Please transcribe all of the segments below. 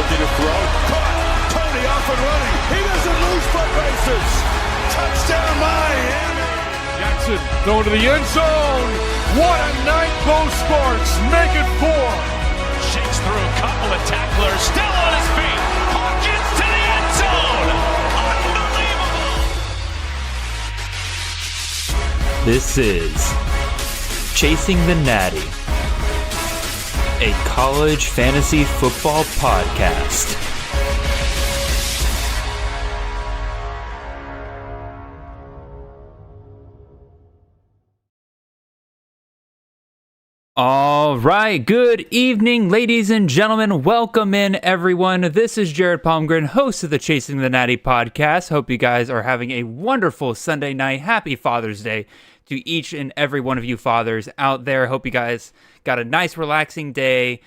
looking to throw. Caught. Tony off and running. He doesn't lose foot races. Touchdown Miami. Jackson going to the end zone. What a night, both Sparks make it 4. Shakes through a couple of tacklers, still on his feet. Hawkins to the end zone. Unbelievable. This is Chasing the Natty, a college fantasy football podcast. All right, good evening, ladies and gentlemen. Welcome in, everyone. This is Jared Palmgren, host of the Chasing the Natty podcast. Hope you guys are having a wonderful Sunday night. Happy Father's Day to each and every one of you fathers out there. Hope you guys got a nice, relaxing day,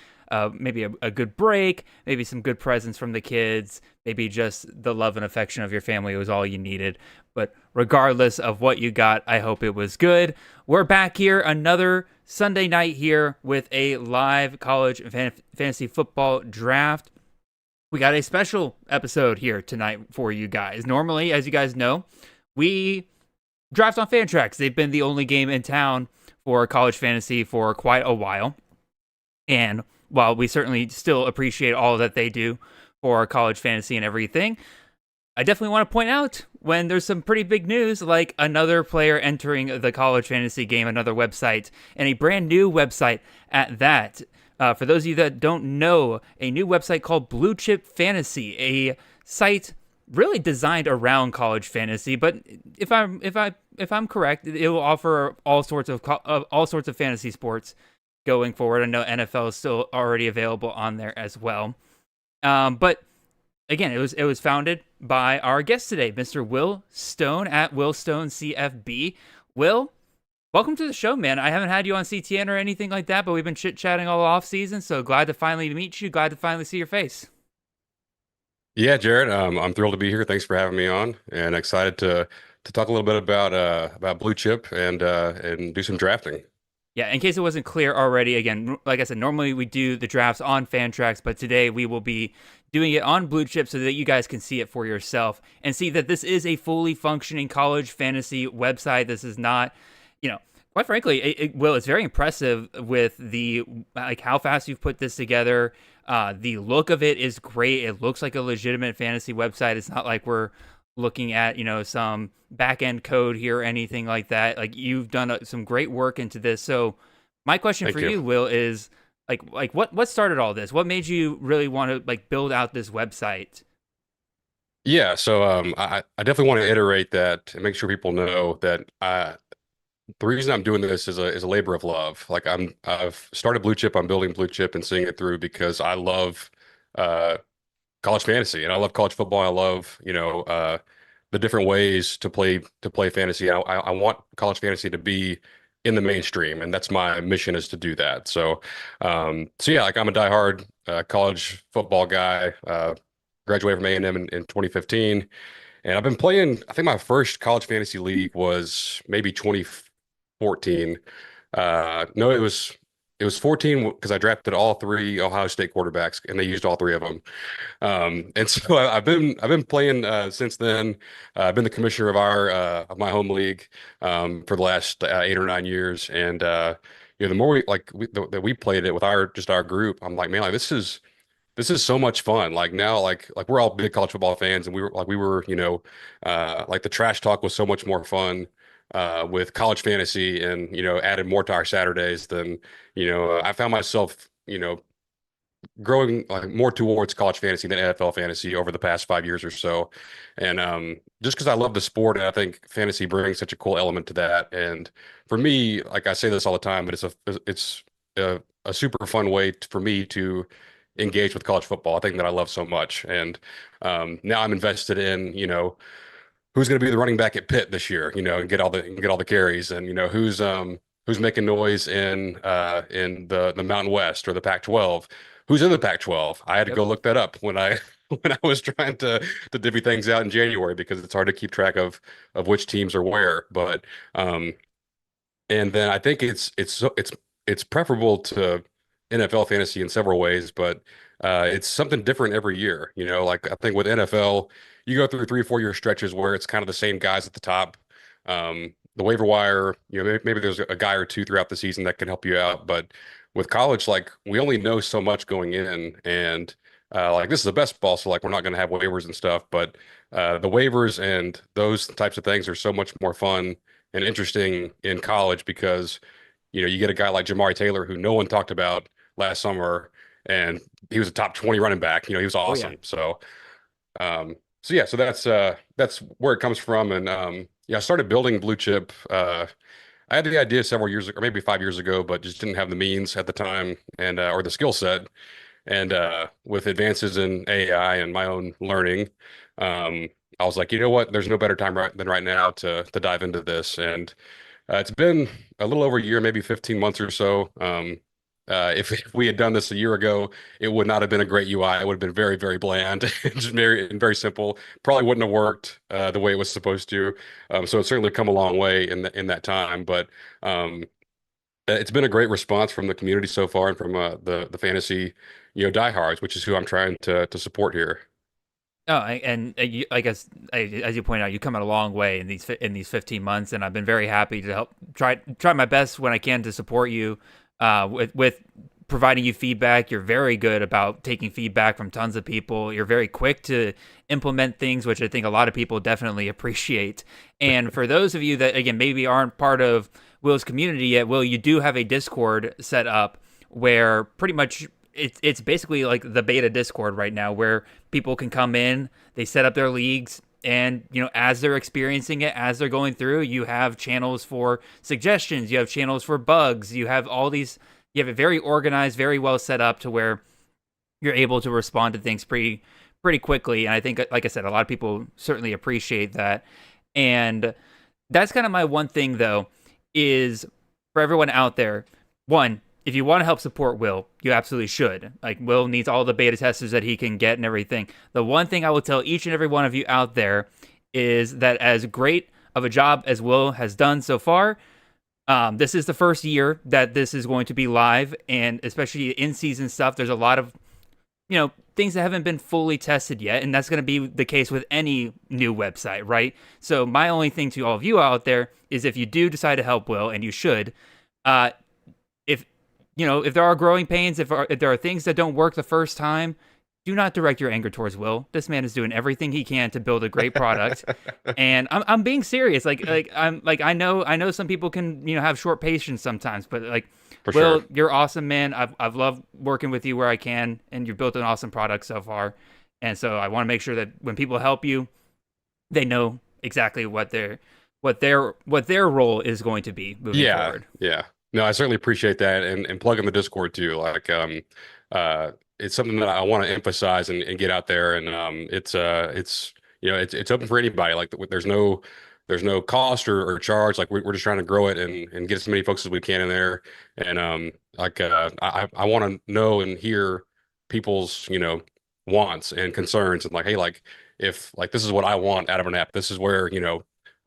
maybe a good break, maybe some good presents from the kids, maybe just the love and affection of your family was all you needed. But regardless of what you got, I hope it was good. We're back here another Sunday night here with a live college fantasy football draft. We got a special episode here tonight for you guys. Normally, as you guys know, we draft on Fantrax. They've been the only game in town for college fantasy for quite a while. And while we certainly still appreciate all that they do for college fantasy and everything, I definitely want to point out when there's some pretty big news, like another player entering the college fantasy game, another website, and a brand new website at that. For those of you that don't know, a new website called BlueChip Fantasy, a site really designed around college fantasy. But if I'm correct, it will offer all sorts of fantasy sports going forward. I know NFL is still already available on there as well. But again, it was founded by our guest today, Mr. Will Stone at Will Stone CFB. Will, welcome to the show, man. I haven't had you on CTN or anything like that, but we've been chit-chatting all off season, so glad to finally meet you. Glad to finally see your face. Yeah, Jared, I'm thrilled to be here. Thanks for having me on, and excited to talk a little bit about Blue Chip and do some drafting. Yeah, in case it wasn't clear already, again, like I said, normally we do the drafts on Fantrax, but today we will be doing it on Blue Chip so that you guys can see it for yourself and see that this is a fully functioning college fantasy website. This is not, quite frankly, it's very impressive with the, how fast you've put this together. The look of it is great. It looks like a legitimate fantasy website. It's not like we're looking at, some back-end code here or anything like that. Like, you've done some great work into this. So my question Thank for you. you, Will, is what started all this? What made you really want to build out this website? Yeah, so I definitely want to iterate that and make sure people know that the reason I'm doing this is a labor of love. Like, I've started Blue Chip, I'm building Blue Chip and seeing it through because I love college fantasy and I love college football. I love the different ways to play fantasy. I want college fantasy to be in the mainstream, and that's my mission, is to do that. So yeah, I'm a diehard college football guy. Graduated from A&M in 2015, and I've been playing. I think my first college fantasy league was maybe 2014. No, it was 14 because I drafted all 3 Ohio State quarterbacks, and they used all 3 of them. And so I've been playing since then. I've been the commissioner of my home league for the last 8 or 9 years. And the more we played it with our group, I'm like, man, this is so much fun. Like, now, like we're all big college football fans, and we were the trash talk was so much more fun with college fantasy, and added more to our Saturdays than I found myself growing more towards college fantasy than NFL fantasy over the past 5 years or so. And just because I love the sport, and I think fantasy brings such a cool element to that. And for me, like, I say this all the time, but it's a super fun way for me to engage with college football. I think that I love so much. And now I'm invested in who's going to be the running back at Pitt this year, and get all the carries, and who's making noise in the Mountain West or the Pac-12. Who's in the Pac-12? I had to go look that up when I was trying to divvy things out in January, because it's hard to keep track of which teams are where. But and then I think it's preferable to NFL fantasy in several ways, but it's something different every year. Like I think with NFL, you go through 3 or 4 year stretches where it's kind of the same guys at the top. The waiver wire, maybe there's a guy or two throughout the season that can help you out, but with college, like we only know so much going in, and like this is the best ball, so like we're not going to have waivers and stuff, but the waivers and those types of things are so much more fun and interesting in college because you get a guy like Jamari Taylor who no one talked about last summer, and he was a top 20 running back. He was awesome. Yeah. So that's where it comes from, and yeah, I started building Blue Chip. I had the idea several years ago, or maybe 5 years ago, but just didn't have the means at the time and or the skill set. And with advances in AI and my own learning, I was like, you know what? There's no better time than right now to dive into this. And it's been a little over a year, maybe 15 months or so. If we had done this a year ago, it would not have been a great UI. It would have been very, very bland, just very simple. Probably wouldn't have worked the way it was supposed to. So it's certainly come a long way in that time. But it's been a great response from the community so far, and from the fantasy, diehards, which is who I'm trying to support here. Oh, and I guess as you point out, you come a long way in these 15 months, and I've been very happy to help try my best when I can to support you with providing you feedback. You're very good about taking feedback from tons of people. You're very quick to implement things, which I think a lot of people definitely appreciate. And for those of you that, again, maybe aren't part of Will's community yet, Will, you do have a Discord set up where pretty much it's basically like the beta Discord right now, where people can come in, they set up their leagues, and as they're experiencing it, as they're going through, you have channels for suggestions, you have channels for bugs, you have you have it very organized, very well set up to where you're able to respond to things pretty quickly. And I think, like I said, a lot of people certainly appreciate that. And that's kind of my one thing, though, is for everyone out there, one, if you want to help support Will, you absolutely should. Like, Will needs all the beta testers that he can get and everything. The one thing I will tell each and every one of you out there is that as great of a job as Will has done so far, this is the first year that this is going to be live, and especially in-season stuff, there's a lot of, things that haven't been fully tested yet, and that's going to be the case with any new website, right? So my only thing to all of you out there is, if you do decide to help Will, and you should, if there are growing pains, if there are things that don't work the first time, do not direct your anger towards Will. This man is doing everything he can to build a great product, and I'm being serious. I know some people can have short patience sometimes, but For Will, sure. you're awesome, man. I've loved working with you where I can, and you've built an awesome product so far. And so I want to make sure that when people help you, they know exactly what their role is going to be moving forward. Yeah. No, I certainly appreciate that, and plug in the Discord too. It's something that I want to emphasize and get out there, and it's open for anybody. Like, there's no cost or charge. Like, we're just trying to grow it and get as many folks as we can in there. And I want to know and hear people's wants and concerns, and hey, if this is what I want out of an app, this is where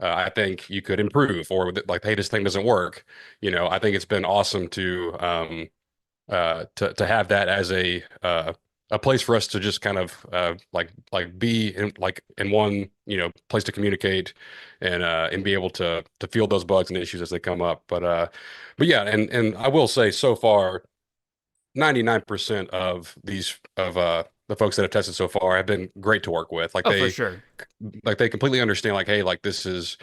I think you could improve, or hey, this thing doesn't work. I think it's been awesome to have that as a place for us to just kind of be in one place to communicate and be able to field those bugs and issues as they come up. But yeah, and I will say, so far, 99% of the folks that have tested so far have been great to work with. For sure. They completely understand, hey, this is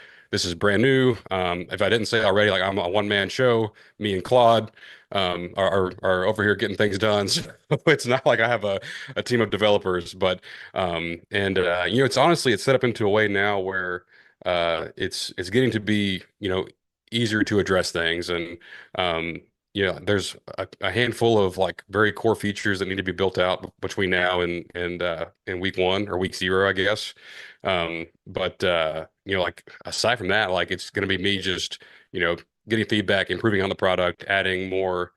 brand new. If I didn't say already, I'm a one-man show. Me and Claude are over here getting things done. So it's not like I have a team of developers, but it's honestly, it's set up into a way now where it's getting to be easier to address things, and there's a handful of very core features that need to be built out between now and week 1 or week 0, I guess. But aside from that, it's going to be me just getting feedback, improving on the product, adding more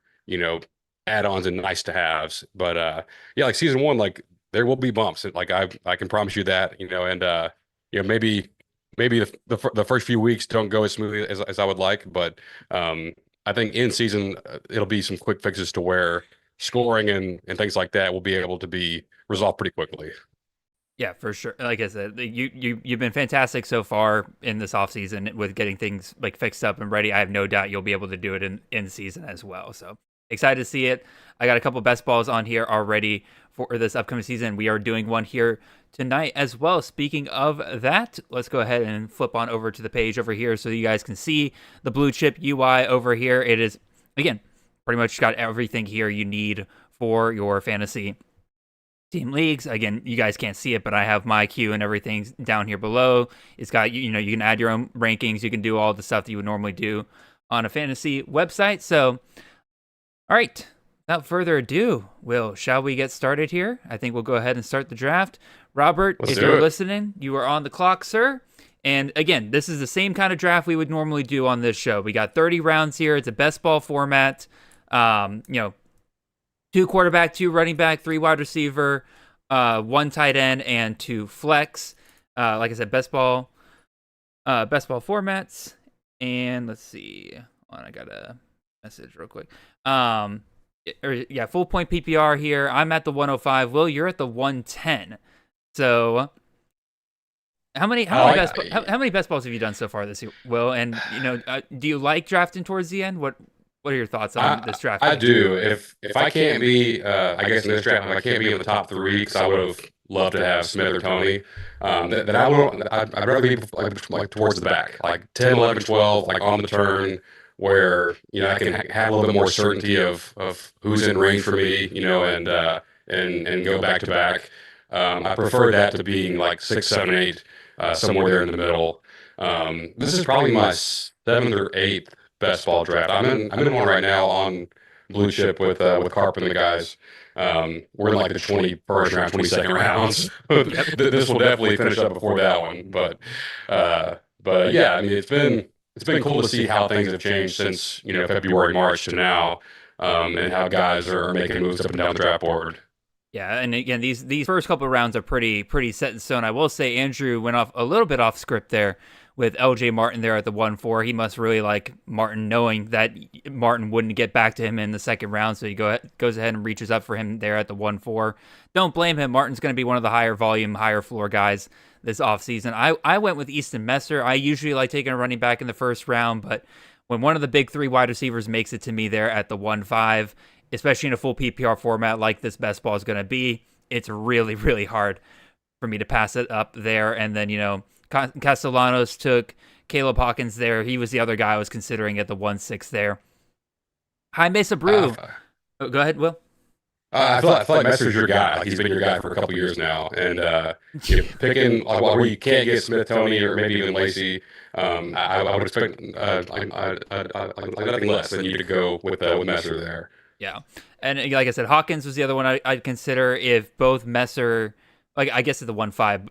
add-ons and nice to haves. But yeah, season 1, there will be bumps. I can promise you that. And maybe the first few weeks don't go as smoothly as I would like, but I think in season it'll be some quick fixes to where scoring and things like that will be able to be resolved pretty quickly. Yeah, for sure. Like I said, you've been fantastic so far in this offseason with getting things like fixed up and ready. I have no doubt you'll be able to do it in season as well. So excited to see it. I got a couple best balls on here already for this upcoming season. We are doing one here tonight as well. Speaking of that, let's go ahead and flip on over to the page over here so you guys can see the Blue Chip UI over here. It is, again, pretty much got everything here you need for your fantasy team leagues. Again, you guys can't see it, but I have my queue and everything down here below. It's got, you can add your own rankings. You can do all the stuff that you would normally do on a fantasy website. So, all right, without further ado, shall we get started here? I think we'll go ahead and start the draft. Robert, if you're listening, you are on the clock, sir. And again, this is the same kind of draft we would normally do on this show. We got 30 rounds here. It's a best ball format. 2 quarterback, 2 running back, 3 wide receiver, 1 tight end, and 2 flex. Like I said, best ball formats. And let's see. Hold on, I got a message real quick. Full point PPR here. I'm at the 105. Will, you're at the 110. So how many best balls have you done so far this year, Will? And do you like drafting towards the end? What are your thoughts on this draft? I do. If I can't be, I guess in this draft, if I can't be in the top 3, because I would have loved to have Smith or Tony. I'd rather be like towards the back, like 10, 11, 12, like on the turn, where I can have a little bit more certainty of who's in range for me, and go back to back. I prefer that to being like 6, 7, 8, somewhere there in the middle. This is probably my 7th or 8th best ball draft. I'm in one right now on Blue Chip with Carp and the guys. We're in like the 21st round, 22nd rounds. This will definitely finish up before that one. But yeah, I mean, it's been cool to see how things have changed since February, March to now, and how guys are making moves up and down the draft board. Yeah, and again, these first couple of rounds are pretty set in stone. I will say Andrew went off a little bit off script there with LJ Martin there at the 1-4. He must really like Martin, knowing that Martin wouldn't get back to him in the second round, so he goes ahead and reaches up for him there at the 1-4. Don't blame him. Martin's going to be one of the higher volume, higher floor guys this offseason. I went with Easton Messer. I usually like taking a running back in the first round, but when one of the big 3 wide receivers makes it to me there at the 1-5, especially in a full PPR format like this best ball is going to be, it's really, really hard for me to pass it up there. And then, Castellanos took Caleb Hawkins there. He was the other guy I was considering at the 1-6 there. Jaime Sabru. Go ahead, Will. I feel like Messer's your guy. Like, he's been your guy for a couple years now. And picking where you can't get Smith, Tony, or maybe even Lacey, I would expect nothing less than you to go with Messer there. Yeah. And like I said, Hawkins was the other one I'd consider if both Messer, like I guess at the 1-5,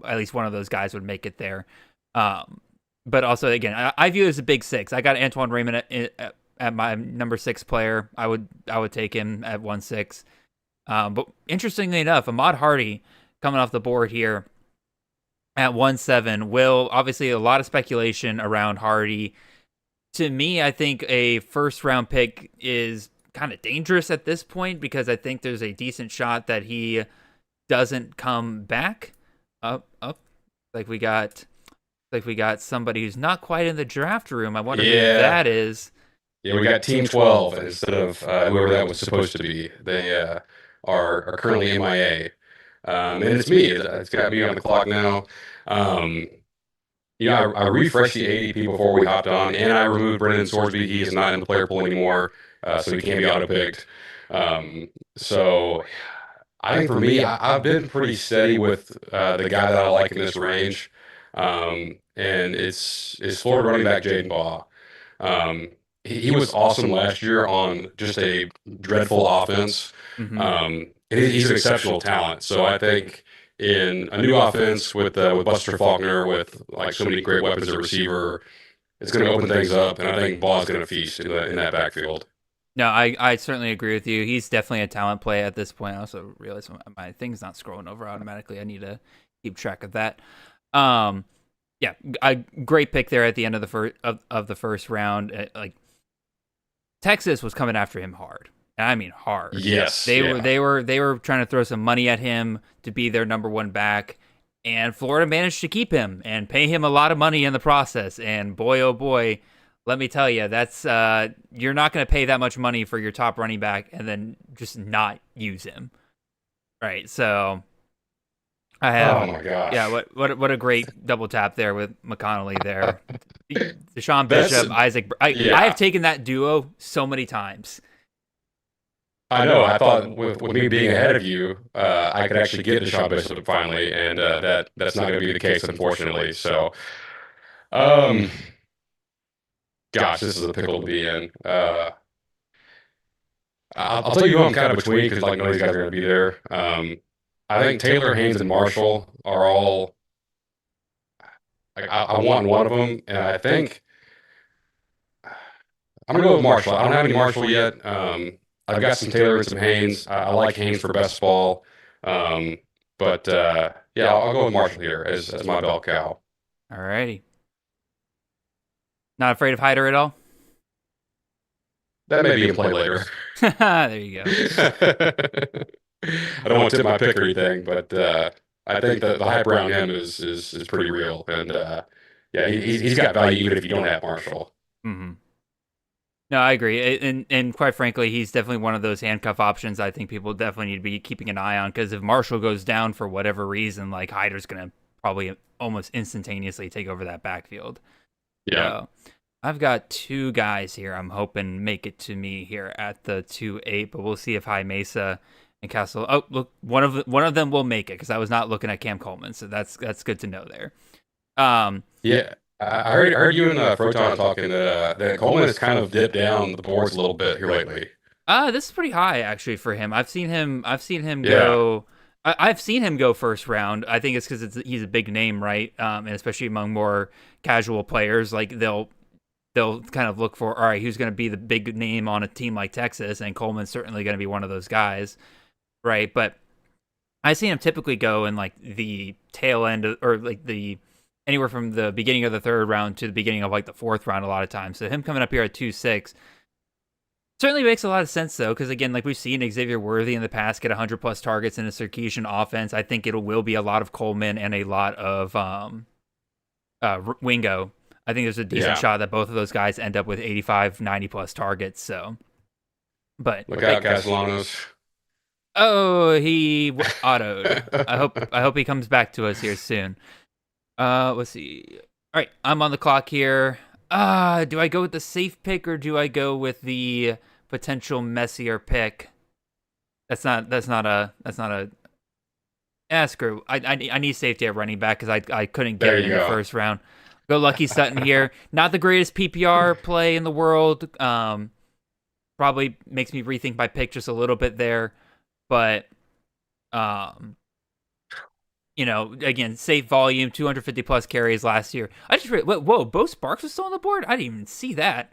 at least one of those guys would make it there. But also, again, I view it as a big 6. I got Antoine Raymond at my number 6 player. I would take him at 1-6. But interestingly enough, Ahmad Hardy coming off the board here at 1-7. Will, obviously a lot of speculation around Hardy. To me, I think a first round pick is kind of dangerous at this point, because I think there's a decent shot that he doesn't come back up. Like we got somebody who's not quite in the draft room. I wonder who that is. Yeah, we got Team 12 instead of whoever that was supposed to be. They are currently MIA. And it's me. It's got me on the clock now. I refreshed the ADP before we hopped on, and I removed Brendan Sorsby. He is not in the player pool anymore, so he can't be auto-picked. So I think for me, I've been pretty steady with the guy that I like in this range, and it's Florida running back Jaden Baugh. He was awesome last year on just a dreadful offense. Mm-hmm. He's an exceptional talent. So I think in a new offense with Buster Faulkner, with like so many great weapons at receiver, it's going to open things up, and I think Baugh's going to feast in that backfield. No, I certainly agree with you. He's definitely a talent play at this point. I also realize my thing's not scrolling over automatically. I need to keep track of that. Yeah, a great pick there at the end of the first round. Like, Texas was coming after him hard, And I mean hard. Yes. They were trying to throw some money at him to be their number one back, and Florida managed to keep him and pay him a lot of money in the process. And boy, oh boy, let me tell you, that's you're not going to pay that much money for your top running back and then just not use him, right? So I have, oh my gosh, yeah, what a great double tap there with McConnelly there. Deshaun Bishop, Isaac. I have taken that duo so many times. I know. I thought with me being ahead of you, I could actually get Deshaun Bishop finally, and that's not going to be the case, unfortunately. So, gosh, this is a pickle to be in. I'll tell you who I'm kind of between because like none of these guys are going to be there. I think Taylor, Haynes, and Marshall are all. I want one of them, and I think I'm going to go with Marshall. I don't have any Marshall yet. I've got some Taylor and some Haynes. I like Haynes for best ball. But yeah, I'll go with Marshall here as my bell cow. All righty. Not afraid of Hyder at all? That may be in play later. There you go. I don't want to tip my pick or anything, but I think the hype around him is pretty real. And yeah, he's got value even if you don't have Marshall. Mm-hmm. No, I agree. And quite frankly, he's definitely one of those handcuff options I think people definitely need to be keeping an eye on, because if Marshall goes down for whatever reason, like Hyder's going to probably almost instantaneously take over that backfield. Yeah. So, I've got two guys here I'm hoping make it to me here at the 2-8, but we'll see if High Mesa and Castle. Oh, look, one of them will make it, because I was not looking at Cam Coleman, so that's good to know there. Yeah. I heard you and Froton talking that Coleman has kind of dipped down the boards a little bit here lately. This is pretty high actually for him. I've seen him go. I've seen him go first round. I think it's because he's a big name, right? And especially among more casual players, like they'll kind of look for, all right, who's going to be the big name on a team like Texas, and Coleman's certainly going to be one of those guys, right? But I see him typically go in like the tail end or like the anywhere from the beginning of the third round to the beginning of like the fourth round a lot of times. So him coming up here at 2-6 certainly makes a lot of sense though, because again, like we've seen Xavier Worthy in the past get 100 plus targets in a Sarkisian offense. I think will be a lot of Coleman and a lot of Wingo. I think there's a decent shot that both of those guys end up with 85, 90 plus targets. So, but look out, Castellanos. Oh, he autoed. I hope he comes back to us here soon. Let's see. All right, I'm on the clock here. Do I go with the safe pick or do I go with the potential messier pick? That's not a. Screw. I need safety at running back because I couldn't get it in the first round. Go Lucky Sutton here. Not the greatest PPR play in the world. Probably makes me rethink my pick just a little bit there, but again, safe volume, 250 plus carries last year. I just whoa, Bo Sparks was still on the board? I didn't even see that.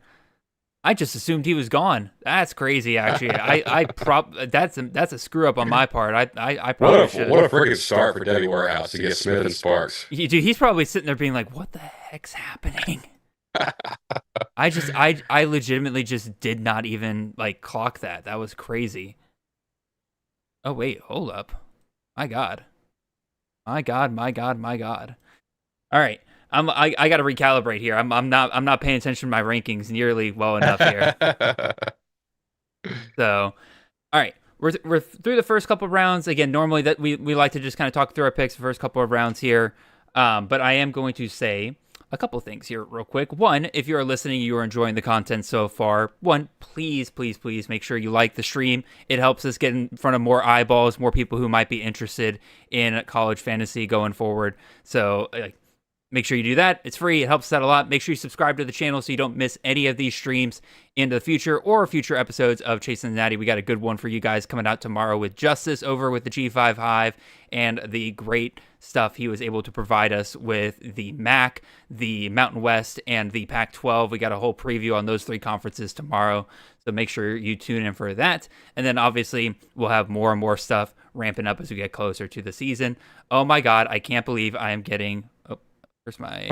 I just assumed he was gone. That's crazy, actually. That's a screw up on my part. I probably should. What a freaking start for Debbie Warehouse to get Smith and Sparks. Dude, he's probably sitting there being like, "What the heck's happening?" I legitimately just did not even like clock that. That was crazy. Oh wait, hold up. My God. All right. I got to recalibrate here. I'm not paying attention to my rankings nearly well enough here. So, all right, we're through the first couple of rounds. Again, normally that we like to just kind of talk through our picks the first couple of rounds here. But I am going to say a couple things here real quick. One, if you are listening, you are enjoying the content so far. One, please make sure you like the stream. It helps us get in front of more eyeballs, more people who might be interested in college fantasy going forward. So make sure you do that. It's free. It helps us out a lot. Make sure you subscribe to the channel so you don't miss any of these streams into the future or future episodes of Chasing the Natty. We got a good one for you guys coming out tomorrow with Justice over with the G5 Hive and the great stuff he was able to provide us with the MAC, the Mountain West, and the Pac-12. We got a whole preview on those three conferences tomorrow, so make sure you tune in for that. And then obviously we'll have more and more stuff ramping up as we get closer to the season. Oh my God, I can't believe I am getting... Oh, where's my...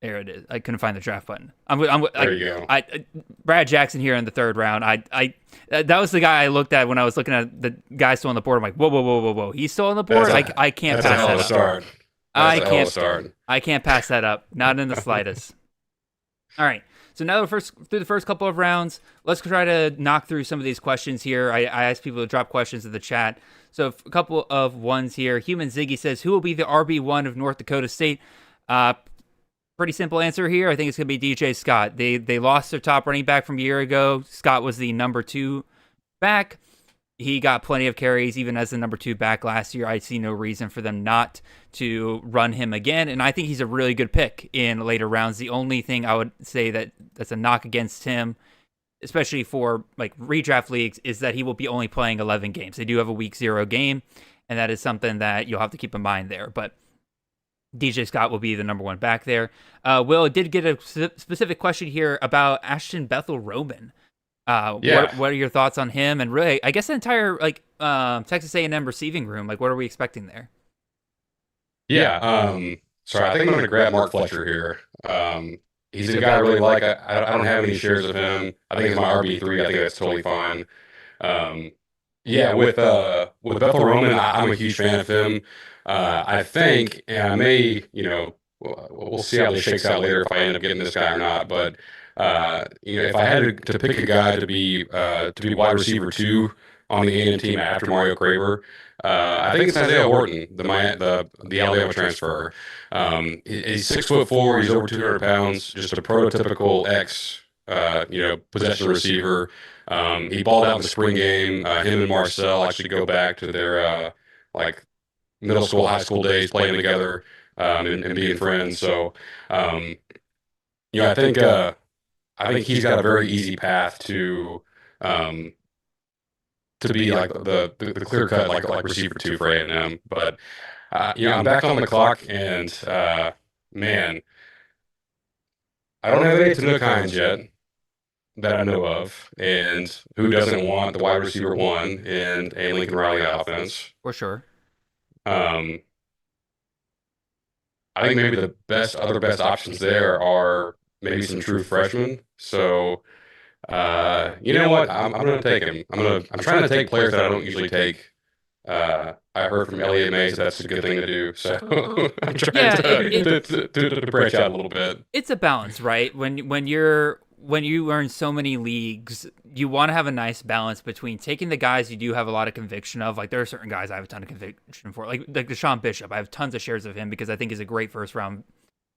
There it is. I couldn't find the draft button. There you go. Brad Jackson here in the 3rd round. That was the guy I looked at when I was looking at the guy still on the board. I'm like, whoa. He's still on the board? I can't pass that up. Start. I can't pass that up. Not in the slightest. All right. So now through the first couple of rounds, let's try to knock through some of these questions here. I asked people to drop questions in the chat. So a couple of ones here. Human Ziggy says, who will be the RB1 of North Dakota State? Pretty simple answer here. I think it's going to be DJ Scott. They lost their top running back from a year ago. Scott was the number 2 back. He got plenty of carries even as the number 2 back last year. I see no reason for them not to run him again. And I think he's a really good pick in later rounds. The only thing I would say that's a knock against him, especially for like redraft leagues, is that he will be only playing 11 games. They do have a week 0 game, and that is something that you'll have to keep in mind there. But DJ Scott will be the number 1 back there. Will did get a specific question here about Ashton Bethel-Roman. What are your thoughts on him? And really, I guess the entire Texas A&M receiving room. Like, what are we expecting there? Sorry, I think I'm going to grab Mark Fletcher here. He's a guy I really like. I don't have any shares of him. I think he's my RB3. I think that's totally fine. With Bethel-Roman, I'm a huge fan of him. I think, and I may, we'll see how this shakes out later if I end up getting this guy or not. But if I had to pick a guy to be wide receiver 2 on the A&M team after Mario Craver, I think it's Isaiah Horton, the Alabama transfer. He's 6'4", he's over 200 pounds, just a prototypical possession receiver. He balled out in the spring game. Him and Marcel actually go back to their middle school, high school days, playing together and being friends. So, I think he's got a very easy path to be like the clear cut like receiver 2 for A&M. But I'm back on the clock, and man, I don't have any Tanook Hines yet that I know of, and who doesn't want the wide receiver 1 in a Lincoln Riley offense? For sure. I think maybe the other best options there are maybe some true freshmen. So, you know what? I'm going to take him. I'm trying to take players that I don't usually take. I heard from Elliot Mays that's a good thing to do. So I'm trying to branch out a little bit. It's a balance, right? When you earn so many leagues, you want to have a nice balance between taking the guys you do have a lot of conviction of. Like, there are certain guys I have a ton of conviction for, like Deshaun Bishop. I have tons of shares of him because I think he's a great first round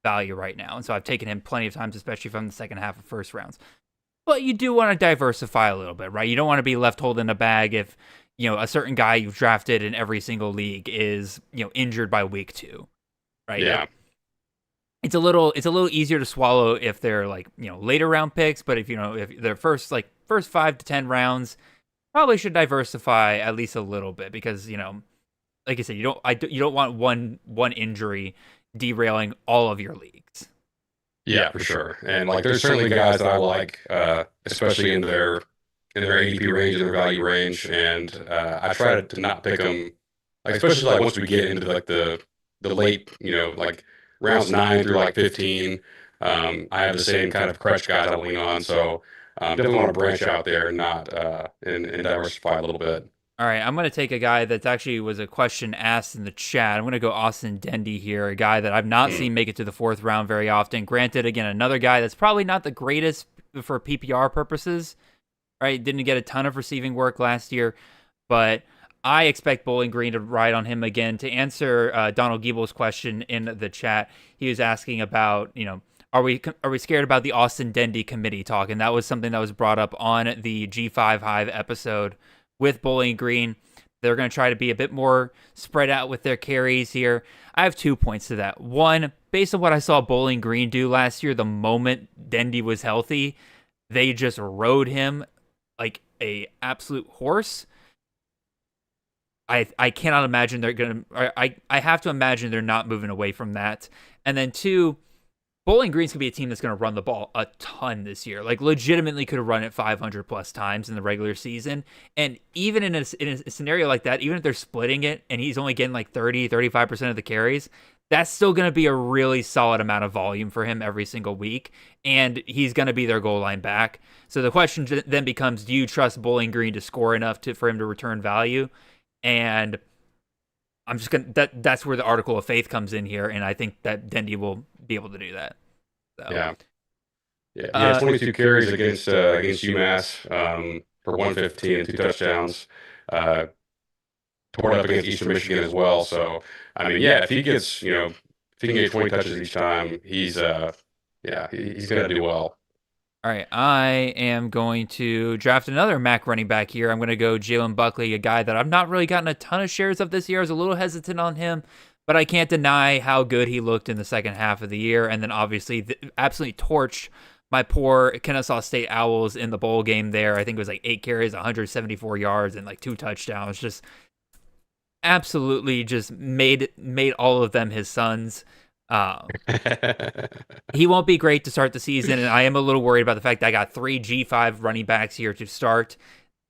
value right now. And so I've taken him plenty of times, especially from the second half of first rounds. But you do want to diversify a little bit, right? You don't want to be left holding a bag if, a certain guy you've drafted in every single league is, injured by week 2, right? Yeah. It's a little easier to swallow if they're later round picks, but if they're first 5 to 10 rounds, probably should diversify at least a little bit because, like I said, you don't want one injury derailing all of your leagues. Yeah, for sure. And there's certainly guys that I like, especially in their ADP range and their value range, and I try to not pick them, especially once we get into the late, rounds 9 through 15. I have the same kind of crutch guys I lean on, so definitely want to branch out there and not and diversify a little bit. All right, I'm going to take a guy that actually was a question asked in the chat. I'm going to go Austin Dendy here, a guy that I've not seen make it to the 4th round very often. Granted, again, another guy that's probably not the greatest for PPR purposes, right? Didn't get a ton of receiving work last year, but I expect Bowling Green to ride on him again. To answer Donald Giebel's question in the chat, he was asking about, are we scared about the Austin Dendy committee talk? And that was something that was brought up on the G5 Hive episode with Bowling Green. They're going to try to be a bit more spread out with their carries here. I have 2 points to that. One, based on what I saw Bowling Green do last year, the moment Dendy was healthy, they just rode him like a absolute horse. I cannot imagine they're going to... I have to imagine they're not moving away from that. And then 2, Bowling Green's going to be a team that's going to run the ball a ton this year. Legitimately could have run it 500 plus times in the regular season. And even in a scenario like that, even if they're splitting it and he's only getting 30, 35% of the carries, that's still going to be a really solid amount of volume for him every single week, and he's going to be their goal line back. So the question then becomes, do you trust Bowling Green to score enough for him to return value? And I'm just going to, that's where the article of faith comes in here, and I think that Dendy will be able to do that. So. Yeah. Yeah, he had 22 carries against UMass for 115 and 2 touchdowns. Tore it up against Eastern Michigan as well. So, I mean, yeah, if he gets, if he can get 20 touches each time, he's going to do well. All right, I am going to draft another MAC running back here. I'm going to go Jalen Buckley, a guy that I've not really gotten a ton of shares of this year. I was a little hesitant on him, but I can't deny how good he looked in the second half of the year. And then obviously absolutely torched my poor Kennesaw State Owls in the bowl game there. I think it was like 8 carries, 174 yards, and like 2 touchdowns. Just absolutely just made all of them his sons. He won't be great to start the season, and I am a little worried about the fact that I got 3 G5 running backs here to start.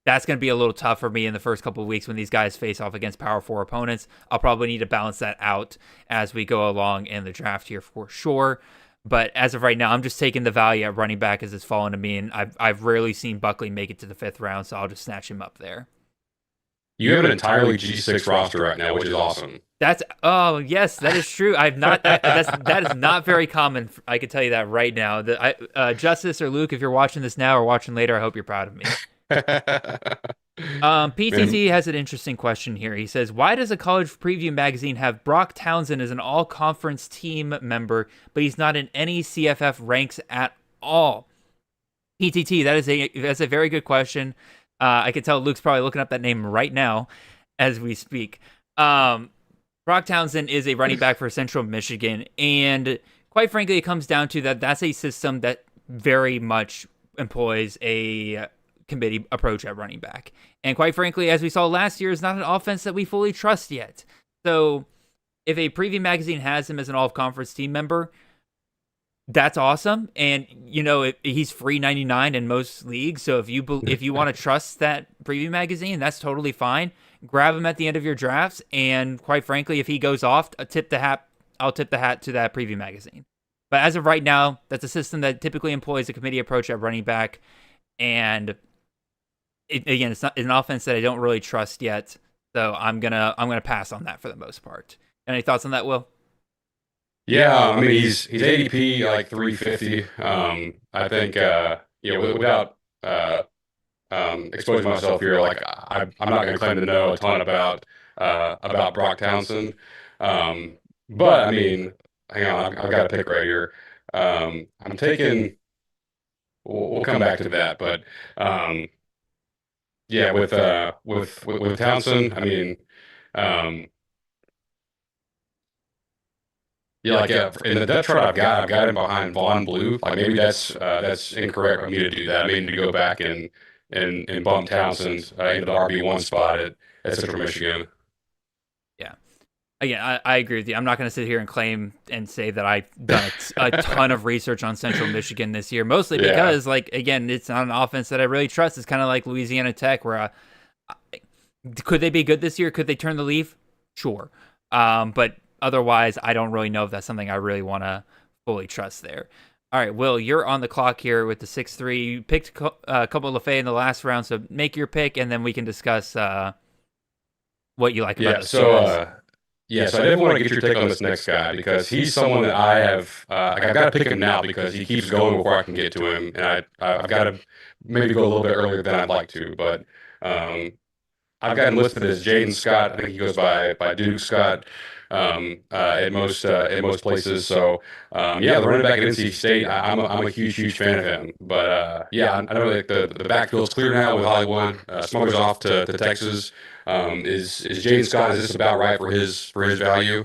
That's going to be a little tough for me in the first couple of weeks when these guys face off against Power 4 opponents. I'll probably need to balance that out as we go along in the draft here for sure. But as of right now, I'm just taking the value at running back as it's fallen to me, and I've rarely seen Buckley make it to the 5th round, so I'll just snatch him up there. You have an entirely G6 roster right now, which is awesome. Yes, that is true. That is not very common. I can tell you that right now. Justice or Luke, if you're watching this now or watching later, I hope you're proud of me. PTT has an interesting question here. He says, why does a college preview magazine have Brock Townsend as an all-conference team member, but he's not in any CFF ranks at all? PTT, that's a very good question. I can tell Luke's probably looking up that name right now as we speak. Brock Townsend is a running back for Central Michigan, and quite frankly, it comes down to that's a system that very much employs a committee approach at running back. And quite frankly, as we saw last year, is not an offense that we fully trust yet. So if a preview magazine has him as an all-conference team member, that's awesome. And, he's free 99 in most leagues. So if you want to trust that preview magazine, that's totally fine. Grab him at the end of your drafts. And quite frankly, if he goes off, I'll tip the hat to that preview magazine. But as of right now, that's a system that typically employs a committee approach at running back. And it's not an offense that I don't really trust yet. So I'm gonna pass on that for the most part. Any thoughts on that, Will? Yeah, I mean he's ADP like 350. I think without exposing myself here, like I'm not going to claim to know a ton about Brock Townsend. But I mean, hang on, I've got a pick right here. I'm taking. We'll come back to that, but with Townsend, I mean. In the depth chart I've got him behind Vaughn Blue. Like maybe that's incorrect for me to do that. I mean to go back and bump Townsend into the RB1 spot at Central Michigan. Yeah. Again, I agree with you. I'm not going to sit here and claim and say that I've done a ton of research on Central Michigan this year, mostly because, again, it's not an offense that I really trust. It's kind of like Louisiana Tech, where could they be good this year? Could they turn the leaf? Sure. But otherwise, I don't really know if that's something I really want to fully trust there. All right, Will, you're on the clock here with the 6-3. You picked a couple of LaFay in the last round, so make your pick, and then we can discuss what you like about this. So I did want to get your take on this next guy because he's someone that I have. I've got to pick him now because he keeps going before I can get to him, and I've got to maybe go a little bit earlier than I'd like to, but I've got him listed as Jaden Scott. I think he goes by Duke Scott. At most places. So, the running back at NC State, I'm a huge fan of him. But, I know like the backfield's clear now with Hollywood. Smothers off to Texas. Is Jaden Scott, is this about right for his value?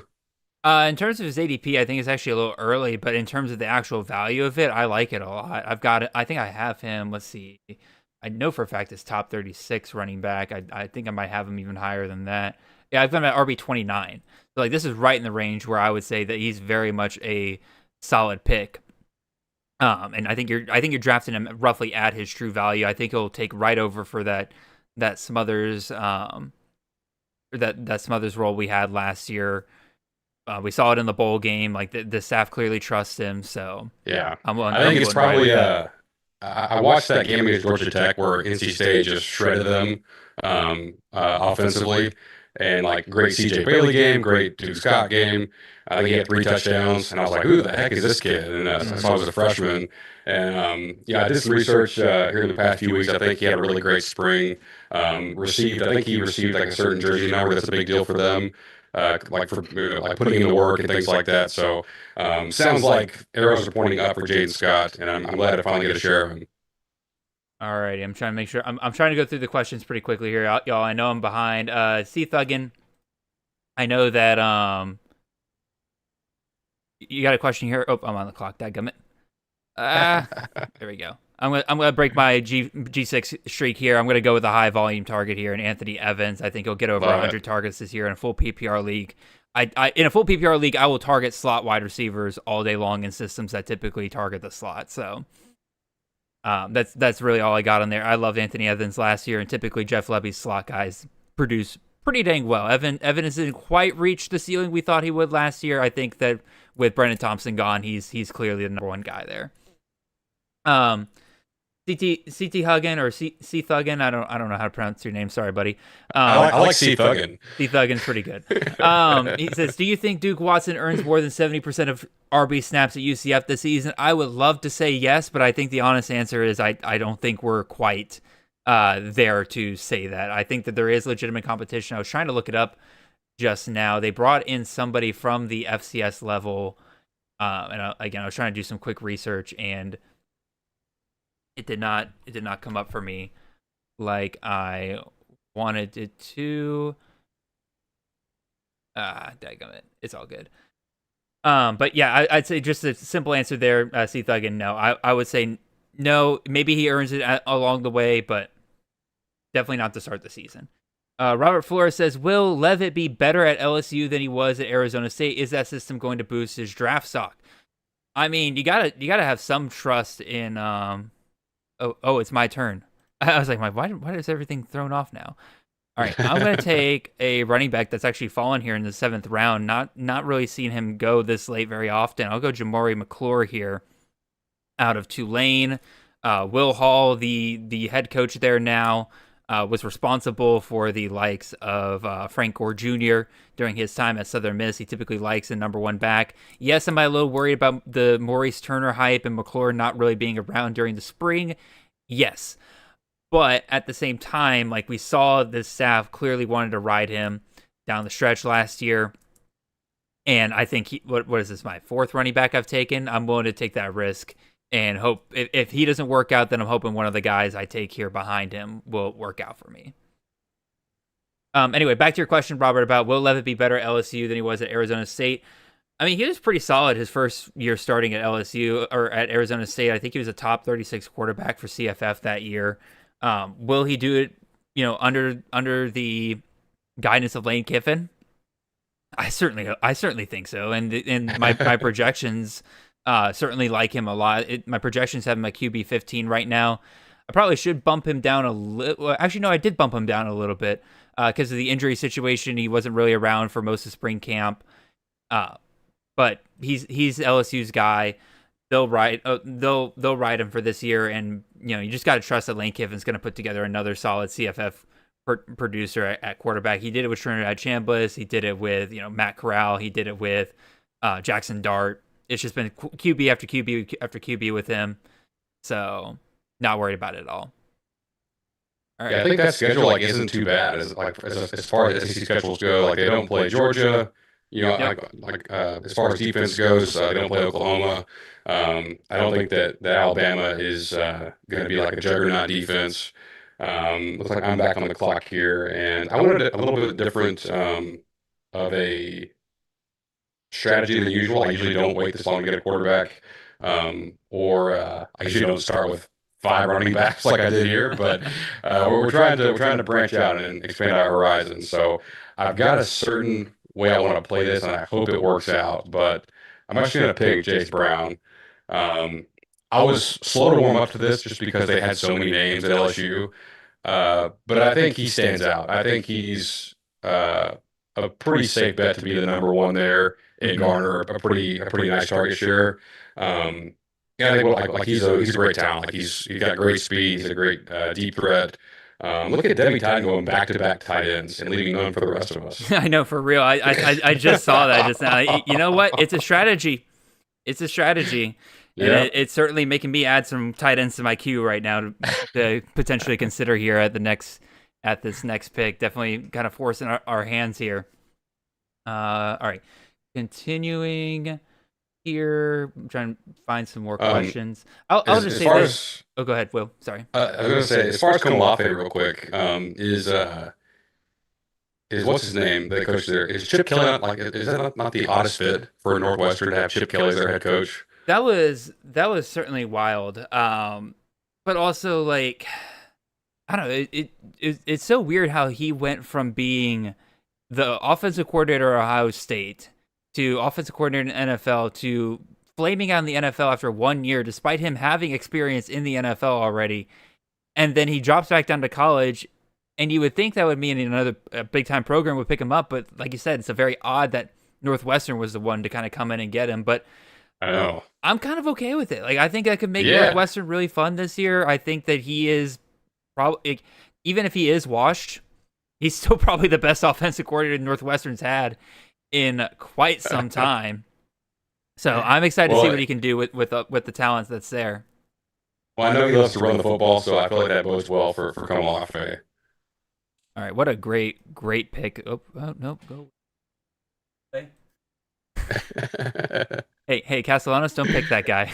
In terms of his ADP, I think it's actually a little early, but in terms of the actual value of it, I like it a lot. I think I have him, let's see. I know for a fact it's top 36 running back. I think I might have him even higher than that. Yeah, I've got him at RB 29. So this is right in the range where I would say that he's very much a solid pick. And I think you're drafting him roughly at his true value. I think he'll take right over for that Smothers that Smothers role we had last year. We saw it in the bowl game. Like the staff clearly trusts him. So Yeah, I think it's probably. I watched that game against Georgia Tech where NC State just shredded them offensively, and like great CJ Bailey game, great Duke Scott game. I think he had 3 touchdowns, and I was like, "Who the heck is this kid?" And I saw he was a freshman, and I did some research here in the past few weeks. I think he had a really great spring. I think he received like a certain jersey number that's a big deal for them. Like for like putting in the work and things like that. So sounds like arrows are pointing up for Jaden Scott, and I'm glad to finally get a share of him. All righty, I'm trying to make sure. I'm trying to go through the questions pretty quickly here, y'all. I know I'm behind. C Thuggin, I know that you got a question here. Oh, I'm on the clock. Dadgummit. There we go. I'm gonna break my G6 streak here. I'm gonna go with a high volume target here, and Anthony Evans. I think he'll get over 100 targets this year in a full PPR league. In a full PPR league, I will target slot wide receivers all day long in systems that typically target the slot. So that's really all I got on there. I loved Anthony Evans last year, and typically Jeff Lebby's slot guys produce pretty dang well. Evans didn't quite reach the ceiling we thought he would last year. I think that with Brendan Thompson gone, he's clearly the number one guy there. CT Huggin or C Thuggin. I don't know how to pronounce your name. Sorry, buddy. I like C Thuggin. C Thuggin's pretty good. He says, "Do you think Duke Watson earns more than 70% of RB snaps at UCF this season?" I would love to say yes, but I think the honest answer is I don't think we're quite there to say that. I think that there is legitimate competition. I was trying to look it up just now. They brought in somebody from the FCS level, and I was trying to do some quick research, and it did not come up for me like I wanted it to. Dadgummit. It's all good. But yeah, I'd say just a simple answer there, C Thuggin, no. I would say no. Maybe he earns it along the way, but definitely not to start the season. Robert Flores says, "Will Levitt be better at LSU than he was at Arizona State? Is that system going to boost his draft stock?" I mean, you gotta have some trust in. Oh, it's my turn. I was like, why is everything thrown off now? All right, I'm going to take a running back that's actually fallen here in the 7th round. Not really seeing him go this late very often. I'll go Jamari McClure here out of Tulane. Will Hall, the head coach there now, was responsible for the likes of Frank Gore Jr. during his time at Southern Miss. He typically likes the number one back. Yes, am I a little worried about the Maurice Turner hype and McClure not really being around during the spring? Yes. But at the same time, like we saw, the staff clearly wanted to ride him down the stretch last year. And I think what is this, my 4th running back I've taken? I'm willing to take that risk and hope if he doesn't work out, then I'm hoping one of the guys I take here behind him will work out for me. Anyway, back to your question, Robert, about will Levitt be better at LSU than he was at Arizona State? I mean, he was pretty solid his first year starting at LSU or at Arizona State. I think he was a top 36 quarterback for CFF that year. Will he do it, under the guidance of Lane Kiffin? I certainly think so. And my projections certainly like him a lot. My projections have him at QB 15 right now. I probably should bump him down a little. Actually, no, I did bump him down a little bit because of the injury situation. He wasn't really around for most of spring camp. But he's LSU's guy. They'll ride him for this year, and you just got to trust that Lane Kiffin's going to put together another solid CFF producer at quarterback. He did it with Trinidad Chambliss. He did it with Matt Corral. He did it with Jackson Dart. It's just been QB after QB after QB with him, so not worried about it at all. All right, I think that schedule isn't too bad as far as SEC schedules go. Like they don't play Georgia. As far as defense goes, they don't play Oklahoma. I don't think that Alabama is going to be like a juggernaut defense. Looks like I'm back on the clock here, and I wanted a little bit different of a strategy than usual. I usually don't wait this long to get a quarterback, or I usually don't start with 5 running backs like I did here. But we're trying to branch out and expand our horizons. So I've got a certain way I want to play this, and I hope it works out. But I'm actually going to pick Jace Brown. I was slow to warm up to this just because they had so many names at LSU. But I think he stands out. I think he's a pretty safe bet to be the number one there garner a pretty nice target share. Yeah, I think he's a great talent. Like he's got great speed. He's a great deep threat. Look at Debbie Titan going back-to-back tight ends and leaving none for the rest of us. I know, for real. I just saw that just now. You know what? It's a strategy. It's a strategy. And Yeah. it's certainly making me add some tight ends to my queue right now to potentially consider here at this next pick. Definitely kind of forcing our hands here. All right. Continuing here. I'm trying to find some more questions. I'll just say this. Oh, go ahead, Will. Sorry. I was going to say, as far as Komalafe, real quick, is what's his name? The coach there is Chip Kelly. Like, is that not the oddest fit for Northwestern to have Chip Kelly as their head coach? That was certainly wild. But also, like, I don't know. It's so weird how he went from being the offensive coordinator at Ohio State to offensive coordinator in the NFL to flaming out in the NFL after 1 year, despite him having experience in the NFL already. And then he drops back down to college, and you would think that would mean another big-time program would pick him up. But like you said, it's a very odd that Northwestern was the one to kind of come in and get him. But I know. I'm kind of okay with it. Like, I think that could make Northwestern really fun this year. I think that he is probably, even if he is washed, he's still probably the best offensive coordinator Northwestern's had in quite some time. So I'm excited to see what he can do with the talents that's there. Well, I know he loves to run the football, so I feel like that bodes well for Komalafe. All right, what a great pick. Oh no, go. Hey, Castellanos, don't pick that guy.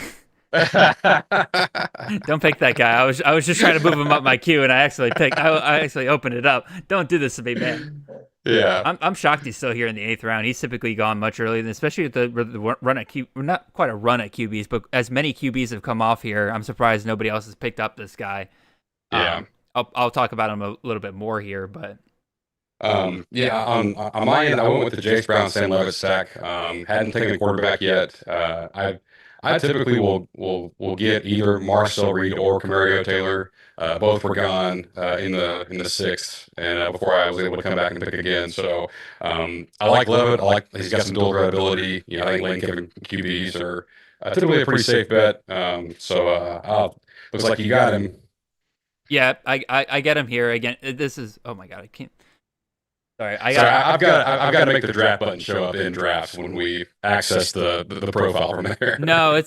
Don't pick that guy. I was just trying to move him up my queue, and I actually opened it up. Don't do this to me, man. Yeah, I'm shocked he's still here in the 8th round. He's typically gone much earlier, than, especially with the run at Q. Not quite a run at QBs, but as many QBs have come off here, I'm surprised nobody else has picked up this guy. Yeah. I'll talk about him a little bit more here, but on my end, I went with the Jace Brown Sam Levis stack. Hadn't taken a quarterback yet. I typically will get either Marcel Reed or Camario Taylor. Both were gone in the 6th, and before I was able to come back and pick again. So I like Levitt. I like he's got some dual threat ability. I think Lane Kiffin QBs are typically a pretty safe bet. Looks like you got him. Yeah, I get him here again. This is, oh my god, I can't. Sorry, I've got to make the draft button show up in drafts when we access the profile from there. No, you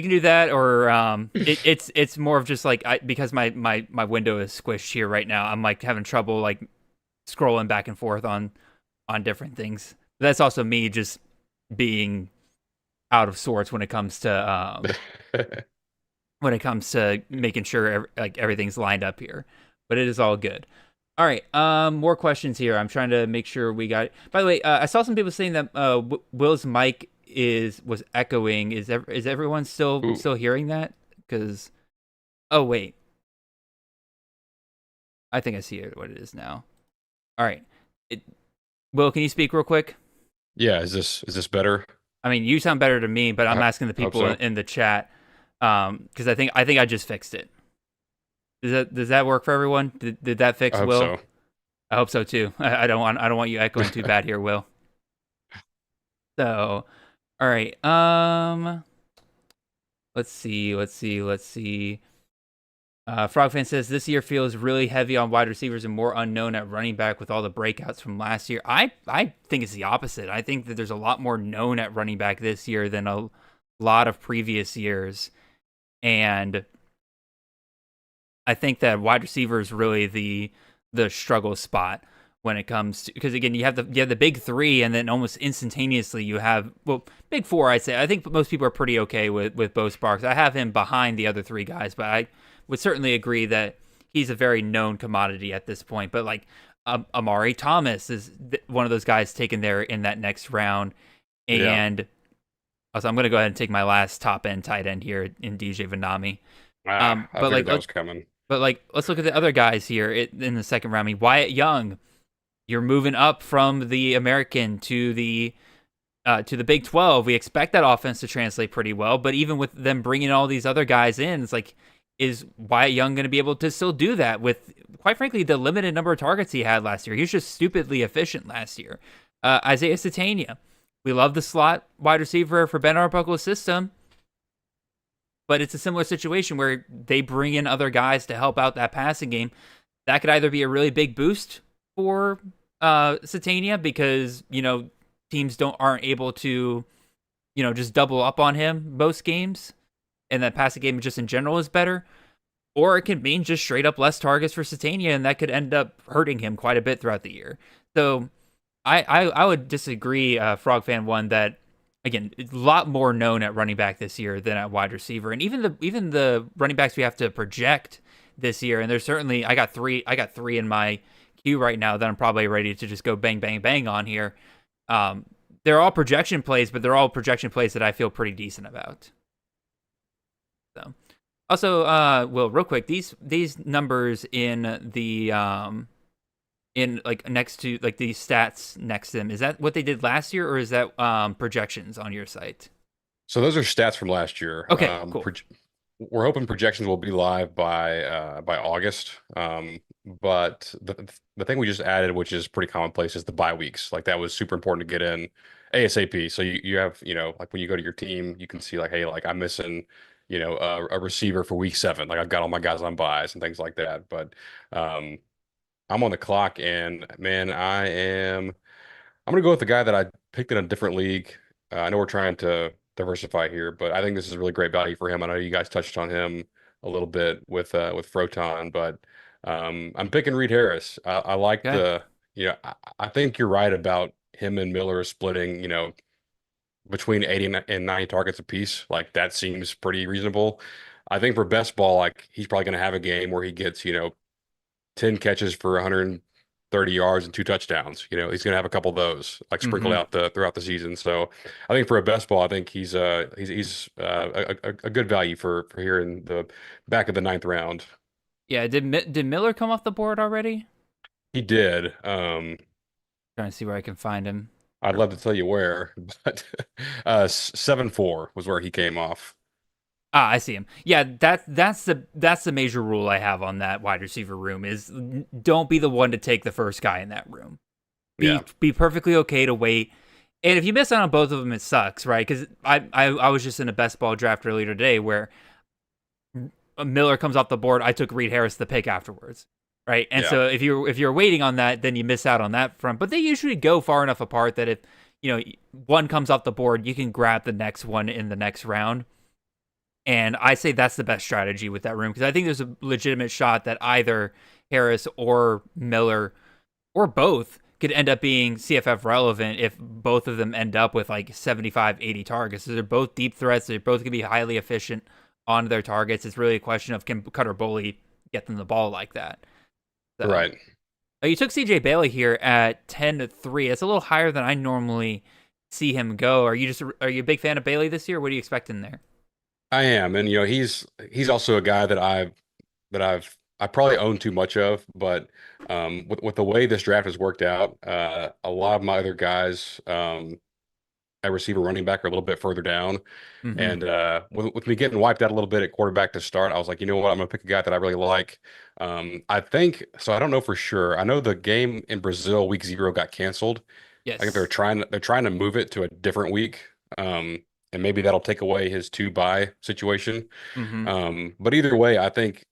can do that, or it's more of just like because my window is squished here right now. I'm like having trouble like scrolling back and forth on different things. That's also me just being out of sorts when it comes to making sure like everything's lined up here. But it is all good. All right, more questions here. I'm trying to make sure we got it. By the way, I saw some people saying that Will's mic was echoing. Is everyone still hearing that? Because, oh wait, I think I see what it is now. All right, Will, can you speak real quick? Yeah, is this better? I mean, you sound better to me, but I'm asking the people in the chat because I think I just fixed it. Does that work for everyone? Did that fix Will? So. I hope so too. I don't want you echoing too bad here, Will. So, all right. Let's see. Frogfan says this year feels really heavy on wide receivers and more unknown at running back with all the breakouts from last year. I think it's the opposite. I think that there's a lot more known at running back this year than a lot of previous years, and I think that wide receiver is really the struggle spot when it comes to, because again you have the big 3 and then almost instantaneously you have big 4. I'd say I think most people are pretty okay with Bo Sparks. I have him behind the other 3 guys, but I would certainly agree that he's a very known commodity at this point. But like Amari Thomas is one of those guys taken there in that next round, and also I'm going to go ahead and take my last top end tight end here in DJ Vanami. I figured that was coming. But like, let's look at the other guys here in the second round. I mean, Wyatt Young, you're moving up from the American to the Big 12. We expect that offense to translate pretty well, but even with them bringing all these other guys in, it's like, is Wyatt Young going to be able to still do that with, quite frankly, the limited number of targets he had last year? He was just stupidly efficient last year. Isaiah Satania, We love the slot wide receiver for Ben Arbuckle's system, but it's a similar situation where they bring in other guys to help out that passing game. That could either be a really big boost for Satania because, teams aren't able to, just double up on him most games, and that passing game just in general is better. Or it can mean just straight up less targets for Satania, and that could end up hurting him quite a bit throughout the year. So I would disagree, Frog Fan 1, that, again, it's a lot more known at running back this year than at wide receiver. And even the running backs we have to project this year, and there's certainly I got three in my queue right now that I'm probably ready to just go bang, bang, bang on here. They're all projection plays, but they're all projection plays that I feel pretty decent about. So, also, Will, real quick, these numbers in the next to these stats next to them, is that what they did last year, or is that projections on your site? So those are stats from last year. Okay, cool. We're hoping projections will be live by August. But the thing we just added, which is pretty commonplace, is the bye weeks. Like that was super important to get in ASAP. So you have, like when you go to your team, you can see like, hey, like I'm missing, a receiver for week 7. Like I've got all my guys on buys and things like that. But I'm on the clock, and man, I'm gonna go with the guy that I picked in a different league. I know we're trying to diversify here, but I think this is a really great value for him. I know you guys touched on him a little bit with Froton, but I'm picking Reed Harris. I like I think you're right about him and Miller splitting, between 80 and 90 targets apiece. Like that seems pretty reasonable. I think for best ball, like he's probably going to have a game where he gets, 10 catches for 130 yards and 2 touchdowns. He's going to have a couple of those like sprinkled out throughout the season. So I think for a best ball, I think he's a good value for here in the back of the 9th round. Yeah, did Miller come off the board already? He did. Trying to see where I can find him. I'd love to tell you where, but 7-4 was where he came off. I see him. Yeah, that's the major rule I have on that wide receiver room is don't be the one to take the first guy in that room. Be perfectly okay to wait. And if you miss out on both of them, it sucks, right? Because I was just in a best ball draft earlier today where Miller comes off the board. I took Reed Harris the pick afterwards, right? And so if you're waiting on that, then you miss out on that front. But they usually go far enough apart that if one comes off the board, you can grab the next one in the next round. And I say that's the best strategy with that room because I think there's a legitimate shot that either Harris or Miller or both could end up being CFF relevant if both of them end up with like 75, 80 targets. So they're both deep threats. They're both going to be highly efficient on their targets. It's really a question of can Cutter Bully get them the ball like that. So, right. You took CJ Bailey here at 10-3. It's a little higher than I normally see him go. Are you a big fan of Bailey this year? What do you expect in there? I am, and he's also a guy that I probably own too much of, but with the way this draft has worked out, a lot of my other guys at receiver, running back are a little bit further down, and with me getting wiped out a little bit at quarterback to start, I was like, you know what, I'm gonna pick a guy that I really like. I think so. I don't know for sure. I know the game in Brazil week 0 got canceled. Yes, I think they're trying to move it to a different week. And maybe that'll take away his 2-bye situation. But either way, I think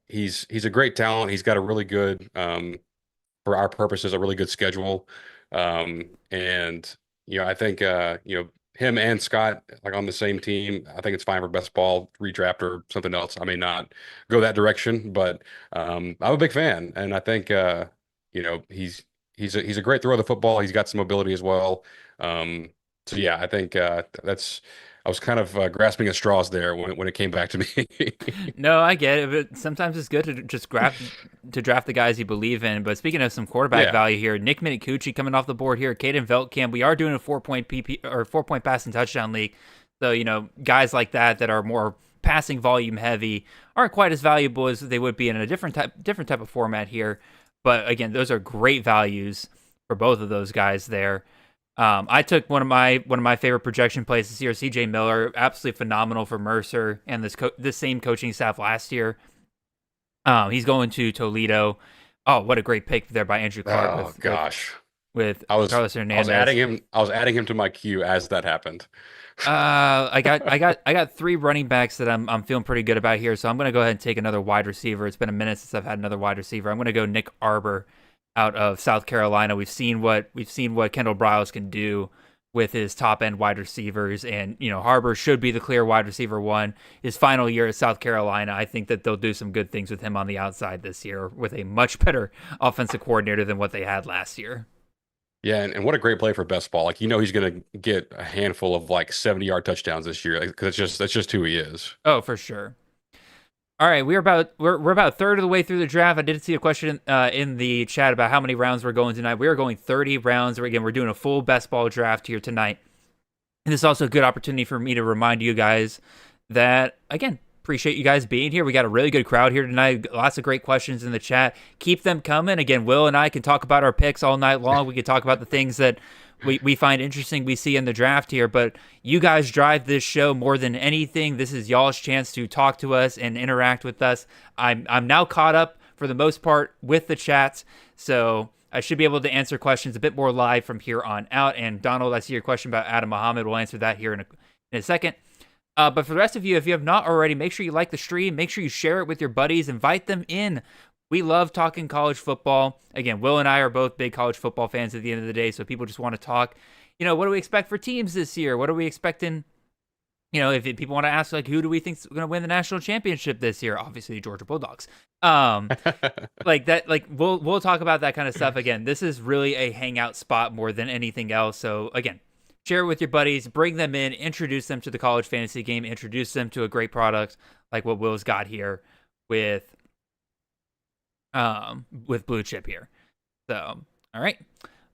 he's a great talent. He's got a really good, for our purposes, a really good schedule. And I think him and Scott like on the same team. I think it's fine for best ball redraft or something else. I may not go that direction, but I'm a big fan, and I think he's a great thrower of the football. He's got some mobility as well. So yeah, I think I was kind of grasping at straws there when it came back to me. No, I get it, but sometimes it's good to just draft the guys you believe in. But speaking of some quarterback value here, Nick Minicucci coming off the board here, Caden Veltkamp. We are doing a 4-point PP or 4-point passing touchdown league, so guys like that are more passing volume heavy aren't quite as valuable as they would be in a different type of format here. But again, those are great values for both of those guys there. I took one of my favorite projection plays this year, CJ Miller, absolutely phenomenal for Mercer and this same coaching staff last year. He's going to Toledo. Oh, what a great pick there by Andrew Clark. Oh gosh, with I was Carlos Hernandez. I was adding him to my queue as that happened. I got 3 running backs that I'm feeling pretty good about here, so I'm gonna go ahead and take another wide receiver. It's been a minute since I've had another wide receiver. I'm gonna go Nick Arbor out of South Carolina. We've seen what Kendall Briles can do with his top end wide receivers, and Harbor should be the clear wide receiver 1. His final year at South Carolina, I think that they'll do some good things with him on the outside this year with a much better offensive coordinator than what they had last year. Yeah, and what a great play for best ball. Like, he's going to get a handful of like 70-yard touchdowns this year because that's just who he is. Oh, for sure. All right, we're about a third of the way through the draft. I did see a question in the chat about how many rounds we're going tonight. We are going 30 rounds. Again, we're doing a full best ball draft here tonight. And this is also a good opportunity for me to remind you guys that, again, appreciate you guys being here. We got a really good crowd here tonight. Lots of great questions in the chat. Keep them coming. Again, Will and I can talk about our picks all night long. We can talk about the things that we find interesting we see in the draft here, but you guys drive this show more than anything. This is y'all's chance to talk to us and interact with us. I'm now caught up for the most part with the chats, so I should be able to answer questions a bit more live from here on out. And Donald, I see your question about Adam Muhammad. We'll answer that here in a second. But for the rest of you, if you have not already, make sure you like the stream. Make sure you share it with your buddies. Invite them in. We love talking college football. Again, Will and I are both big college football fans at the end of the day, so people just want to talk. What do we expect for teams this year? What are we expecting? If people want to ask, like, who do we think is going to win the national championship this year? Obviously, Georgia Bulldogs. Like that. Like we'll talk about that kind of stuff. Again, this is really a hangout spot more than anything else. So again, share it with your buddies, bring them in, introduce them to the college fantasy game, introduce them to a great product like what Will's got here with Blue Chip here. So, all right,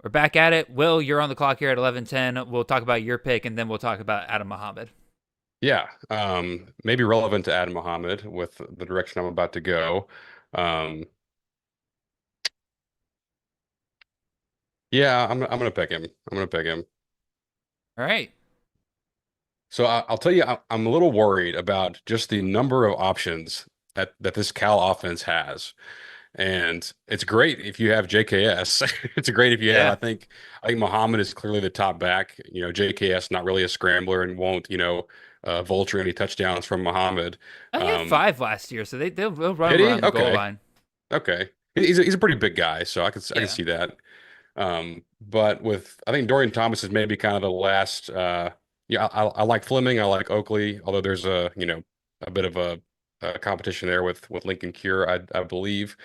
we're back at it. Will, you're on the clock here at 11:10. We'll talk about your pick, and then we'll talk about Adam Muhammad. Yeah, maybe relevant to Adam Muhammad with the direction I'm about to go. Yeah, I'm gonna pick him. All right. So I'll tell you, I'm a little worried about just the number of options that this Cal offense has. And it's great if you have JKS. It's great if you have, I think Muhammad is clearly the top back. JKS not really a scrambler and won't, vulture any touchdowns from Muhammad. He had 5 last year, so they'll run around the goal line. Okay. He's a pretty big guy, so I can see that. But I think Dorian Thomas is maybe kind of the last. I like Fleming. I like Oakley, although there's a bit of a competition there with Lincoln Cure, I believe.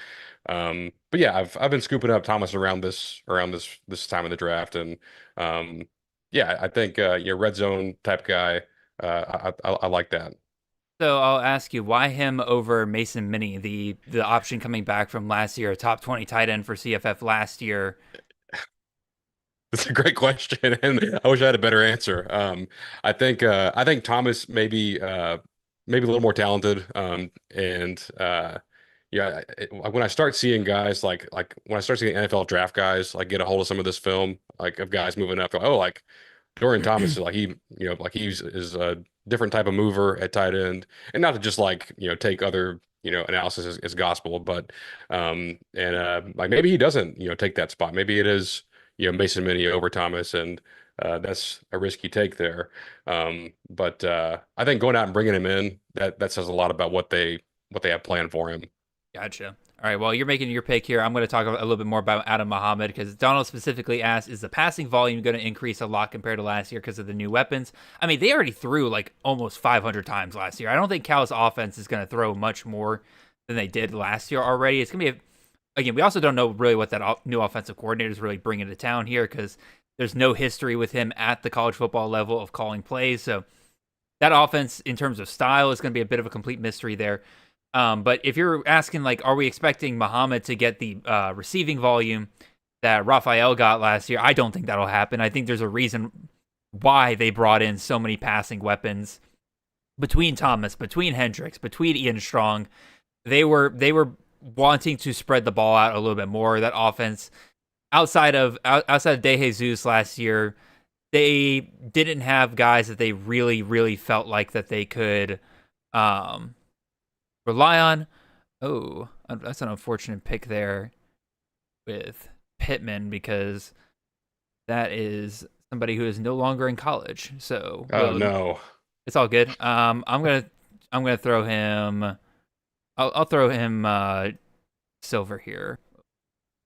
But yeah, I've been scooping up Thomas around this time of the draft, and I think red zone type guy. I like that. So I'll ask you, why him over Mason Minnie, the option coming back from last year, a top 20 tight end for CFF last year? That's a great question, and I wish I had a better answer. I think Thomas maybe a little more talented, and when I start seeing guys like when I start seeing NFL draft guys like get a hold of some of this film, like of guys moving up, like Dorian Thomas is he's a different type of mover at tight end, and not to just take other analysis as gospel, but maybe he doesn't take that spot. Maybe it is Mason Minnie over Thomas, and that's a risky take there. But I think going out and bringing him in, that says a lot about what they have planned for him. Gotcha. All right, well, you're making your pick here. I'm going to talk a little bit more about Adam Muhammad because Donald specifically asked, is the passing volume going to increase a lot compared to last year because of the new weapons? I mean, they already threw almost 500 times last year. I don't think Cal's offense is going to throw much more than they did last year already. It's going to be again, we also don't know really what that new offensive coordinator is really bringing to town here because there's no history with him at the college football level of calling plays. So that offense, in terms of style, is going to be a bit of a complete mystery there. But if you're asking, are we expecting Muhammad to get the receiving volume that Raphael got last year? I don't think that'll happen. I think there's a reason why they brought in so many passing weapons between Thomas, between Hendricks, between Ian Strong. They were wanting to spread the ball out a little bit more. That offense, outside of De Jesus last year, they didn't have guys that they really, really felt like that they could rely on. Oh, that's an unfortunate pick there with Pittman because That is somebody who is no longer in college. So Oh no. it's all good. I'm gonna throw him. I'll throw him silver here.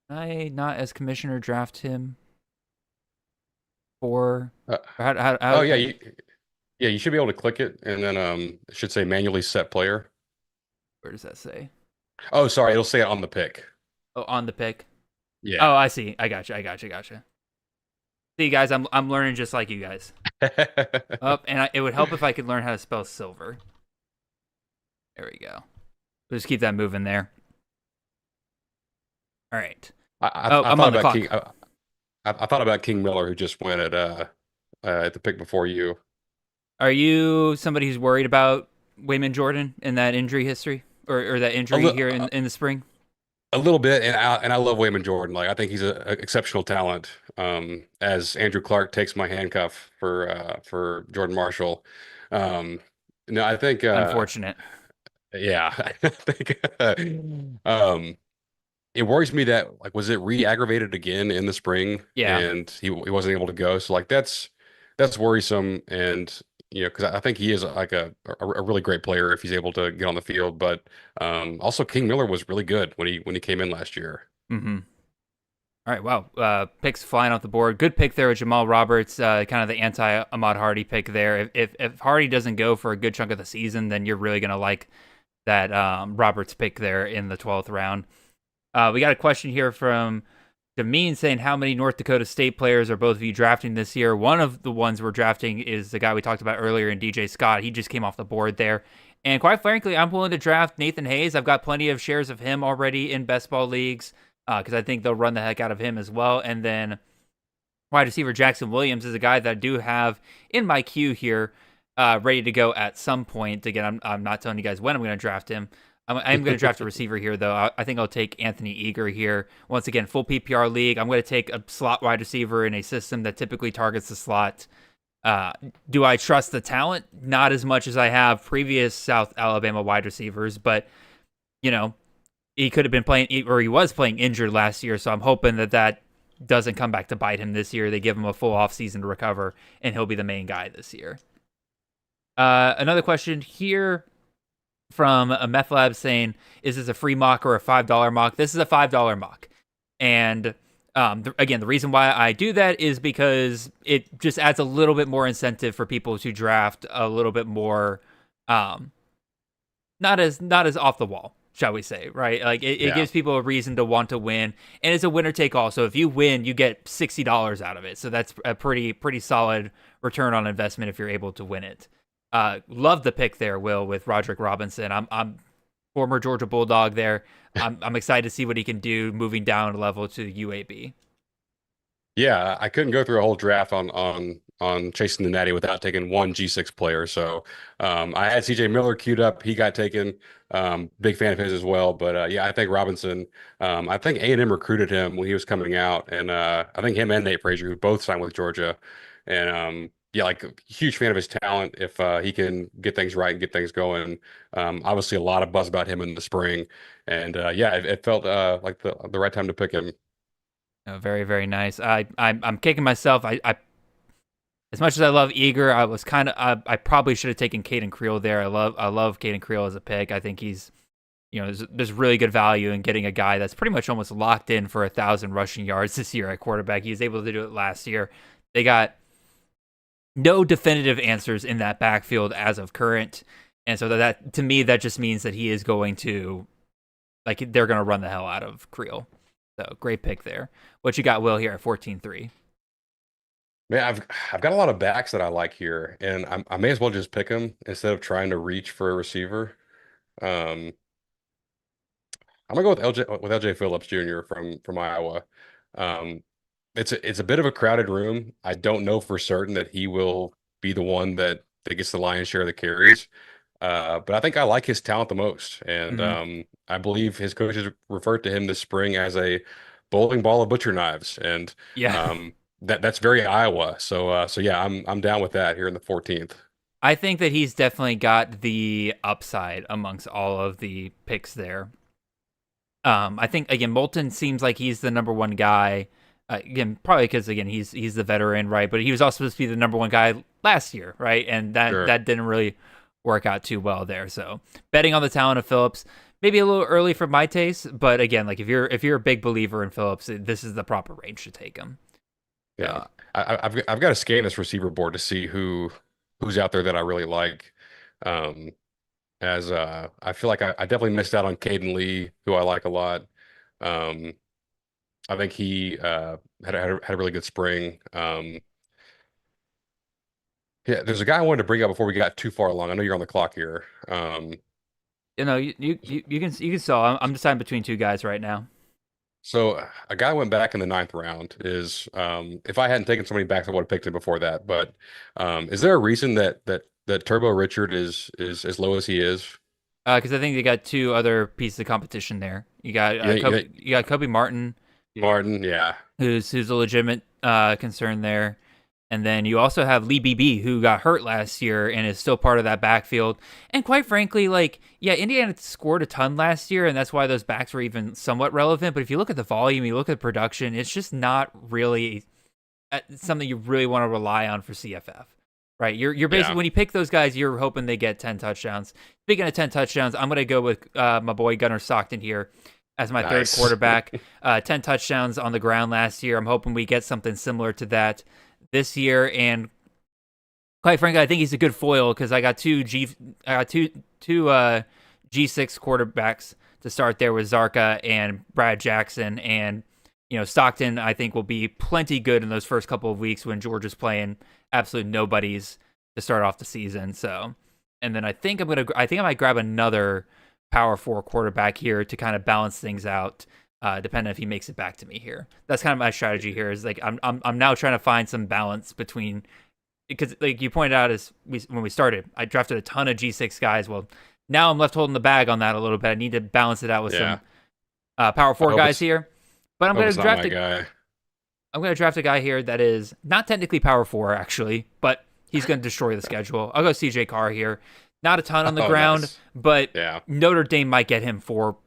Can I not as commissioner draft him for? Oh yeah, you should be able to click it, and then it should say manually set player. Where does that say? Oh, sorry, it'll say it on the pick. Oh, on the pick. Yeah. Oh, I see. I gotcha. See, guys, I'm learning just like you guys. It would help if I could learn how to spell silver. There we go. We'll just keep that moving there. All right. I'm on the clock. I thought about King Miller, who just went at the pick before you. Are you somebody who's worried about Wayman Jordan and that injury history, or that injury here in the spring? A little bit, and I love Wayman Jordan. Like, I think he's an exceptional talent. As Andrew Clark takes my handcuff for Jordan Marshall. No, I think Unfortunate. Yeah, I think it worries me that, like, was it re-aggravated again in the spring? Yeah. And he wasn't able to go. So, like, that's worrisome. And because I think he is like a really great player if he's able to get on the field. But also King Miller was really good when he came in last year. Mm-hmm. All right, wow. Picks flying off the board. Good pick there with Jamal Roberts, kind of the anti-Ahmad Hardy pick there. If Hardy doesn't go for a good chunk of the season, then you're really going to like that Roberts pick there in the 12th round. We got a question here from Jameen saying, how many North Dakota State players are both of you drafting this year? One of the ones we're drafting is the guy we talked about earlier in DJ Scott. He just came off the board there. And quite frankly, I'm willing to draft Nathan Hayes. I've got plenty of shares of him already in best ball leagues because I think they'll run the heck out of him as well. And then wide receiver Jackson Williams is a guy that I do have in my queue here, ready to go at some point. Again, I'm not telling you guys when I'm going to draft him. I'm going to draft a receiver here, though. I think I'll take Anthony Eager here. Once again, full PPR league. I'm going to take a slot wide receiver in a system that typically targets the slot. Do I trust the talent? Not as much as I have previous South Alabama wide receivers, but, he could have been playing, or he was playing injured last year, so I'm hoping that doesn't come back to bite him this year. They give him a full offseason to recover, and he'll be the main guy this year. Another question here from a Meth Lab saying, is this a free mock or a $5 mock? This is a $5 mock. And again, the reason why I do that is because it just adds a little bit more incentive for people to draft a little bit more, not as off the wall, shall we say, right? Like it gives people a reason to want to win, and it's a winner take all. So if you win, you get $60 out of it. So that's a pretty solid return on investment if you're able to win it. Love the pick there, Will, with Roderick Robinson. I'm former Georgia Bulldog there. I'm excited to see what he can do moving down a level to UAB. Yeah, I couldn't go through a whole draft on chasing the Natty without taking one G6 player. So I had CJ Miller queued up. He got taken. Big fan of his as well. But yeah, I think Robinson. I think A&M recruited him when he was coming out, and I think him and Nate Frazier, who both signed with Georgia, and yeah, like huge fan of his talent. If he can get things right and get things going, obviously a lot of buzz about him in the spring, and yeah, it felt like the right time to pick him. Oh, very, very nice. I'm kicking myself. I as much as I love Eager, I was I probably should have taken Caden Creel there. I love Caden Creel as a pick. I think he's, there's really good value in getting a guy that's pretty much almost locked in for 1,000 rushing yards this year at quarterback. He was able to do it last year. They got no definitive answers in that backfield as of current. And so that to me, that just means that he is going to, they're going to run the hell out of Creel. So great pick there. What you got, Will, here at 14-3? Man, I've got a lot of backs that I like here, and I may as well just pick them instead of trying to reach for a receiver. I'm gonna go with LJ Phillips Jr. from Iowa. It's a bit of a crowded room. I don't know for certain that he will be the one that gets the lion's share of the carries. But I think I like his talent the most. And I believe his coaches referred to him this spring as a bowling ball of butcher knives. And that's very Iowa. So yeah, I'm down with that here in the 14th. I think that he's definitely got the upside amongst all of the picks there. I think, again, Moulton seems like he's the number one guy. Again, probably because he's the veteran, right? But he was also supposed to be the number one guy last year, right? And that didn't really work out too well there. So betting on the talent of Phillips, maybe a little early for my taste, but again, like if you're a big believer in Phillips, this is the proper range to take him. Yeah, I've got to scan this receiver board to see who's out there that I really like. As I feel like I definitely missed out on Caden Lee, who I like a lot. I think he had a really good spring. Yeah, there's a guy I wanted to bring up before we got too far along. I know you're on the clock here. You can saw. I'm deciding between two guys right now. So a guy went back in the 9th round is if I hadn't taken so many backs, I would have picked him before that. But is there a reason that Turbo Richard is as low as he is? Because I think they got two other pieces of competition there. You got Kobe Martin. Martin, yeah, who's a legitimate concern there. And then you also have Lee BB, who got hurt last year and is still part of that backfield. And quite frankly, Indiana scored a ton last year, and that's why those backs were even somewhat relevant. But if you look at the volume, you look at the production, it's just not really something you really want to rely on for CFF, right? You're basically, when you pick those guys, you're hoping they get 10 touchdowns. Speaking of 10 touchdowns, I'm going to go with my boy Gunnar Stockton here as my third quarterback. 10 touchdowns on the ground last year. I'm hoping we get something similar to that this year, and quite frankly, I think he's a good foil because I got two G6 quarterbacks to start there with Zarka and Brad Jackson, and Stockton I think will be plenty good in those first couple of weeks when Georgia's playing absolute nobodies to start off the season. So, and then I think I might grab another Power 4 quarterback here to kind of balance things out. Depending if he makes it back to me here. That's kind of my strategy here. Is like I'm now trying to find some balance between, because like you pointed out when we started, I drafted a ton of G6 guys. Well, now I'm left holding the bag on that a little bit. I need to balance it out with some Power 4 guys here. But I'm going to draft a guy. I'm going to draft a guy here that is not technically Power 4 actually, but he's going to destroy the schedule. I'll go CJ Carr here. Not a ton on the ground, but Notre Dame might get him 4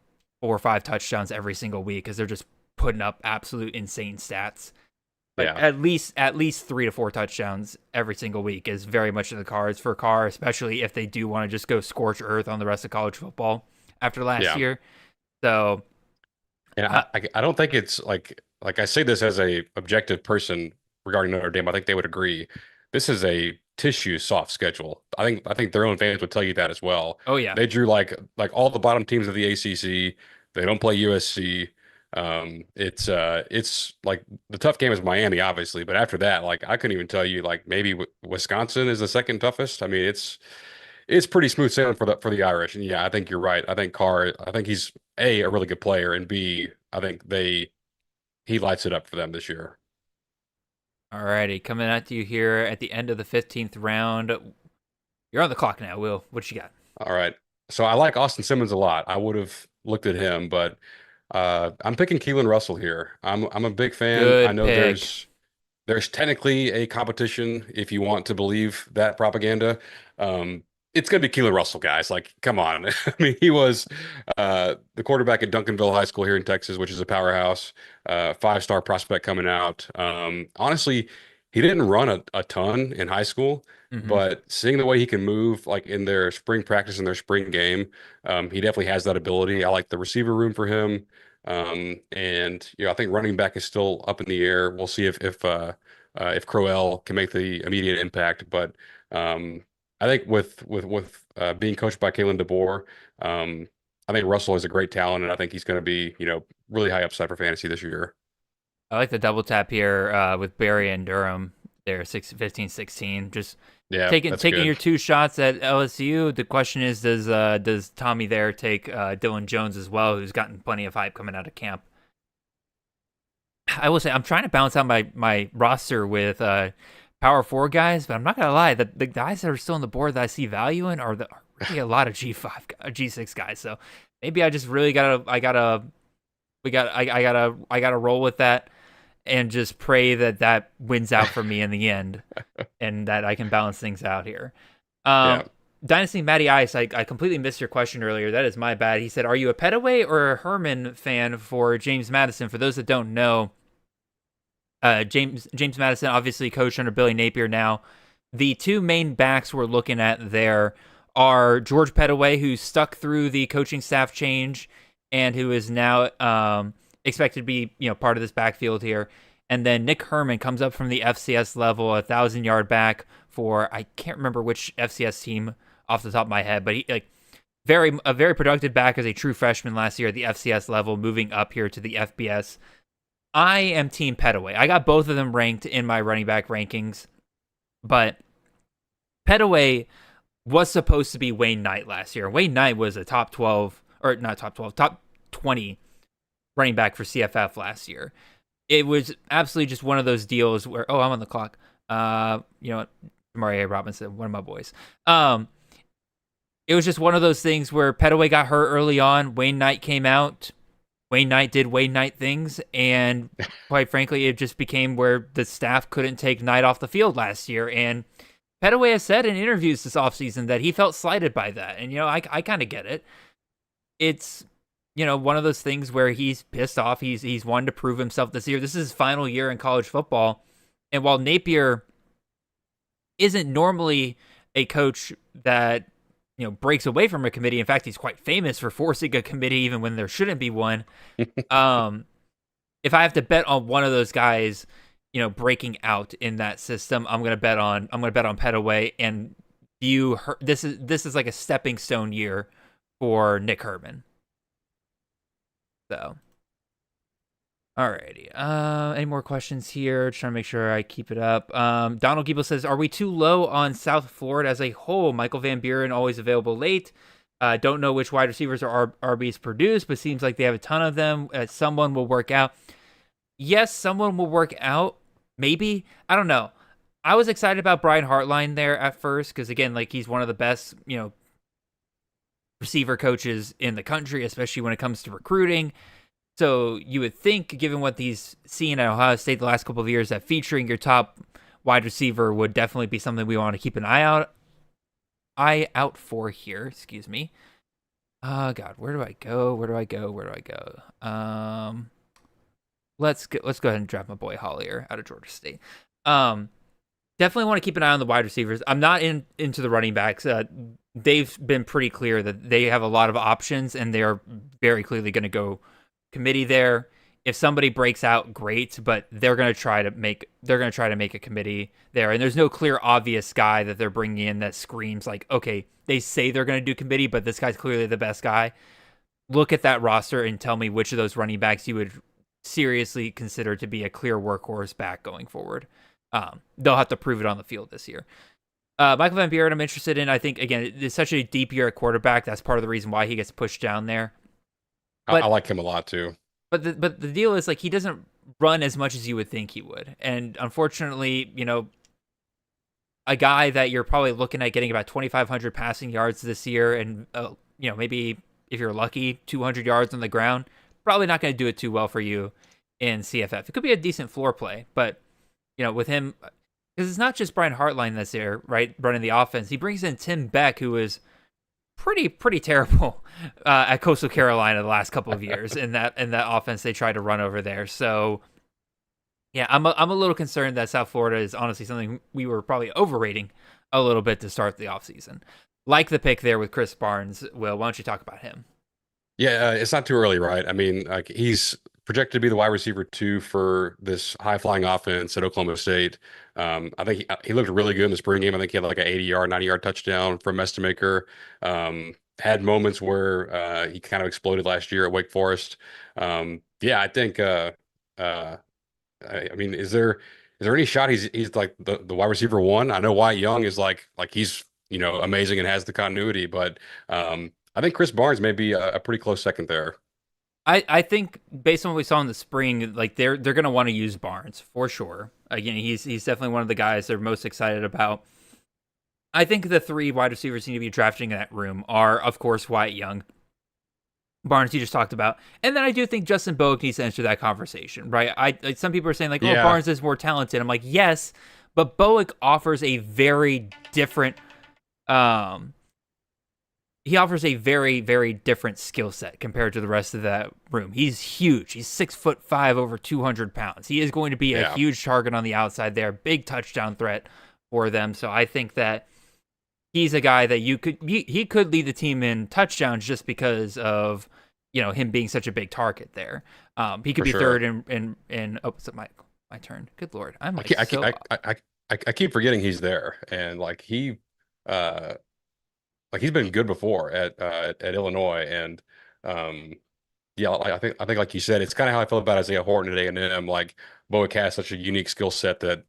or 5 touchdowns every single week because they're just putting up absolute insane stats. But at least 3 to 4 touchdowns every single week is very much in the cards for Carr, especially if they do want to just go scorch earth on the rest of college football after last year. So, and I don't think it's like I say this as a objective person regarding Notre Dame. I think they would agree. This is a tissue soft schedule. I think their own fans would tell you that as well. Oh yeah, they drew like all the bottom teams of the ACC. They don't play USC. It's like the tough game is Miami, obviously, but after that, like I couldn't even tell you like maybe Wisconsin is the second toughest. I mean, it's pretty smooth sailing for the Irish. And yeah, I think you're right. I think Carr. I think he's a really good player, and B, I think he lights it up for them this year. Alrighty, coming at you here at the end of the 15th round. You're on the clock now, Will. What you got? All right. So I like Austin Simmons a lot. I would have looked at him, but I'm picking Keelan Russell here. I'm a big fan. Good I know pick. there's technically a competition if you want to believe that propaganda. It's going to be Keelan Russell, guys. Like, come on. I mean, he was the quarterback at Duncanville High School here in Texas, which is a powerhouse, 5-star prospect coming out. Honestly, he didn't run a ton in high school, but seeing the way he can move, like in their spring practice and their spring game, he definitely has that ability. I like the receiver room for him. And I think running back is still up in the air. We'll see if Crowell can make the immediate impact, but I think with being coached by Kalen DeBoer, I think Russell is a great talent, and I think he's going to be, really high upside for fantasy this year. I like the double tap here with Barry and Durham. They're 15-16. Just taking your 2 shots at LSU. The question is, does Tommy there take Dylan Jones as well, who's gotten plenty of hype coming out of camp? I will say I'm trying to balance out my roster with Power 4 guys, but I'm not gonna lie, the guys that are still on the board that I see value in are really a lot of G6 guys. So maybe I just really gotta roll with that and just pray that wins out for me in the end, and that I can balance things out here. Dynasty Matty Ice, I completely missed your question earlier. That is my bad. He said, "Are you a Petaway or a Herman fan for James Madison?" For those that don't know, James Madison, obviously coached under Billy Napier now. The two main backs we're looking at there are George Pettaway, who stuck through the coaching staff change and who is now expected to be part of this backfield here. And then Nick Herman comes up from the FCS level, a 1,000-yard back for, I can't remember which FCS team off the top of my head, but he a very productive back as a true freshman last year at the FCS level, moving up here to the FBS. I am Team Pettaway. I got both of them ranked in my running back rankings, but Pettaway was supposed to be Wayne Knight last year. Wayne Knight was a top 20 running back for CFF last year. It was absolutely just one of those deals where, I'm on the clock. Maria Robinson, one of my boys. It was just one of those things where Pettaway got hurt early on. Wayne Knight came out. Wayne Knight did Wayne Knight things, and quite frankly, it just became where the staff couldn't take Knight off the field last year. And Pettaway has said in interviews this offseason that he felt slighted by that. And, I kind of get it. It's, one of those things where he's pissed off. He's wanted to prove himself this year. This is his final year in college football. And while Napier isn't normally a coach that breaks away from a committee. In fact, he's quite famous for forcing a committee even when there shouldn't be one. If I have to bet on one of those guys, breaking out in that system, I'm gonna bet on Pettaway. And this is like a stepping stone year for Nick Herman. So, alrighty. Any more questions here? Trying to make sure I keep it up. Donald Giebel says, are we too low on South Florida as a whole? Michael Van Buren always available late. Don't know which wide receivers or RBs produced, but seems like they have a ton of them. Someone will work out. Yes, someone will work out. Maybe. I don't know. I was excited about Brian Hartline there at first because, again, he's one of the best, receiver coaches in the country, especially when it comes to recruiting. So you would think, given what he's seen at Ohio State the last couple of years, that featuring your top wide receiver would definitely be something we want to keep an eye out for here. Excuse me. God, where do I go? Let's go ahead and draft my boy Hollier out of Georgia State. Definitely want to keep an eye on the wide receivers. I'm not into the running backs. They've been pretty clear that they have a lot of options, and they are very clearly going to go committee there. If somebody breaks out, great, but they're going to try to make a committee there. And there's no clear, obvious guy that they're bringing in that screams like, okay, they say they're going to do committee, but this guy's clearly the best guy. Look at that roster and tell me which of those running backs you would seriously consider to be a clear workhorse back going forward. They'll have to prove it on the field this year. Michael Van Buren, I'm interested in. I think, again, it's such a deep year at quarterback. That's part of the reason why he gets pushed down there. But, I like him a lot too. But the deal is, he doesn't run as much as you would think he would. And unfortunately, a guy that you're probably looking at getting about 2,500 passing yards this year and, maybe if you're lucky, 200 yards on the ground, probably not going to do it too well for you in CFF. It could be a decent floor play, but, with him, because it's not just Brian Hartline that's there, right, running the offense. He brings in Tim Beck, who is pretty terrible at Coastal Carolina the last couple of years in that offense they tried to run over there. So yeah, I'm a little concerned that South Florida is honestly something we were probably overrating a little bit to start the offseason. Like the pick there with Chris Barnes. Will, why don't you talk about him? Yeah, it's not too early, right? I mean, he's projected to be the wide receiver 2 for this high-flying offense at Oklahoma State. I think he looked really good in the spring game. I think he had like an 80-yard, 90-yard touchdown from Estemaker. Had moments where he kind of exploded last year at Wake Forest. Yeah, I think. I mean, is there any shot he's like the wide receiver 1? I know Wyatt Young is like he's amazing and has the continuity, but I think Chris Barnes may be a pretty close second there. I think based on what we saw in the spring, they're going to want to use Barnes for sure. Again, he's definitely one of the guys they're most excited about. I think the 3 wide receivers need to be drafting in that room are, of course, Wyatt Young, Barnes you just talked about, and then I do think Justin Boak needs to enter that conversation, right? Some people are saying Barnes is more talented. I'm like, yes, but Boak offers a very different he offers a very, very different skill set compared to the rest of that room. He's huge. He's 6'5", over 200 pounds. He is going to be a huge target on the outside there, big touchdown threat for them. So I think that he's a guy that he could lead the team in touchdowns just because of, him being such a big target there. He could be third in it's my turn. Good Lord. I keep forgetting he's there, and he's been good before at Illinois, and I think like you said, it's kind of how I feel about Isaiah Horton at A&M. Like, Bowick has such a unique skill set that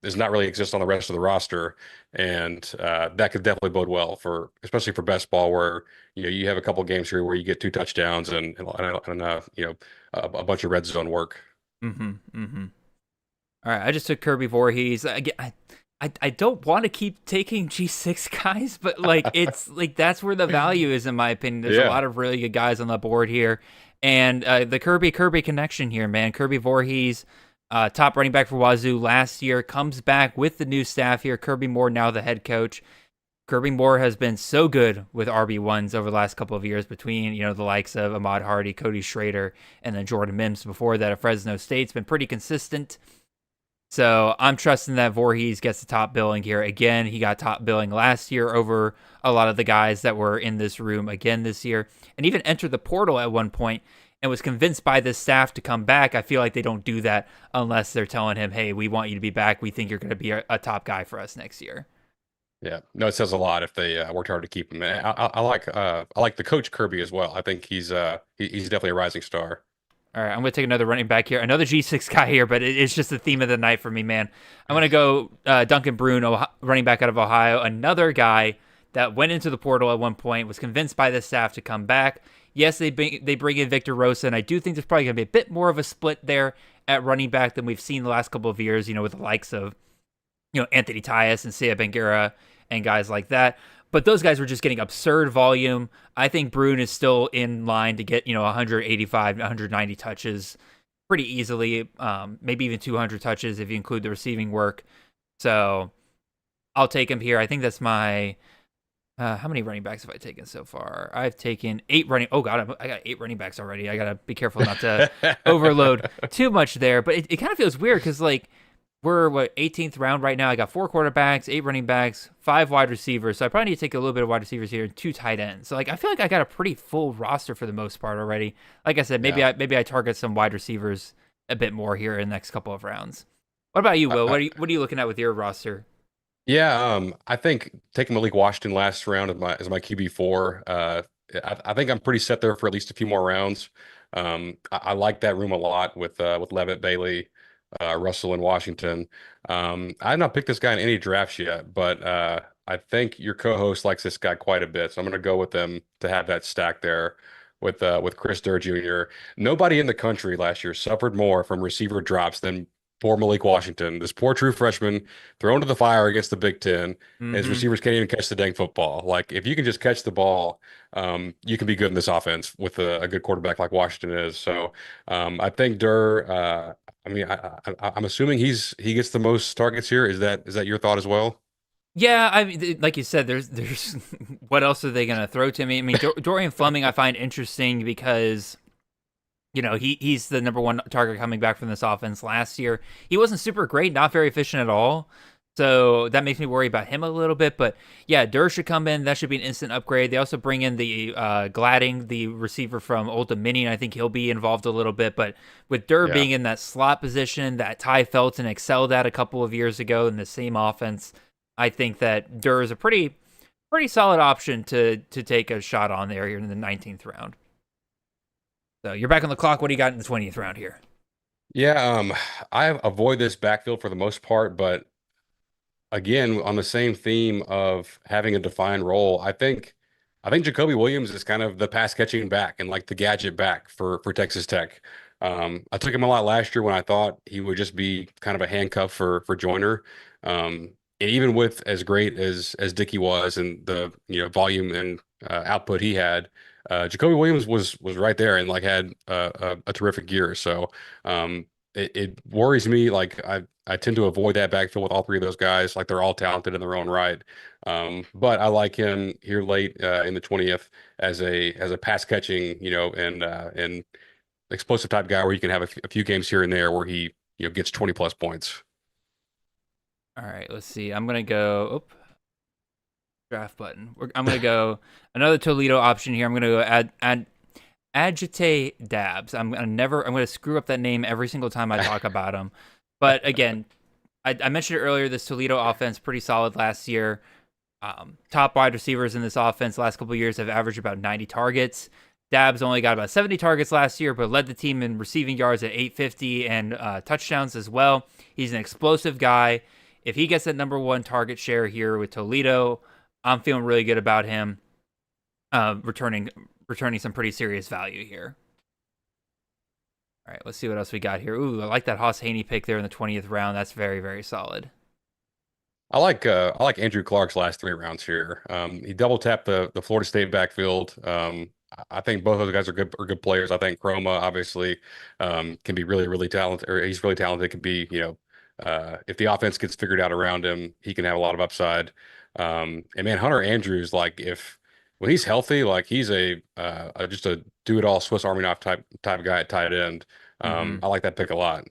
does not really exist on the rest of the roster, and that could definitely bode well especially for best ball, where you have a couple games here where you get 2 touchdowns and a bunch of red zone work. All right, I just took Kirby Voorhees. Again, I don't want to keep taking G6 guys, but it's that's where the value is, in my opinion. There's a lot of really good guys on the board here, and the Kirby connection here, man. Kirby Voorhees, top running back for Wazoo last year, comes back with the new staff here. Kirby Moore now the head coach. Kirby Moore has been so good with RB1s over the last couple of years, between the likes of Ahmad Hardy, Cody Schrader, and then Jordan Mims before that at Fresno State. It's been pretty consistent. So I'm trusting that Voorhees gets the top billing here. Again, he got top billing last year over a lot of the guys that were in this room again this year, and even entered the portal at one point and was convinced by this staff to come back. I feel like they don't do that unless they're telling him, hey, we want you to be back. We think you're going to be a top guy for us next year. Yeah, no, it says a lot if they worked hard to keep him. I like the coach Kirby as well. I think he's definitely a rising star. All right, I'm going to take another running back here. Another G6 guy here, but it's just the theme of the night for me, man. I'm going to go Duncan Brune, running back out of Ohio. Another guy that went into the portal at one point, was convinced by the staff to come back. Yes, they bring in Victor Rosa, and I do think there's probably going to be a bit more of a split there at running back than we've seen the last couple of years, with the likes of Anthony Tyus and Sia Bangura and guys like that. But those guys were just getting absurd volume. I think Brune is still in line to get, 185, 190 touches pretty easily, maybe even 200 touches if you include the receiving work. So I'll take him here. I think that's my... how many running backs have I taken so far? I've taken 8 running... Oh, God, I got 8 running backs already. I got to be careful not to overload too much there. But it kind of feels weird because, we're 18th round right now. I got 4 quarterbacks, 8 running backs, 5 wide receivers. So I probably need to take a little bit of wide receivers here and 2 tight ends. So I feel like I got a pretty full roster for the most part already. Like I said, maybe I target some wide receivers a bit more here in the next couple of rounds. What about you, Will? What are you looking at with your roster? Yeah, I think taking Malik Washington last round as my QB4. I think I'm pretty set there for at least a few more rounds. I like that room a lot with Levitt, Bailey, Russell, and Washington. I have not picked this guy in any drafts yet, but I think your co-host likes this guy quite a bit, so I'm going to go with them to have that stack there with Chris Durr Jr. Nobody in the country last year suffered more from receiver drops than poor Malik Washington. This poor true freshman thrown to the fire against the Big Ten. His receivers can't even catch the dang football. If you can just catch the ball, you can be good in this offense with a good quarterback like Washington is. So I think Durr. I'm assuming he gets the most targets here. Is that your thought as well? Yeah, I mean, like you said, there's what else are they going to throw to me? I mean, Dorian Fleming I find interesting because he's the number 1 target coming back from this offense last year. He wasn't super great, not very efficient at all. So that makes me worry about him a little bit. But yeah, Durr should come in. That should be an instant upgrade. They also bring in the Gladding, the receiver from Old Dominion. I think he'll be involved a little bit. But with Durr being in that slot position that Ty Felton excelled at a couple of years ago in the same offense, I think that Durr is a pretty solid option to take a shot on there here in the 19th round. So you're back on the clock. What do you got in the 20th round here? Yeah, I avoid this backfield for the most part, but again, on the same theme of having a defined role, I think Jacoby Williams is kind of the pass catching back and the gadget back for Texas Tech. I took him a lot last year when I thought he would just be kind of a handcuff for Joyner. And even with as great as Dickey was and the volume and output he had, Jacoby Williams was right there and had a terrific year. So it worries me. Like I tend to avoid that backfield with all three of those guys. Like they're all talented in their own right. But I like him here late in the 20th as a pass catching, and explosive type guy where you can have a few games here and there where he gets 20 plus points. All right, let's see. I'm gonna go. Draft button. I'm gonna go another Toledo option here. I'm gonna go Agite Dabs. I'm gonna screw up that name every single time I talk about him. But again, I mentioned it earlier. This Toledo offense pretty solid last year. Top wide receivers in this offense the last couple of years have averaged about 90 targets. Dabs only got about 70 targets last year, but led the team in receiving yards at 850 and touchdowns as well. He's an explosive guy. If he gets that number one target share here with Toledo, I'm feeling really good about him returning some pretty serious value here. All right, let's see what else we got here. Ooh, I like that Haas Haney pick there in the 20th round. That's very, very solid. I like Andrew Clark's last 3 rounds here. He double tapped the Florida State backfield. I think both of those guys are good players. I think Chroma obviously can be really, really talented, or he's really talented. Can be, if the offense gets figured out around him, he can have a lot of upside. And man, Hunter Andrews, like when he's healthy, like he's just a do it all Swiss Army knife type of guy at tight end. I like that pick a lot.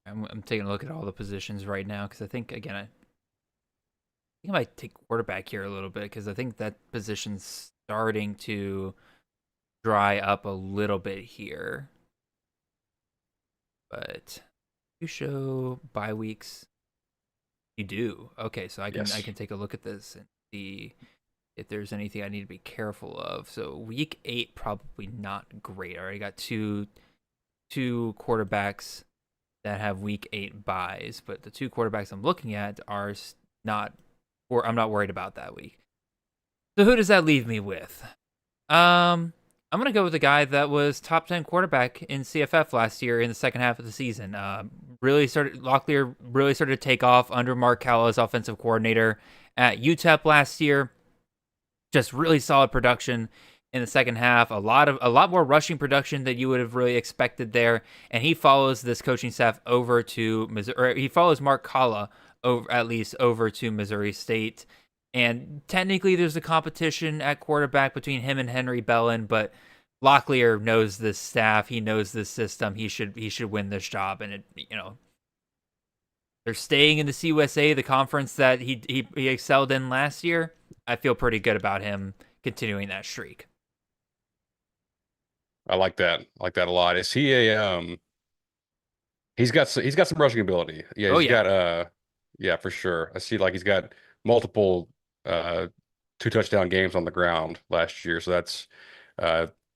I'm taking a look at all the positions right now because I think again I might take quarterback here a little bit because I think that position's starting to dry up a little bit here. But you show bye weeks. You do. Okay, so I can take a look at this and see if there's anything I need to be careful of. So week 8 probably not great. I already got two quarterbacks that have week 8 buys, but the 2 quarterbacks I'm looking at are not, or I'm not worried about that week. So who does that leave me with? I'm gonna go with the guy that was top 10 quarterback in CFF last year in the second half of the season. Locklear really started to take off under Mark Calla as offensive coordinator at UTEP last year. Just really solid production in the second half. A lot more rushing production than you would have really expected there. And he follows this coaching staff over to Missouri. Or he follows Mark Calla over to Missouri State. And technically, there's a competition at quarterback between him and Henry Bellin, but Locklear knows this staff. He knows this system. He should win this job. And they're staying in the CUSA, the conference that he excelled in last year. I feel pretty good about him continuing that streak. I like that. I like that a lot. Is he he's got some rushing ability. Yeah, he's got yeah, for sure. I see like he's got multiple 2 touchdown games on the ground last year. So that's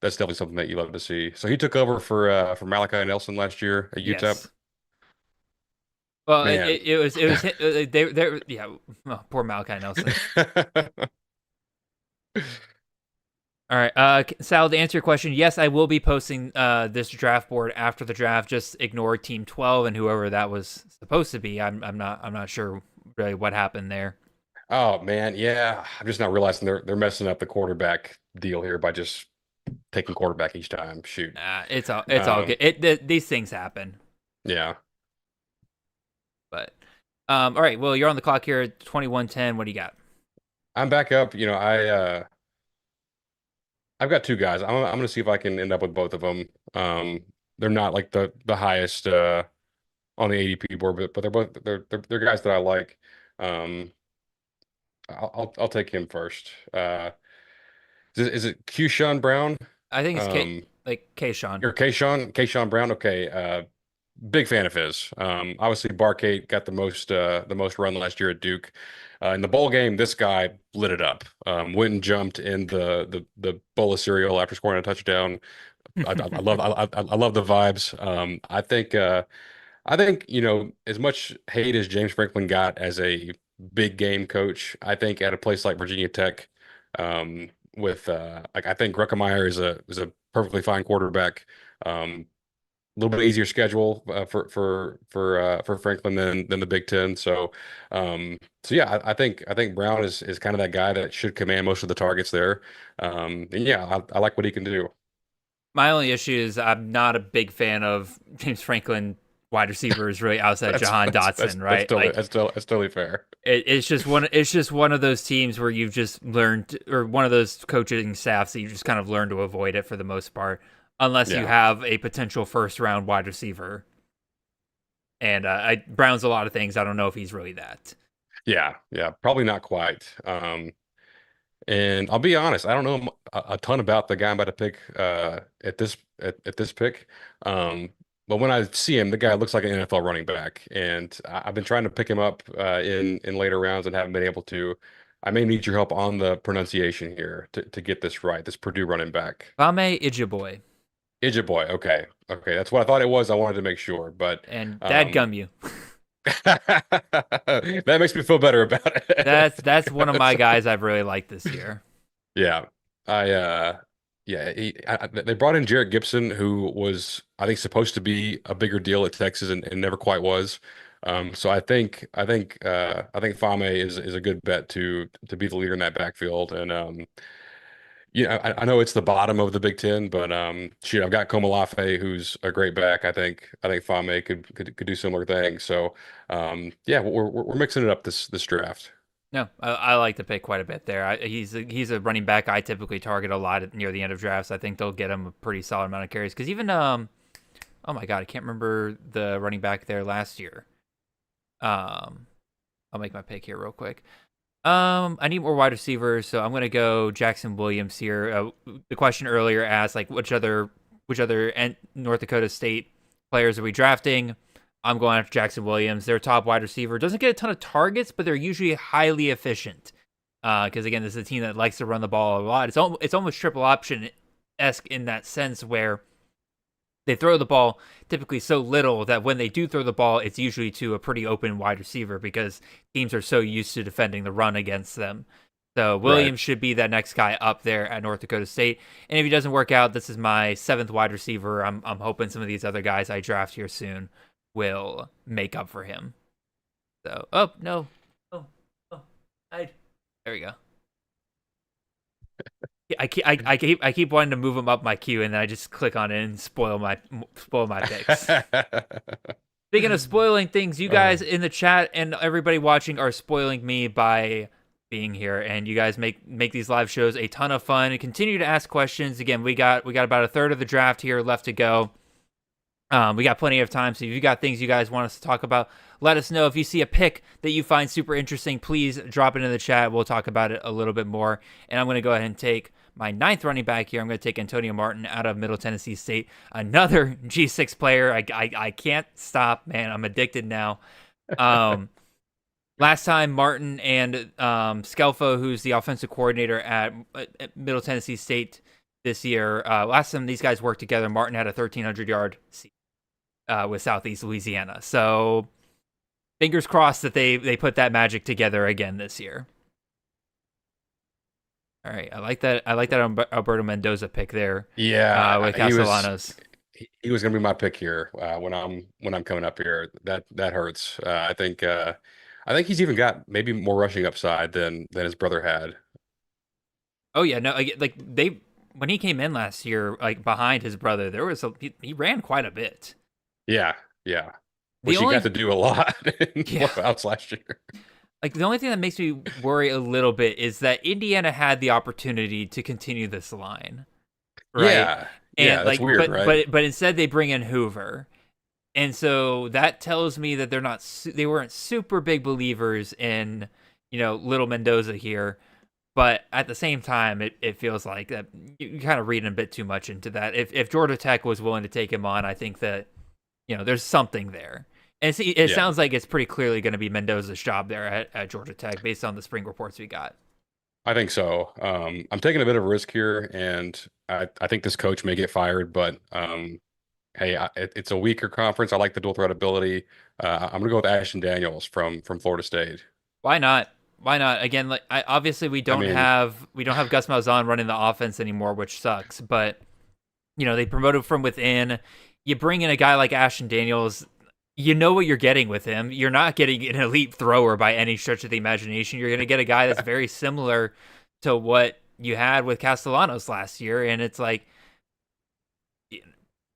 definitely something that you love to see. So he took over for Malachi Nelson last year at UTEP. Yes. Well, it was they yeah. Oh, poor Malachi Nelson. All right, Sal, to answer your question, yes, I will be posting this draft board after the draft. Just ignore Team 12 and whoever that was supposed to be. I'm not sure really what happened there. Oh man, yeah. I'm just not realizing they're messing up the quarterback deal here by just taking quarterback each time. Shoot. It's all good. These things happen. Yeah. But all right, well, you're on the clock here at 21:10. What do you got? I'm back up. I've got 2 guys. I'm gonna see if I can end up with both of them. They're not like the highest on the ADP board, but they're guys that I like. I'll take him first. Is it Keyshawn Brown? I think it's Keyshawn. Or Keyshawn Brown. Okay. Big fan of his. Obviously Barkate got the most run last year at Duke. In the bowl game, this guy lit it up. Went and jumped in the bowl of cereal after scoring a touchdown. I love the vibes. I think as much hate as James Franklin got as a big game coach, I think at a place like Virginia Tech, with I think Ruckemeyer is a perfectly fine quarterback. A little bit easier schedule for Franklin than the Big Ten. So yeah, I think Brown is kind of that guy that should command most of the targets there. And yeah, I like what he can do. My only issue is I'm not a big fan of James Franklin wide receivers really outside Jahan Dotson, right? That's totally fair. It's just one of those teams where you've just learned, or one of those coaching staffs that you just kind of learn to avoid it for the most part, unless you have a potential first round wide receiver. And Brown's a lot of things. I don't know if he's really that. Yeah, probably not quite. And I'll be honest, I don't know a ton about the guy I'm about to pick at this pick. But when I see him, the guy looks like an NFL running back, and I've been trying to pick him up in later rounds and haven't been able to. I may need your help on the pronunciation here to get this right. This Purdue running back, Fame Ijiboy. Ijiboy. Okay, that's what I thought it was. I wanted to make sure, but and dadgum you. That makes me feel better about it. That's one of my guys I've really liked this year. Yeah, they brought in Jarrett Gibson, who was, I think, supposed to be a bigger deal at Texas and never quite was. So I think Fame is a good bet to be the leader in that backfield. And I know it's the bottom of the Big Ten, but I've got Komalafe, who's a great back. I think Fame could do similar things. So we're mixing it up this draft. No, I like the pick quite a bit there. He's a running back I typically target a lot near the end of drafts. I think they'll get him a pretty solid amount of carries. Because even, oh my God, I can't remember the running back there last year. I'll make my pick here real quick. I need more wide receivers, so I'm going to go Jackson Williams here. The question earlier asked, like, which other North Dakota State players are we drafting? I'm going after Jackson Williams. Their top wide receiver doesn't get a ton of targets, but they're usually highly efficient. Because again, this is a team that likes to run the ball a lot. It's almost triple option-esque in that sense, where they throw the ball typically so little that when they do throw the ball, it's usually to a pretty open wide receiver because teams are so used to defending the run against them. So Williams should be that next guy up there at North Dakota State. And if he doesn't work out, this is my 7th wide receiver. I'm hoping some of these other guys I draft here soon will make up for him. So, there we go. I keep wanting to move him up my queue, and then I just click on it and spoil my picks. Speaking of spoiling things, you guys in the chat and everybody watching are spoiling me by being here, and you guys make these live shows a ton of fun and continue to ask questions. Again, we got about a third of the draft here left to go. We got plenty of time, so if you got things you guys want us to talk about, let us know. If you see a pick that you find super interesting, please drop it in the chat. We'll talk about it a little bit more. And I'm going to go ahead and take my 9th running back here. I'm going to take Antonio Martin out of Middle Tennessee State, another G6 player. I can't stop, man. I'm addicted now. Last time, Martin and Scelfo, who's the offensive coordinator at Middle Tennessee State this year, last time these guys worked together, Martin had a 1,300-yard season with Southeast Louisiana. So fingers crossed that they put that magic together again this year. All right, I like that Alberto Mendoza pick there. Yeah, with Castellanos. He was going to be my pick here when I'm coming up here. That hurts. I think he's even got maybe more rushing upside than his brother had. Oh yeah, no, like when he came in last year, like behind his brother, he ran quite a bit. Yeah. Which he got to do a lot in playoffs last year. Like, the only thing that makes me worry a little bit is that Indiana had the opportunity to continue this line, right? Yeah, that's weird, right? But instead they bring in Hoover, and so that tells me that they weren't super big believers in little Mendoza here. But at the same time, it feels like that you kind of reading a bit too much into that. If Georgia Tech was willing to take him on, I think that there's something there. And it sounds like it's pretty clearly going to be Mendoza's job there at Georgia Tech based on the spring reports we got. I think so. I'm taking a bit of a risk here, and I think this coach may get fired, but hey, it's a weaker conference. I like the dual threat ability. I'm going to go with Ashton Daniels from Florida State. Why not? Again, obviously we don't have Gus Malzahn running the offense anymore, which sucks, but they promoted from within. You bring in a guy like Ashton Daniels, you know what you're getting with him. You're not getting an elite thrower by any stretch of the imagination. You're going to get a guy that's very similar to what you had with Castellanos last year. And it's like,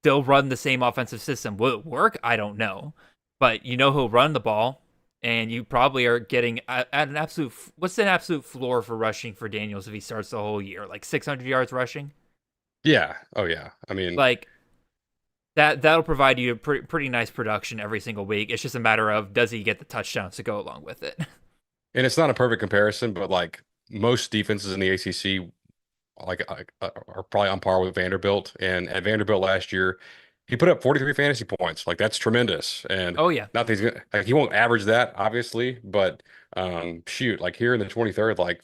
still run the same offensive system. Will it work? I don't know. But he'll run the ball, and you probably are getting at an absolute. What's an absolute floor for rushing for Daniels if he starts the whole year? Like 600 yards rushing? Yeah. Oh, yeah. I mean, like that'll provide you a pretty nice production every single week. It's just a matter of, does he get the touchdowns to go along with it? and it's not a perfect comparison, but like most defenses in the ACC, are probably on par with Vanderbilt. And at Vanderbilt last year, he put up 43 fantasy points. Like, that's tremendous. And Oh yeah. not that he won't average that, obviously, but shoot, like here in the 23rd, like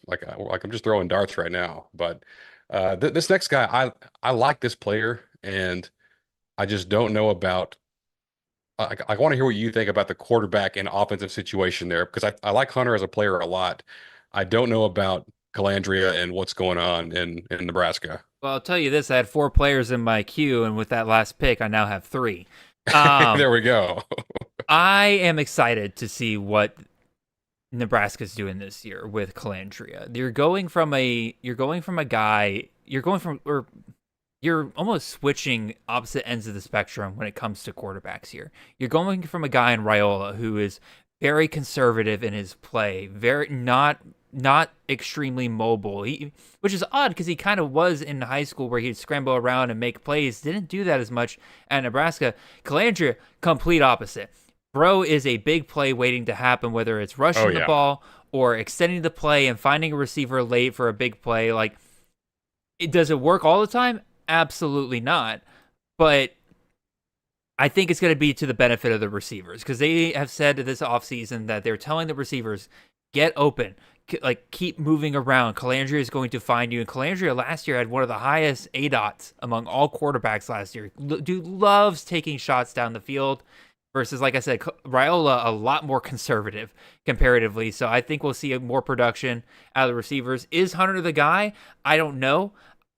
I'm just throwing darts right now. But this next guy, I like this player, and I just don't know about. I want to hear what you think about the quarterback and offensive situation there, because I like Hunter as a player a lot. I don't know about Calandria and what's going on in Nebraska. Well, I'll tell you this: I had 4 players in my queue, and with that last pick, I now have 3. There we go. I am excited to see what Nebraska's doing this year with Calandria. You're almost switching opposite ends of the spectrum when it comes to quarterbacks here. You're going from a guy in Raiola who is very conservative in his play, very not extremely mobile. Which is odd because he kind of was in high school where he'd scramble around and make plays. Didn't do that as much at Nebraska. Calandria, complete opposite. Bro is a big play waiting to happen, whether it's rushing the ball or extending the play and finding a receiver late for a big play. Like, does it work all the time? Absolutely not. But I think it's going to be to the benefit of the receivers, because they have said this offseason that they're telling the receivers, get open, keep moving around. Calandria is going to find you. And Calandria last year had one of the highest ADOTs among all quarterbacks last year. Dude loves taking shots down the field. Versus, like I said, Raiola, a lot more conservative comparatively. So I think we'll see more production out of the receivers. Is Hunter the guy? I don't know.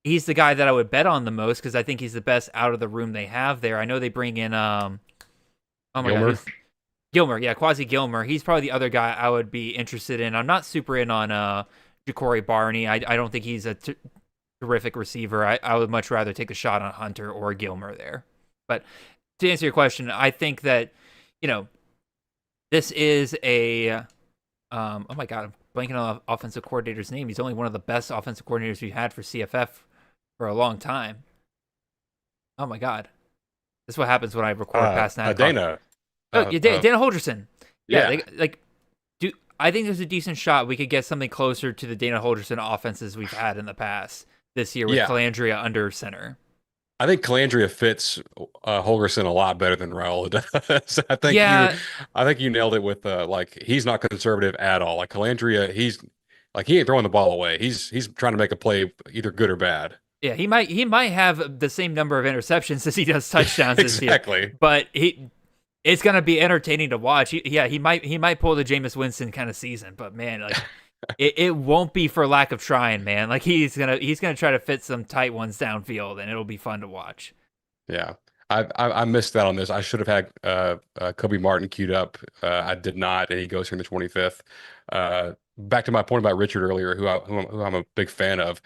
He's the guy that I would bet on the most, because I think he's the best out of the room they have there. I know they bring in Gilmer. Yeah, Quasi Gilmer. He's probably the other guy I would be interested in. I'm not super in on Ja'Cory Barney. I don't think he's a terrific receiver. I would much rather take a shot on Hunter or Gilmer there. But to answer your question, I think that, this is a oh my God, I'm blanking on the offensive coordinator's name. He's only one of the best offensive coordinators we've had for CFF for a long time. Oh my God. This is what happens when I record past 9 o'clock. Dana. Dana Holgerson. Yeah. I think there's a decent shot we could get something closer to the Dana Holgerson offenses we've had in the past this year with Calandria under center. I think Calandria fits Holgerson a lot better than Raiola does. I think you nailed it with he's not conservative at all. Like Calandria, he ain't throwing the ball away. He's trying to make a play either good or bad. Yeah, he might have the same number of interceptions as he does touchdowns this year. Exactly. But it's gonna be entertaining to watch. He might pull the Jameis Winston kind of season, but man, it won't be for lack of trying, man. Like he's gonna try to fit some tight ones downfield, and it'll be fun to watch. Yeah, I missed out on this. I should have had Kobe Martin queued up. I did not, and he goes here in the 25th. Back to my point about Richard earlier, who I'm a big fan of.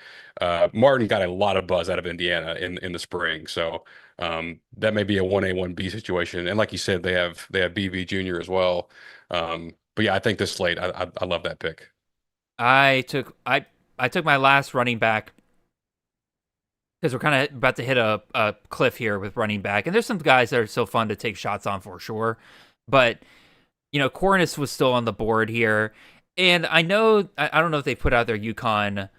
Martin got a lot of buzz out of Indiana in the spring, so that may be a 1A 1B situation. And like you said, they have BV Jr. as well. But yeah, I think this slate, I love that pick. I took my last running back, because we're kind of about to hit a cliff here with running back, and there's some guys that are so fun to take shots on for sure. But Cornish was still on the board here, and I don't know if they put out their UConn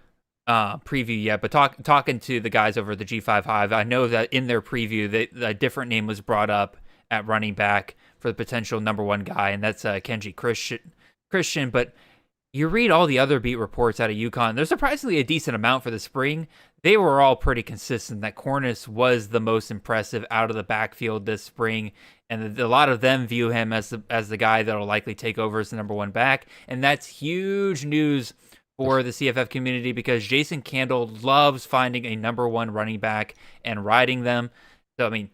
preview yet, but talking to the guys over at the G5 Hive, I know that in their preview a different name was brought up at running back for the potential number 1 guy, and that's Kenji Christian. But you read all the other beat reports out of UConn, there's surprisingly a decent amount for the spring. They were all pretty consistent that Cornish was the most impressive out of the backfield this spring, and a lot of them view him as the guy that'll likely take over as the number 1 back. And that's huge news for the CFF community, because Jason Candle loves finding a number 1 running back and riding them. So, I mean,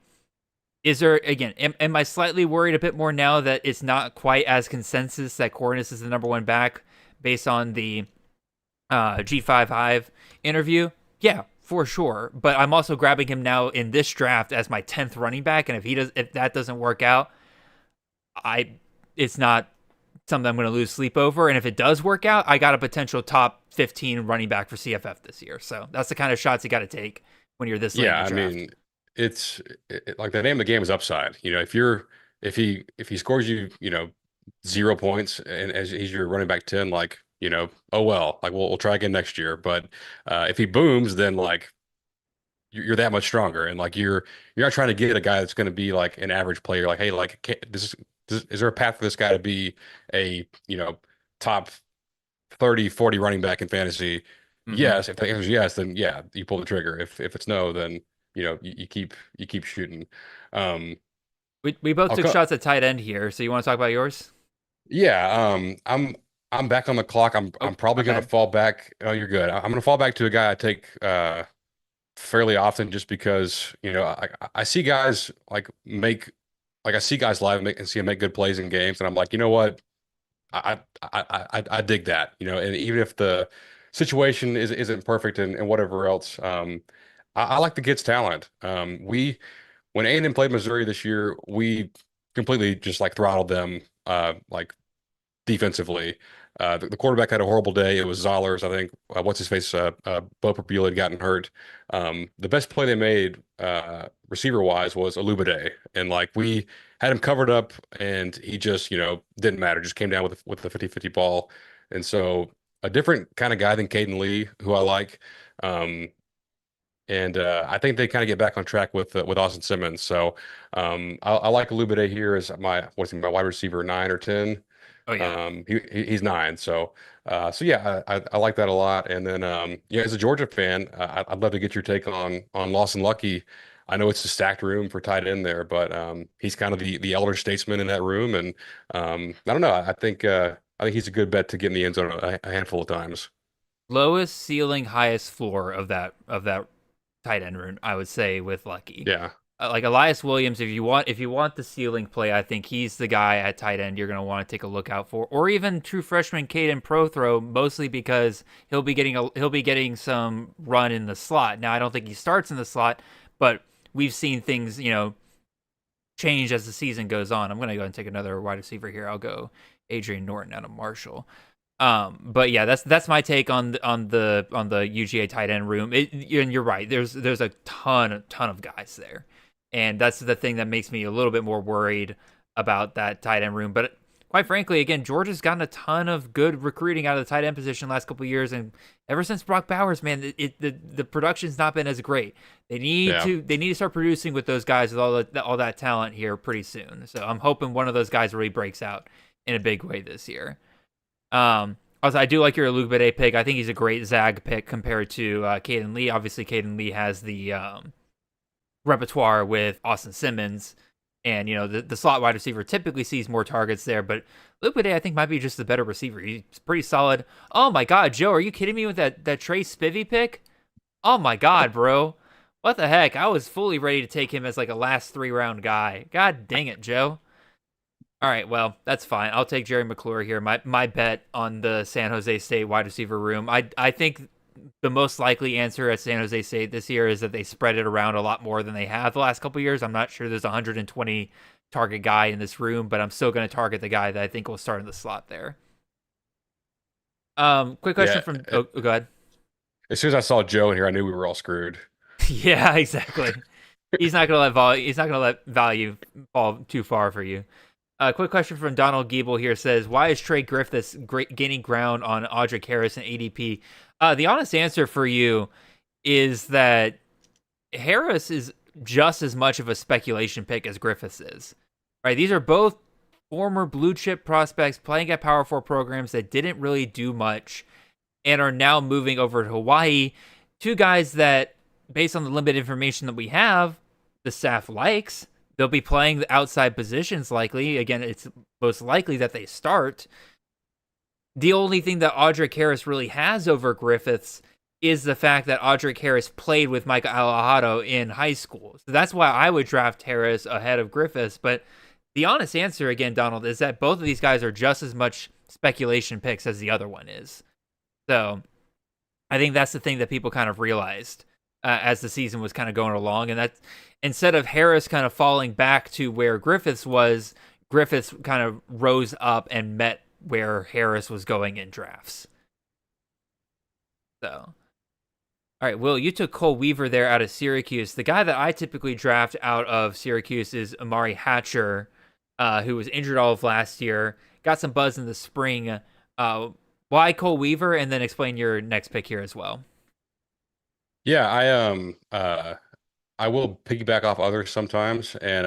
is there, again, am I slightly worried a bit more now that it's not quite as consensus that Cornish is the number 1 back based on the G5 Hive interview? Yeah, for sure. But I'm also grabbing him now in this draft as my 10th running back. And if that doesn't work out, it's not something I'm going to lose sleep over. And if it does work out, I got a potential top 15 running back for CFF this year. So that's the kind of shots you got to take when you're this late in the draft. I mean, it's like the name of the game is upside. If he scores you, 0 points and as he's your running back 10, like, oh well, like we'll try again next year. But if he booms, then like you're that much stronger, and like you're not trying to get a guy that's going to be like an average player. Like, hey, like is there a path for this guy to be a top 30, 40 running back in fantasy? Mm-hmm. Yes. If the answer is yes, then yeah, you pull the trigger. If it's no, then you keep shooting. We both took shots at tight end here, so you want to talk about yours? Yeah, I'm back on the clock. I'm probably going to fall back. Oh, you're good. I'm going to fall back to a guy I take fairly often, just because I see guys I see guys live and see them make good plays in games, and I'm like, you know what, I dig that, and even if the situation isn't perfect and whatever else, I like the kid's talent. When A&M played Missouri this year, we completely just like throttled them, like defensively. The quarterback had a horrible day. It was Zollers, I think. What's his face? Bo Perbula had gotten hurt. The best play they made, receiver wise, was Alubade, and like we had him covered up, and he just didn't matter. Just came down with the 50-50 ball, and so a different kind of guy than Caden Lee, who I like. And I think they kind of get back on track with Austin Simmons. So I like Alubade here as my wide receiver 9 or 10. Oh yeah, he's 9. So yeah, I like that a lot. And then as a Georgia fan, I'd love to get your take on Lawson Lucky. I know it's a stacked room for tight end there, but he's kind of the elder statesman in that room. And I don't know. I think he's a good bet to get in the end zone a handful of times. Lowest ceiling, highest floor of that tight end room, I would say, with Lucky. Yeah. Like Elias Williams, if you want the ceiling play, I think he's the guy at tight end you're going to want to take a look out for, or even true freshman Caden Prothro, mostly because he'll be getting some run in the slot. Now I don't think he starts in the slot, but we've seen things change as the season goes on. I'm going to go ahead and take another wide receiver here. I'll go Adrian Norton out of Marshall. But yeah, that's my take on the UGA tight end room. And you're right. There's a ton of guys there, and that's the thing that makes me a little bit more worried about that tight end room. But quite frankly, again, Georgia's gotten a ton of good recruiting out of the tight end position the last couple of years, and ever since Brock Bowers, man, the production's not been as great. They need to start producing with those guys with all that talent here pretty soon. So I'm hoping one of those guys really breaks out in a big way this year. Also, I do like your Alubade pick. I think he's a great Zag pick compared to Caden Lee. Obviously, Caden Lee has the repertoire with Austin Simmons, and the slot wide receiver typically sees more targets there. But Alubade, I think, might be just the better receiver. He's pretty solid. Oh my God, Joe, are you kidding me with that Trey Spivey pick? Oh my God, bro, what the heck? I was fully ready to take him as like a last 3-round guy. God dang it, Joe. All right, well, that's fine. I'll take Jerry McClure here. My bet on the San Jose State wide receiver room. I think the most likely answer at San Jose State this year is that they spread it around a lot more than they have the last couple of years. I'm not sure there's a 120 target guy in this room, but I'm still going to target the guy that I think will start in the slot there. Quick question from go ahead. As soon as I saw Joe in here, I knew we were all screwed. Yeah, exactly. He's not going to let value fall too far for you. Quick question from Donald Giebel here says, why is Trey Griffiths gaining ground on Audric Harris and ADP? The honest answer for you is that Harris is just as much of a speculation pick as Griffiths is. Right? These are both former blue chip prospects playing at Power 4 programs that didn't really do much and are now moving over to Hawaii. Two guys that, based on the limited information that we have, the staff likes. They'll be playing the outside positions likely. Again, it's most likely that they start. The only thing that Audric Harris really has over Griffiths is the fact that Audric Harris played with Micah Alejado in high school. So that's why I would draft Harris ahead of Griffiths. But the honest answer, again, Donald, is that both of these guys are just as much speculation picks as the other one is. So I think that's the thing that people kind of realized as the season was kind of going along. And that instead of Harris kind of falling back to where Griffiths was, Griffiths kind of rose up and met where Harris was going in drafts. So, all right, Will, you took Cole Weaver there out of Syracuse. The guy that I typically draft out of Syracuse is Amari Hatcher, who was injured all of last year, got some buzz in the spring. Why Cole Weaver? And then explain your next pick here as well. Yeah, I will piggyback off others sometimes, and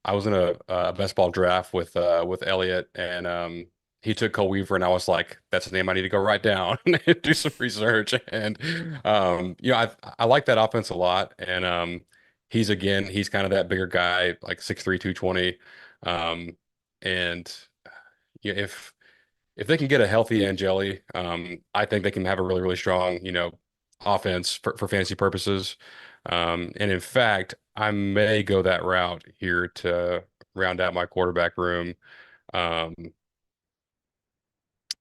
I was in a best ball draft with Elliot, and he took Cole Weaver, and I was like, that's a name I need to go write down and do some research. And I like that offense a lot, and he's kind of that bigger guy, like 6'3", 220, and if they can get a healthy Angeli, I think they can have a really, really strong, offense for fantasy purposes. And in fact, I may go that route here to round out my quarterback room.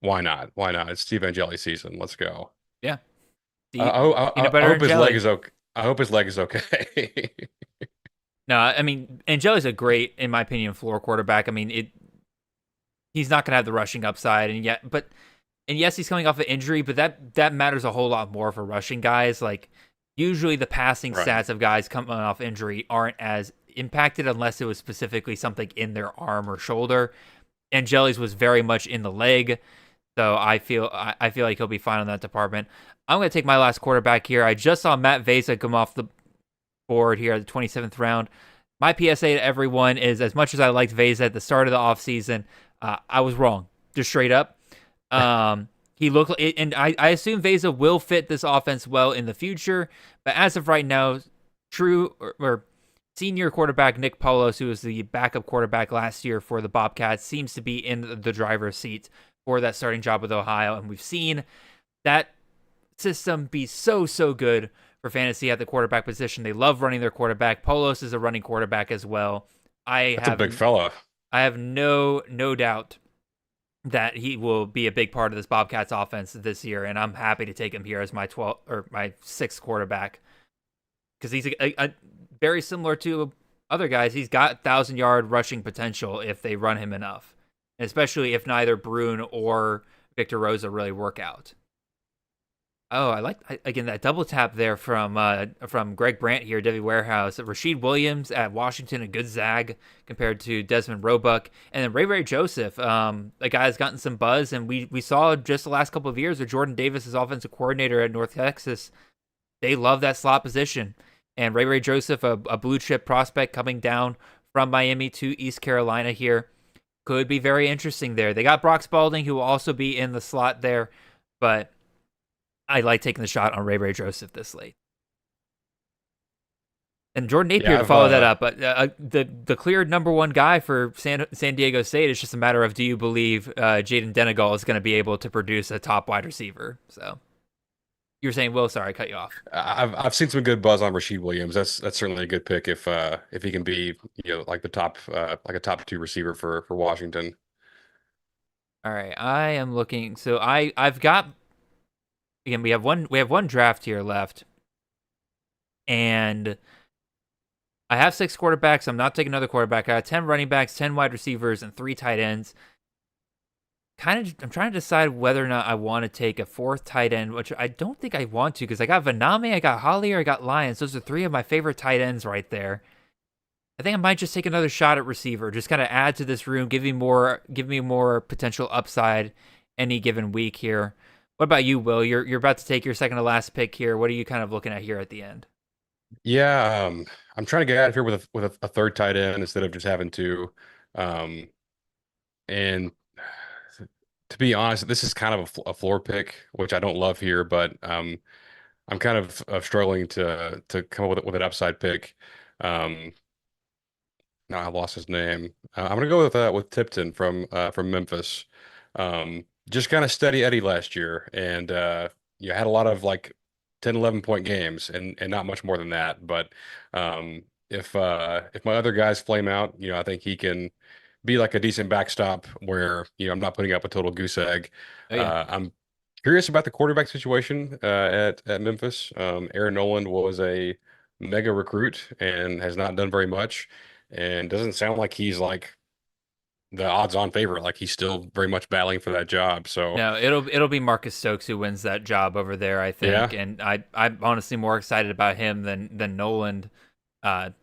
Why not? Why not? It's Steve Angeli season. Let's go. Yeah. I hope his leg is okay. I hope his leg is okay. No, I mean, Angeli's a great, in my opinion, floor quarterback. I mean, he's not going to have the rushing upside, and yes, he's coming off an injury, but that matters a whole lot more for rushing guys. Like, usually the passing stats of guys coming off injury aren't as impacted unless it was specifically something in their arm or shoulder. Angeli's was very much in the leg, so I feel like he'll be fine on that department. I'm going to take my last quarterback here. I just saw Matt Vesa come off the board here at the 27th round. My PSA to everyone is, as much as I liked Vesa at the start of the offseason, I was wrong, just straight up. He looked, and I assume Vesa will fit this offense well in the future, but as of right now, senior quarterback Nick Paulos, who was the backup quarterback last year for the Bobcats, seems to be in the driver's seat for that starting job with Ohio, and we've seen that system be so good for fantasy at the quarterback position. They love running their quarterback. Paulos is a running quarterback as well. That's a big fella. I have no doubt that he will be a big part of this Bobcats offense this year, and I'm happy to take him here as my 12th or my 6th quarterback, because he's a very similar to other guys. He's got 1,000-yard rushing potential if they run him enough, and especially if neither Brune or Victor Rosa really work out. Oh, I like, again, that double tap there from Greg Brandt here, Debbie Warehouse. Rasheed Williams at Washington, a good zag compared to Desmond Roebuck. And then Ray Joseph, a guy has gotten some buzz, and we saw just the last couple of years with Jordan Davis as offensive coordinator at North Texas. They love that slot position. And Ray Joseph, a blue chip prospect coming down from Miami to East Carolina here, could be very interesting there. They got Brock Spalding, who will also be in the slot there, but I like taking the shot on Ray Joseph this late. And Jordan Napier to follow that up. But the clear number one guy for San Diego State, it's just a matter of, do you believe Jaden Denegal is going to be able to produce a top wide receiver? So you were saying, Will, sorry, I cut you off. I've seen some good buzz on Rasheed Williams. That's certainly a good pick if he can be, like the top like a top 2 receiver for Washington. All right, I am looking. So I've got, again, we have one draft here left, and I have 6 quarterbacks. I'm not taking another quarterback. I got 10 running backs, 10 wide receivers, and 3 tight ends. I'm trying to decide whether or not I want to take a 4th tight end, which I don't think I want to, because I got Vaname, I got Hollier, I got Lyons. Those are 3 of my favorite tight ends right there. I think I might just take another shot at receiver, just kind of add to this room, give me more potential upside any given week here. What about you, Will? You're about to take your second to last pick here. What are you kind of looking at here at the end? Yeah, I'm trying to get out of here with a 3rd tight end instead of just having 2. And to be honest, this is kind of a floor pick, which I don't love here, but I'm kind of struggling to come up with an upside pick. Now I lost his name. I'm gonna go with Tipton from Memphis. Just kind of steady Eddie last year, and had a lot of like 10, 11 point games, and not much more than that. But if my other guys flame out, I think he can be like a decent backstop where I'm not putting up a total goose egg. Oh, yeah. I'm Curious about the quarterback situation at Memphis. Aaron Noland was a mega recruit and has not done very much, and doesn't sound like he's like the odds-on favorite. Like he's still very much battling for that job. So No, it'll be Marcus Stokes who wins that job over there, I think. yeah, And I'm honestly more excited about him than Noland.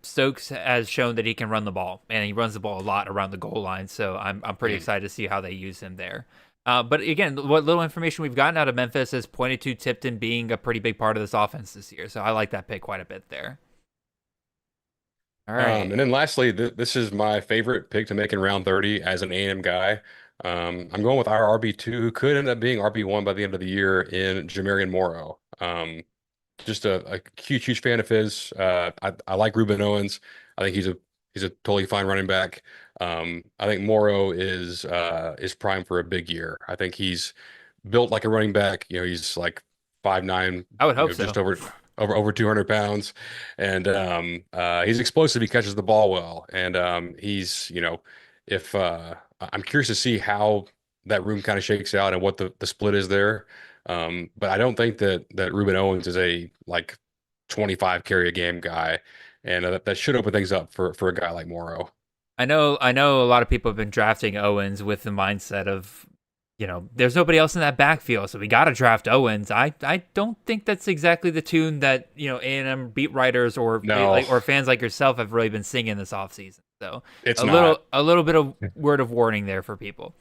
Stokes has shown that he can run the ball, and he runs the ball a lot around the goal line. So I'm pretty excited to see how they use him there. But again, what little information we've gotten out of Memphis has pointed to Tipton being a pretty big part of this offense this year. So I like that pick quite a bit there. All right. And then lastly, this is my favorite pick to make in round 30 as an A&M guy. I'm going with our RB2, who could end up being RB1 by the end of the year in Jamarian Morrow. Just a huge fan of his. I like Reuben Owens. I think he's a totally fine running back. I think Morrow is primed for a big year. I think he's built like a running back. He's like 5'9". I would hope so. Just over 200 pounds, and he's explosive. He catches the ball well, and he's if I'm curious to see how that room kind of shakes out and what the split is there. But I don't think that Reuben Owens is a like 25 carry a game guy, and that should open things up for a guy like Morrow. I know a lot of people have been drafting Owens with the mindset of, there's nobody else in that backfield, so we got to draft Owens. I don't think that's exactly the tune that, A&M beat writers or fans like yourself have really been singing this offseason. So it's a little bit of word of warning there for people.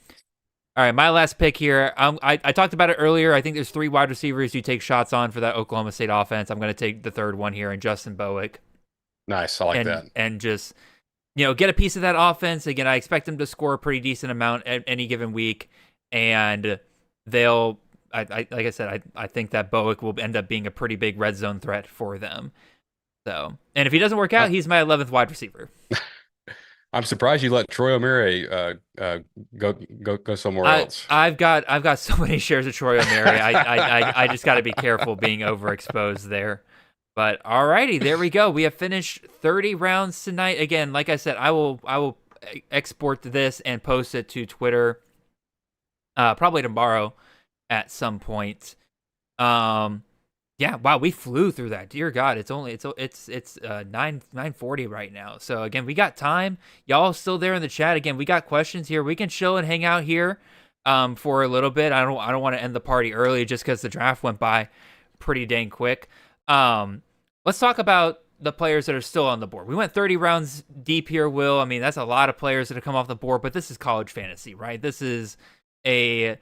All right, my last pick here. I talked about it earlier. I think there's 3 wide receivers you take shots on for that Oklahoma State offense. I'm going to take the third one here, and Justin Bowick. Nice, I like that. And just, get a piece of that offense. Again, I expect them to score a pretty decent amount at any given week, and they'll, like I said, I think that Bowick will end up being a pretty big red zone threat for them. So, and if he doesn't work out, he's my 11th wide receiver. I'm surprised you let Troy O'Meara go somewhere else. I've got so many shares of Troy O'Meara. I just got to be careful being overexposed there. But alrighty, there we go. We have finished 30 rounds tonight. Again, like I said, I will export this and post it to Twitter probably tomorrow at some point. Yeah, wow, we flew through that. Dear God, it's 9:40 right now. So again, we got time. Y'all still there in the chat? Again, we got questions here. We can chill and hang out here for a little bit. I don't want to end the party early just because the draft went by pretty dang quick. Let's talk about the players that are still on the board. We went 30 rounds deep here, Will. I mean, that's a lot of players that have come off the board, but this is college fantasy, right? This is a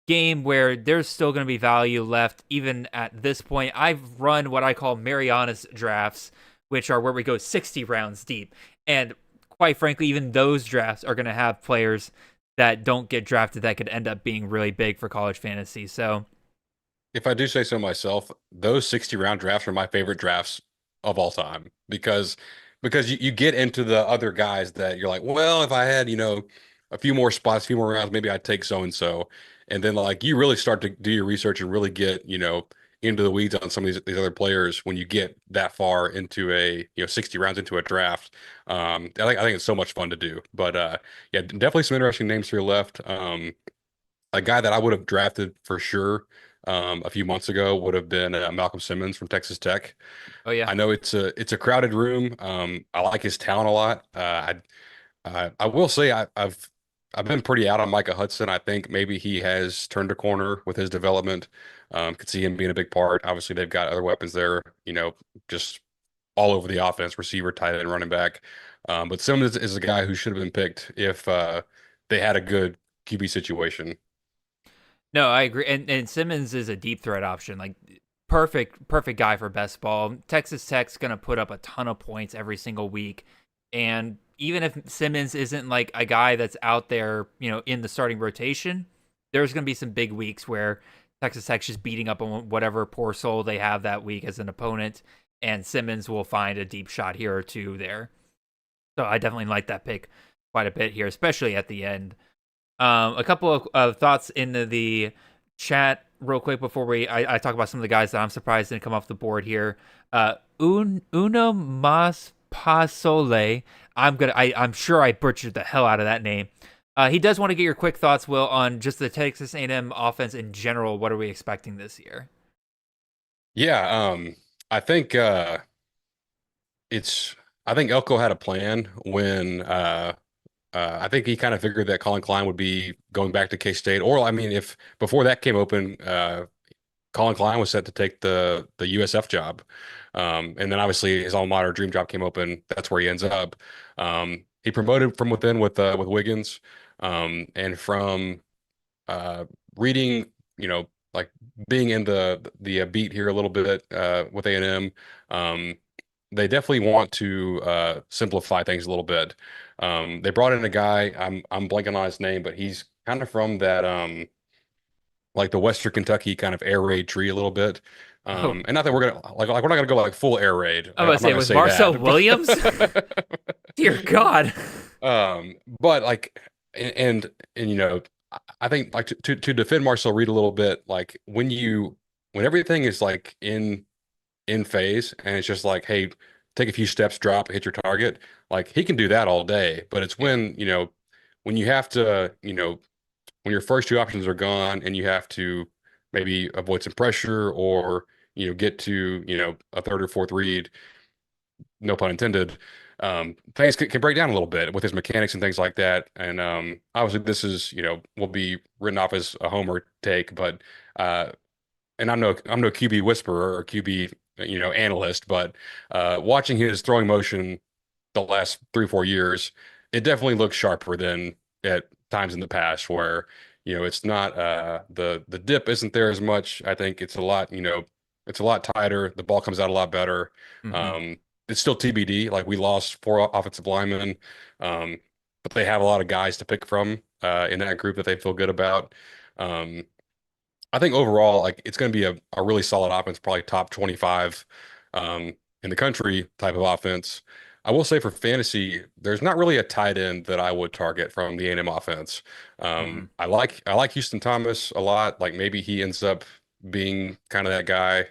game where there's still going to be value left even at this point. I've run what I call Marianas drafts, which are where we go 60 rounds deep. And quite frankly, even those drafts are going to have players that don't get drafted that could end up being really big for college fantasy. So if I do say so myself, those 60-round drafts are my favorite drafts of all time because you get into the other guys that you're like, well, if I had, a few more spots, a few more rounds, maybe I'd take so-and-so. And then like you really start to do your research and really get, into the weeds on some of these other players when you get that far into a 60 rounds into a draft. I think it's so much fun to do. But yeah, definitely some interesting names here left. A guy that I would have drafted for sure a few months ago would have been Malcolm Simmons from Texas Tech. Oh yeah, I know it's a crowded room. I like his talent a lot. I will say I've been pretty out on Micah Hudson. I think maybe he has turned a corner with his development. Could see him being a big part. Obviously, they've got other weapons there, just all over the offense, receiver, tight end, running back. But Simmons is a guy who should have been picked if they had a good QB situation. No, I agree. And Simmons is a deep threat option. Like perfect guy for best ball. Texas Tech's going to put up a ton of points every single week. And even if Simmons isn't like a guy that's out there, in the starting rotation, there's going to be some big weeks where Texas Tech's just beating up on whatever poor soul they have that week as an opponent, and Simmons will find a deep shot here or two there. So I definitely like that pick quite a bit here, especially at the end. A couple of thoughts into the chat real quick before I talk about some of the guys that I'm surprised didn't come off the board here. Uno Mas Pasole. I'm sure I butchered the hell out of that name. He does want to get your quick thoughts, Will, on just the Texas A&M offense in general. What are we expecting this year? Yeah, I think I think Elko had a plan when I think he kind of figured that Colin Klein would be going back to K-State. Or I mean, if before that came open, Colin Klein was set to take the USF job. And then obviously his alma mater dream job came open. That's where he ends up. He promoted from within with Wiggins, and from reading, like being in the beat here a little bit with A&M. They definitely want to simplify things a little bit. They brought in a guy, I'm blanking on his name, but he's kind of from that like the Western Kentucky kind of air raid tree a little bit. And not that we're gonna like we're not gonna go like full air raid. I was going to say, was Marcel Williams? Dear God. But like, and I think like to defend Marcel Reed a little bit, like when everything is like in phase and it's just like, hey, take a few steps, drop, hit your target. Like he can do that all day, but it's when you have to, when your first two options are gone and you have to maybe avoid some pressure or get to a third or fourth read, no pun intended, things can break down a little bit with his mechanics and things like that. And obviously this is will be written off as a homer take, but and I'm no QB whisperer or QB analyst, but watching his throwing motion the last 3-4 years, it definitely looks sharper than at times in the past where it's not the dip isn't there as much. I think it's a lot it's a lot tighter. The ball comes out a lot better. Mm-hmm. It's still TBD. Like we lost 4 offensive linemen, but they have a lot of guys to pick from in that group that they feel good about. I think overall, like it's going to be a really solid offense, probably top 25 in the country type of offense. I will say for fantasy, there's not really a tight end that I would target from the A&M offense. I like Houston Thomas a lot. Like maybe he ends up being kind of that guy,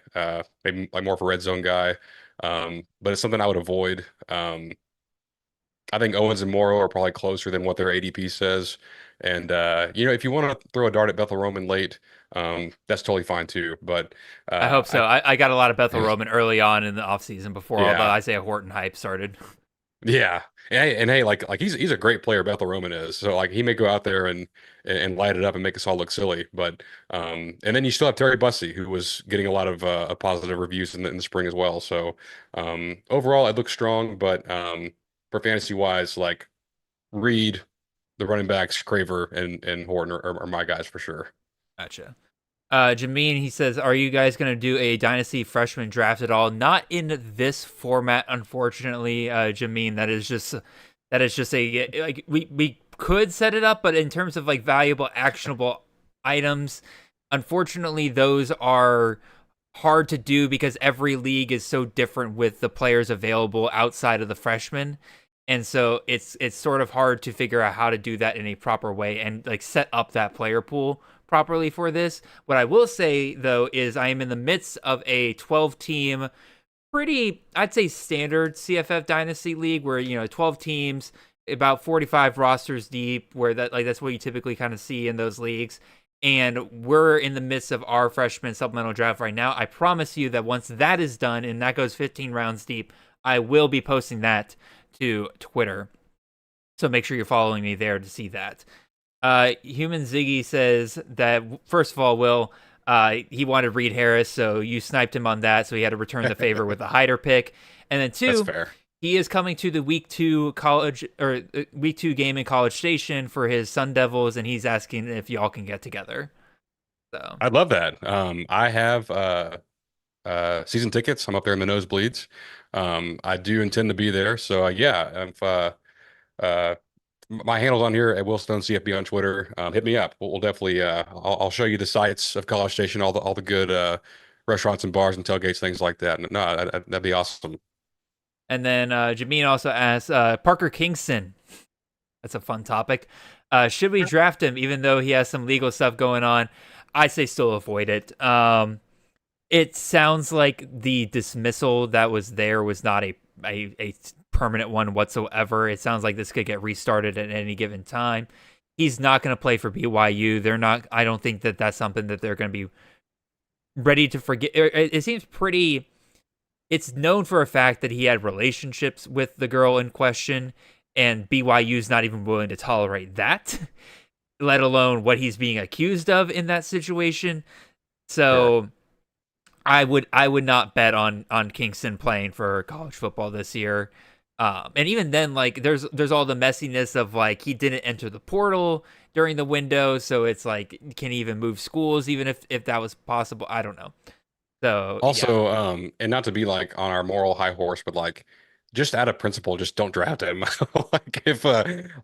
maybe like more of a red zone guy. But it's something I would avoid. I think Owens and Morrow are probably closer than what their ADP says. And if you want to throw a dart at Bethel Roman late, that's totally fine too. But I hope so. I got a lot of Bethel Roman early on in the offseason before all the Isaiah Horton hype started. Yeah. And hey, like he's a great player, Bethel Roman is. So like he may go out there and light it up and make us all look silly. But and then you still have Terry Bussey, who was getting a lot of positive reviews in the spring as well. So overall it looks strong, but for fantasy wise, like Reed, the running backs, Craver and Horton are my guys for sure. Gotcha. Jameen, he says, are you guys going to do a dynasty freshman draft at all? Not in this format, unfortunately, Jameen. That is just a, like, we could set it up, but in terms of like valuable, actionable items, unfortunately, those are hard to do because every league is so different with the players available outside of the freshmen. And so it's sort of hard to figure out how to do that in a proper way and like set up that player pool properly for this. What I will say though is I am in the midst of a 12-team, pretty, I'd say standard CFF Dynasty League where 12 teams, about 45 rosters deep, where that's what you typically kind of see in those leagues. And we're in the midst of our freshman supplemental draft right now. I promise you that once that is done and that goes 15 rounds deep, I will be posting that to Twitter. So make sure you're following me there to see that. Human Ziggy says that, first of all, Will, he wanted Reed Harris, so you sniped him on that, so he had to return the favor with a hider pick. And then 2, that's fair. He is coming to the week 2 game in College Station for his Sun Devils, and he's asking if y'all can get together. So I'd love that. I have season tickets. I'm up there in the nosebleeds. I do intend to be there. So yeah, if my handle's on here at Will Stone CFB on Twitter. Hit me up. We'll definitely I'll show you the sites of College Station, all the good restaurants and bars and tailgates, things like that. No, that'd be awesome. And then Jameen also asks, Parker Kingston. That's a fun topic. Should we draft him even though he has some legal stuff going on? I say still avoid it. It sounds like the dismissal that was there was not a permanent one whatsoever. It sounds like this could get restarted at any given time. he's not going to play for BYU. They're not. I don't think that that's something that they're going to be ready to forget. It seems pretty. It's known for a fact that he had relationships with the girl in question, and BYU's not even willing to tolerate that, let alone what he's being accused of in that situation. So I would not bet on Kingston playing for college football this year. And even then, like there's all the messiness of like he didn't enter the portal during the window, so it's like can he even move schools even if that was possible? I don't know. So Also, and not to be like on our moral high horse, but like just out of principle, just don't draft him. Like if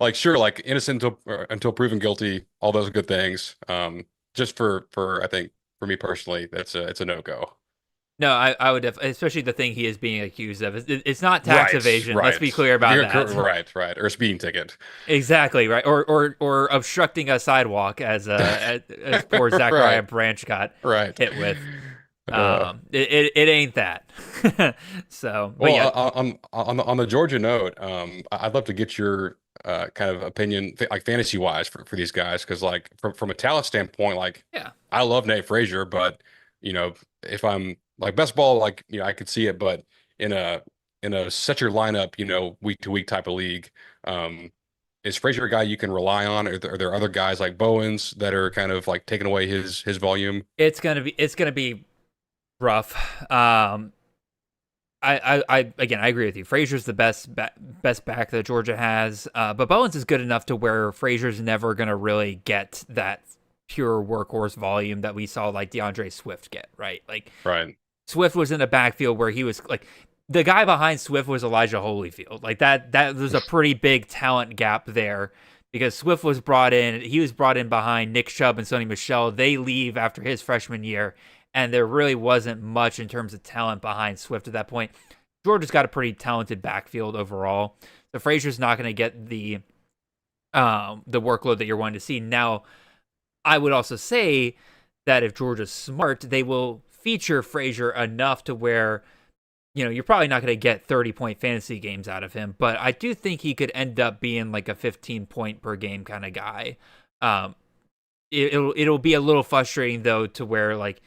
like sure, like innocent until proven guilty, all those good things. Just for I think for me personally, it's a no-go. No, I would especially the thing he is being accused of. It's not tax evasion. Right. Let's be clear about that. Right. Or a speeding ticket. Exactly, right. Or obstructing a sidewalk as poor Zachariah Branch got hit with. It ain't that. So, but on the Georgia note, I'd love to get your kind of opinion, like fantasy wise, for these guys, because like from a talent standpoint, like I love Nate Frazier, but if I'm like best ball, like I could see it, but in a set your lineup, week to week type of league, is Frazier a guy you can rely on? Are there other guys like Bowens that are kind of like taking away his volume? It's gonna be rough. I agree with you. Frazier's the best back that Georgia has, but Bowens is good enough to where Frazier's never gonna really get that pure workhorse volume that we saw like DeAndre Swift get, right? Like Swift was in a backfield where he was like the guy behind Swift was Elijah Holyfield. Like that was a pretty big talent gap there because Swift was brought in. He was brought in behind Nick Chubb and Sony Michel. They leave after his freshman year, and there really wasn't much in terms of talent behind Swift at that point. Georgia's got a pretty talented backfield overall. So Frazier's not going to get the workload that you're wanting to see. Now, I would also say that if Georgia's smart, they will feature Frazier enough to where, you're probably not going to get 30-point fantasy games out of him, but I do think he could end up being like a 15-point per game kind of guy. It'll be a little frustrating though to where like,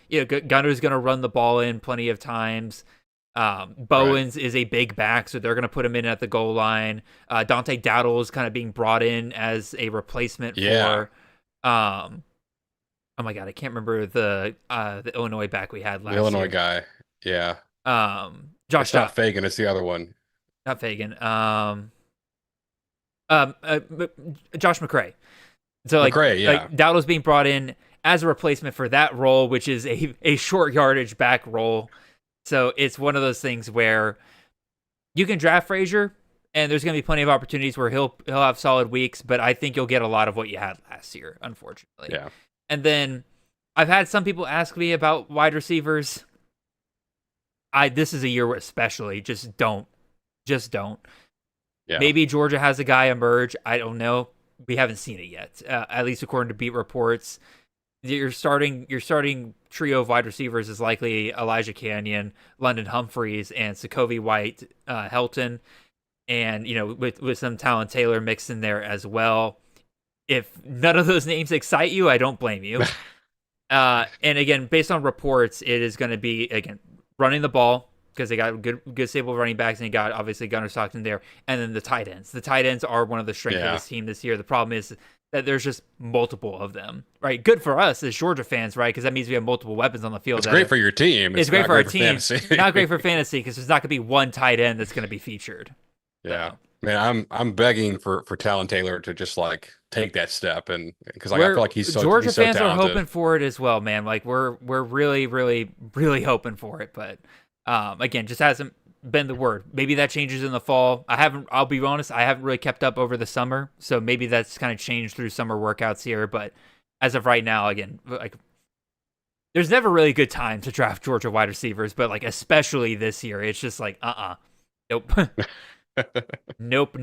Gunner's going to run the ball in plenty of times. Bowens is a big back, so they're going to put him in at the goal line. Dante Dowdle is kind of being brought in as a replacement for oh my god, I can't remember the Illinois back we had last year. The Illinois guy. Yeah. Josh it's not Fagan, it's the other one. Not Fagan. Josh McCray. So like Dowdle's being brought in as a replacement for that role, which is a short yardage back role. So it's one of those things where you can draft Frazier and there's going to be plenty of opportunities where he'll have solid weeks, but I think you'll get a lot of what you had last year, unfortunately. Yeah. And then I've had some people ask me about wide receivers. This is a year where especially just don't. Yeah. Maybe Georgia has a guy emerge. I don't know. We haven't seen it yet. At least according to beat reports, your starting trio of wide receivers is likely Elijah Canyon, London Humphreys, and Sokovie White Helton, and with some Talon Taylor mixed in there as well. If none of those names excite you, I don't blame you. And again, based on reports, it is going to be, again, running the ball because they got good stable running backs, and you got obviously Gunnar Stockton there, and then the tight ends. The tight ends are one of the strengths of this team this year. The problem is that there's just multiple of them, right? Good for us as Georgia fans, right? Because that means we have multiple weapons on the field. It's great for your team. It's great for our team. Not great for fantasy because there's not going to be one tight end that's going to be featured. Yeah. So. Man, I'm begging for Talon Taylor to just like take that step, and because like, I feel like Georgia fans talented. are hoping for it as well, man. Like we're really, really, really hoping for it, but again, just hasn't been the word. Maybe that changes in the fall. I'll be honest, I haven't really kept up over the summer, so maybe that's kind of changed through summer workouts here. But as of right now, again, like there's never really a good time to draft Georgia wide receivers, but like especially this year, it's just like nope. Nope.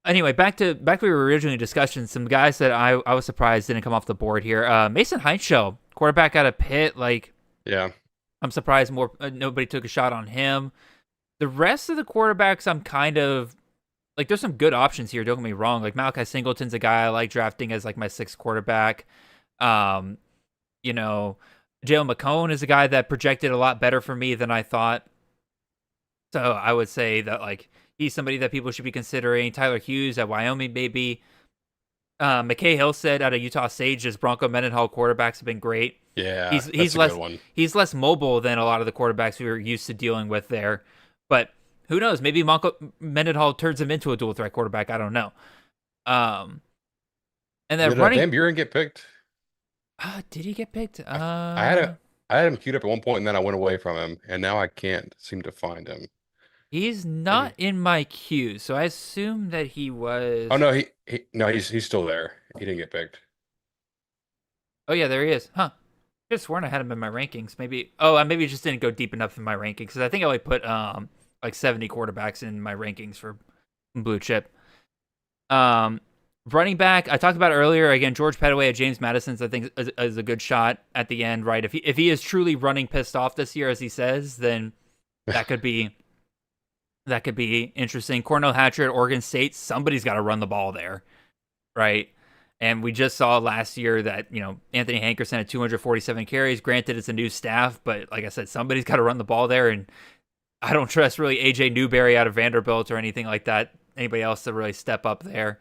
Anyway, back to we were originally discussing some guys that I was surprised didn't come off the board here. Mason Heinschel, quarterback out of Pitt. Like, yeah, I'm surprised nobody took a shot on him. The rest of the quarterbacks, I'm kind of like there's some good options here. Don't get me wrong. Like Malachi Singleton's a guy I like drafting as like my 6th quarterback. You know, Jalen McCone is a guy that projected a lot better for me than I thought. So I would say that like he's somebody that people should be considering. Tyler Hughes at Wyoming, maybe. McKay Hillstead out of Utah Sage, as Bronco Mendenhall quarterbacks have been great. Yeah, he's a less good one. He's less mobile than a lot of the quarterbacks we were used to dealing with there. But who knows? Maybe Mendenhall turns him into a dual threat quarterback. I don't know. And then Did running Van Buren get picked? did he get picked? I had him queued up at one point, and then I went away from him, and now I can't seem to find him. He's not in my queue, so I assume that he was. Oh no, he's still there. He didn't get picked. Oh yeah, there he is. Huh. I just sworn I had him in my rankings. Maybe maybe just didn't go deep enough in my rankings because I think I only put like 70 quarterbacks in my rankings for Blue Chip. Running back, I talked about earlier. Again, George Pettaway at James Madison's I think is a good shot at the end, right? If he is truly running pissed off this year, as he says, then that could be interesting. Cornell Hatcher at Oregon State, somebody's got to run the ball there, right? And we just saw last year that, Anthony Hankerson had 247 carries. Granted, it's a new staff, but like I said, somebody's got to run the ball there. And I don't trust really A.J. Newberry out of Vanderbilt or anything like that. Anybody else to really step up there.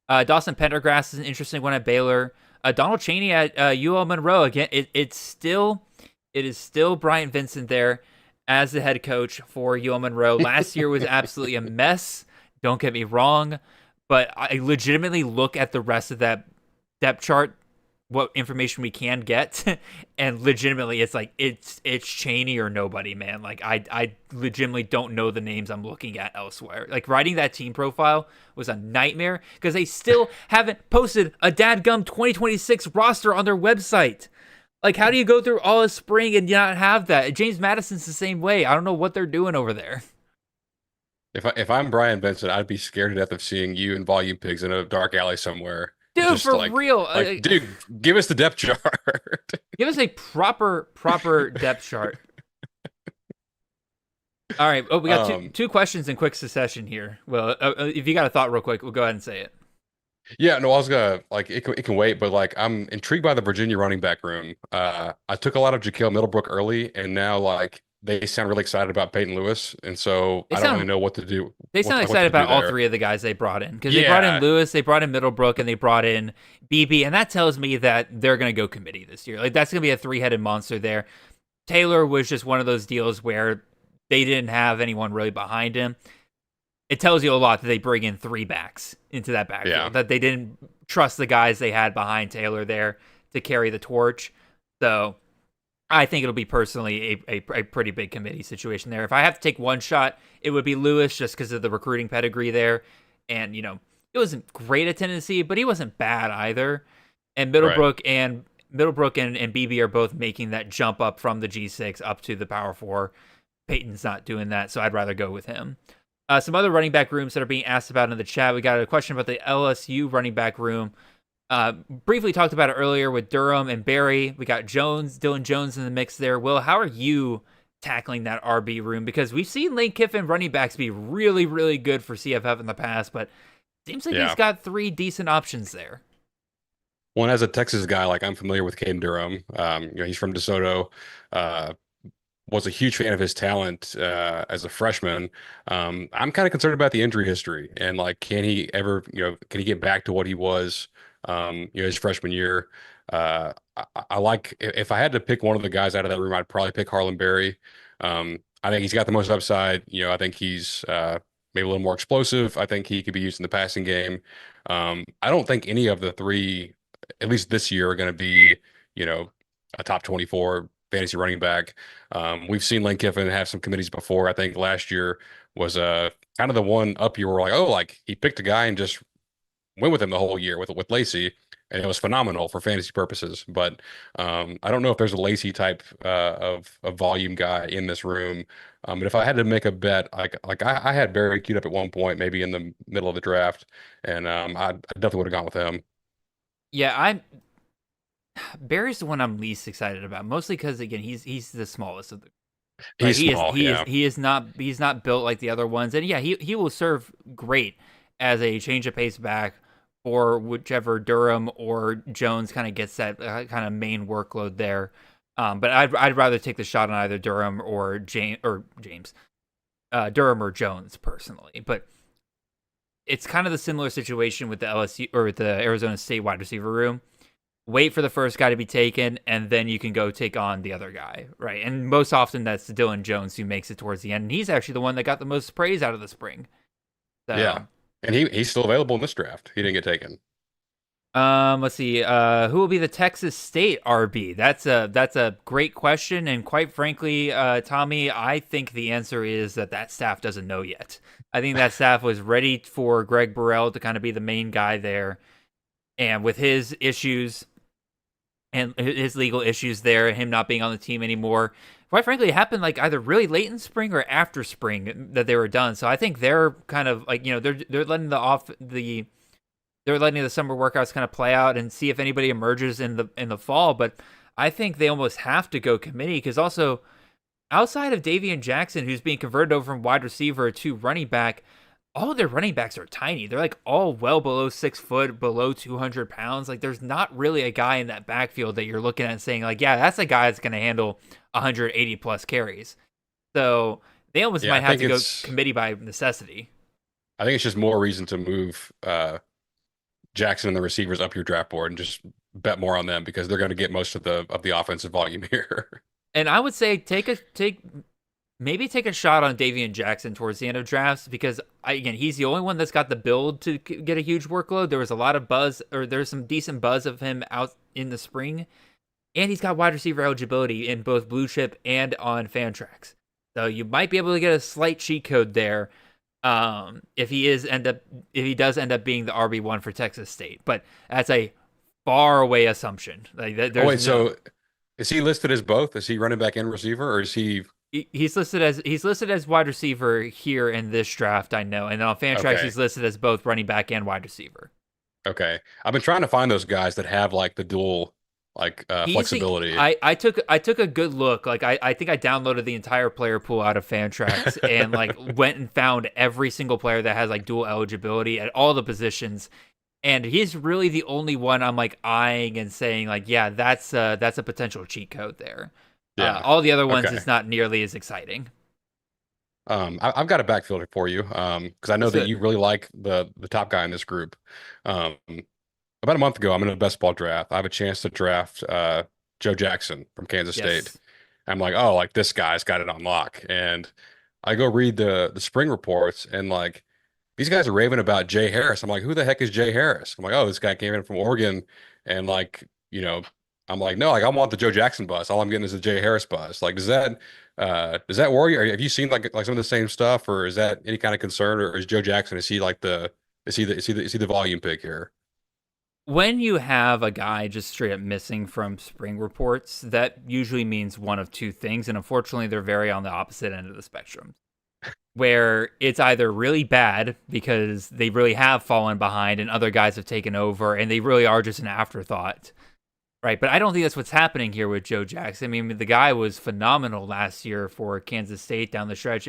Dawson Pendergrass is an interesting one at Baylor. Donald Chaney at UL Monroe. Again, it is still Bryant Vincent there as the head coach for UL Monroe. Last year was absolutely a mess. Don't get me wrong. But I legitimately look at the rest of that depth chart, what information we can get, and legitimately it's like it's Chaney or nobody, man. Like I legitimately don't know the names I'm looking at elsewhere. Like writing that team profile was a nightmare because they still haven't posted a dadgum 2026 roster on their website. Like how do you go through all of spring and not have that? James Madison's the same way. I don't know what they're doing over there. If I'm Brian Benson, I'd be scared to death of seeing you and Volume Pigs in a dark alley somewhere. Dude, Just for real. Dude, give us the depth chart. Give us a proper depth chart. All right. Oh, we got two questions in quick succession here. Well, if you got a thought real quick, we'll go ahead and say it. Yeah, no, I was gonna it can wait, but I'm intrigued by the Virginia running back room. I took a lot of Jaquel Middlebrook early, and now they sound really excited about Peyton Lewis, and so I don't really know what to do. They sound excited about all three of the guys they brought in because they brought in Lewis, they brought in Middlebrook, and they brought in BB, and that tells me that they're going to go committee this year. Like that's going to be a 3-headed monster there. Taylor was just one of those deals where they didn't have anyone really behind him. It tells you a lot that they bring in 3 backs into that backfield, that they didn't trust the guys they had behind Taylor there to carry the torch. So I think it'll be personally a pretty big committee situation there. If I have to take one shot, it would be Lewis just because of the recruiting pedigree there. And, it wasn't great at Tennessee, but he wasn't bad either. And Middlebrook and BB are both making that jump up from the G6 up to the Power 4. Peyton's not doing that, so I'd rather go with him. Some other running back rooms that are being asked about in the chat. We got a question about the LSU running back room. Briefly talked about it earlier with Durham and Barry. We got Dylan Jones in the mix there. Will, how are you tackling that RB room? Because we've seen Lane Kiffin running backs be really, really good for CFF in the past, but it seems like he's got 3 decent options there. Well, as a Texas guy, I'm familiar with Caden Durham. He's from DeSoto. Was a huge fan of his talent as a freshman. I'm kind of concerned about the injury history and can he ever, can he get back to what he was, his freshman year? I like if I had to pick one of the guys out of that room, I'd probably pick Harlan Berry. I think he's got the most upside. I think he's maybe a little more explosive. I think he could be used in the passing game. I don't think any of the 3, at least this year, are going to be, a top 24 fantasy running back. We've seen Lane Kiffin have some committees before. I think last year was kind of the one up year where he picked a guy and just went with him the whole year with Lacey, and it was phenomenal for fantasy purposes. But I don't know if there's a Lacey type of volume guy in this room. But if I had to make a bet, I had Barry queued up at one point, maybe in the middle of the draft, and I definitely would have gone with him. Yeah, Barry's the one I'm least excited about, mostly because again he's the smallest of the. Right? He's small. Yeah. He's not built like the other ones, and yeah, he will serve great as a change of pace back for whichever Durham or Jones kind of gets that kind of main workload there. But I'd rather take the shot on either Durham or James, Durham or Jones personally. But it's kind of the similar situation with the LSU or with the Arizona State wide receiver room. Wait for the first guy to be taken, and then you can go take on the other guy, right? And most often that's Dylan Jones who makes it towards the end, and he's actually the one that got the most praise out of the spring. So, Yeah, and he's still available in this draft. He didn't get taken. Let's see. Who will be the Texas State RB? That's a great question, and quite frankly, Tommy, I think the answer is that staff doesn't know yet. I think that staff was ready for Greg Burrell to kind of be the main guy there, and with his issues and his legal issues there, him not being on the team anymore, quite frankly, it happened like either really late in spring or after spring that they were done. So I think they're kind of like, they're letting the summer workouts kind of play out and see if anybody emerges in the fall. But I think they almost have to go committee, because also outside of Davian Jackson, who's being converted over from wide receiver to running back, all of their running backs are tiny. They're like all well below 6 foot, below 200 pounds. Like there's not really a guy in that backfield that you're looking at and saying like, yeah, that's a guy that's going to handle 180 plus carries. So they almost might have to go committee by necessity. I think it's just more reason to move Jackson and the receivers up your draft board and just bet more on them, because they're going to get most of the offensive volume here. And I would say maybe take a shot on Davian Jackson towards the end of drafts, because again, he's the only one that's got the build to get a huge workload. There was a lot of buzz, or there's some decent buzz of him out in the spring, and he's got wide receiver eligibility in both BlueChip and on Fantrax. So you might be able to get a slight cheat code there if he does end up being the RB1 for Texas State. But that's a far away assumption. Like so is he listed as both? Is he running back and receiver, or is he? He's listed as wide receiver here in this draft, I know, and then on Fantrax he's listed as both running back and wide receiver. Okay, I've been trying to find those guys that have like the dual flexibility. I took a good look. Like I think I downloaded the entire player pool out of Fantrax and like went and found every single player that has like dual eligibility at all the positions. And he's really the only one I'm like eyeing and saying like, yeah, that's a potential cheat code there. Yeah. All the other ones is not nearly as exciting. I've got a backfielder for you because I know that you really like the top guy in this group. About a month ago, I'm in a best ball draft. I have a chance to draft Joe Jackson from Kansas State. I'm like, oh, like this guy's got it on lock. And I go read the spring reports, and like these guys are raving about Jay Harris. I'm like, who the heck is Jay Harris? I'm like, oh, this guy came in from Oregon, and like, I'm like, no, like I want the Joe Jackson buzz. All I'm getting is the Jay Harris buzz. Like, does that worry you? Have you seen like some of the same stuff, or is that any kind of concern, or is Joe Jackson, is he the volume pick here? When you have a guy just straight up missing from spring reports, that usually means one of two things, and unfortunately they're very on the opposite end of the spectrum. Where it's either really bad because they really have fallen behind and other guys have taken over and they really are just an afterthought. Right, but I don't think that's what's happening here with Joe Jackson. I mean, the guy was phenomenal last year for Kansas State down the stretch.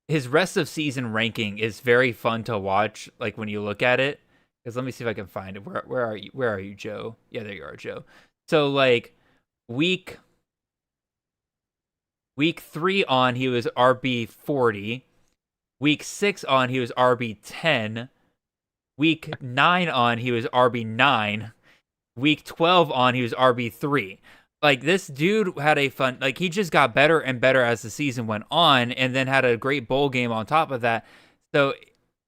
His rest of season ranking is very fun to watch. Like when you look at it, because let me see if I can find it. Where are you? Where are you, Joe? Yeah, there you are, Joe. So like week 3 on, he was RB 40. Week 6 on, he was RB 10. Week 9 on, he was RB 9. Week 12 on, he was RB 3. Like, this dude had he just got better and better as the season went on, and then had a great bowl game on top of that. So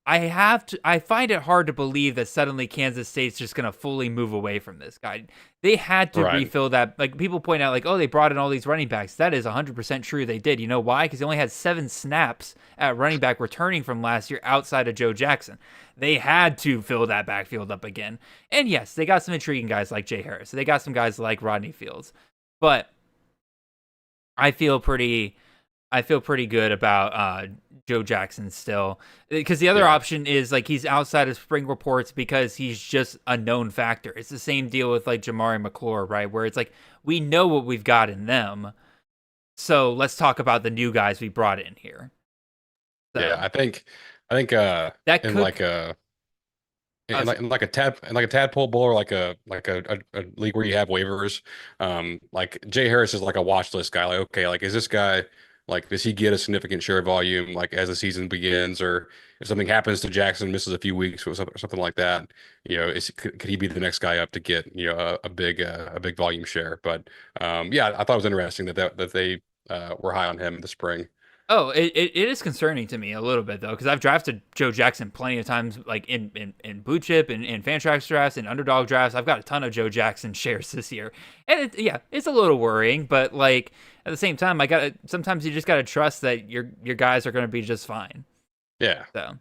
I find it hard to believe that suddenly Kansas State's just going to fully move away from this guy. They had to refill that. Like, people point out, like, oh, they brought in all these running backs. That is 100% true. They did. You know why? Because they only had 7 snaps at running back returning from last year outside of Joe Jackson. They had to fill that backfield up again. And yes, they got some intriguing guys like Jay Harris. They got some guys like Rodney Fields. But I feel pretty I feel pretty good about Joe Jackson still, because the other option is like he's outside of spring reports because he's just a known factor. It's the same deal with like Jamari McClure, right? Where it's like we know what we've got in them, so let's talk about the new guys we brought in here. So, Yeah, I think that in could like a in like a tadpole bowl or like a league where you have waivers, like Jay Harris is like a watch list guy. Like, okay, like is this guy, like does he get a significant share volume like as the season begins, or if something happens to Jackson, misses a few weeks or something like that, could he be the next guy up to get a big volume share? But yeah, I thought it was interesting that they were high on him in the spring. Oh, it is concerning to me a little bit though, because I've drafted Joe Jackson plenty of times, like in Blue Chip and in Fantrax drafts and underdog drafts. I've got a ton of Joe Jackson shares this year, and it's a little worrying, but like at the same time, sometimes you just gotta trust that your guys are gonna be just fine. Yeah. So,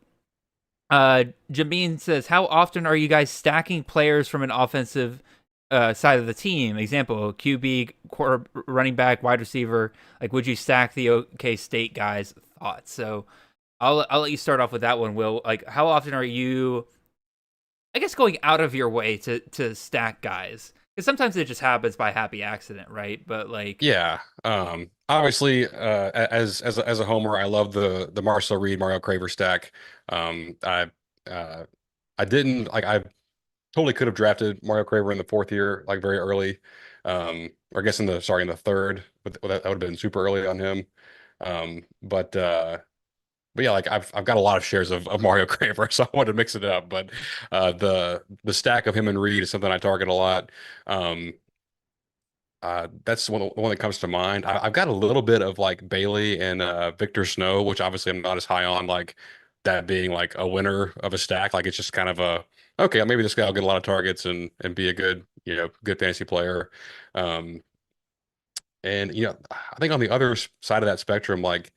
Jameen says, how often are you guys stacking players from an offensive side of the team? Example, QB, quarter, running back, wide receiver. Like, would you stack the OK State guys? Thoughts. So, I'll let you start off with that one, Will. Like, how often are you, I guess, going out of your way to stack guys? Because sometimes it just happens by happy accident, right? But like, Yeah. Obviously, as a homer, I love the Marcel Reed, Mario Craver stack. I didn't like I totally could have drafted Mario Craver in the fourth year, like very early. Or I guess in the third, but that would have been super early on him. But yeah, like I've got a lot of shares of Mario Craver, so I wanted to mix it up. But the stack of him and Reed is something I target a lot. That's the one that comes to mind. I've got a little bit of like Bailey and Victor Snow, which obviously I'm not as high on, like that being like a winner of a stack. Like it's just kind of okay, maybe this guy will get a lot of targets and be a good good fantasy player. Um, and I think on the other side of that spectrum, like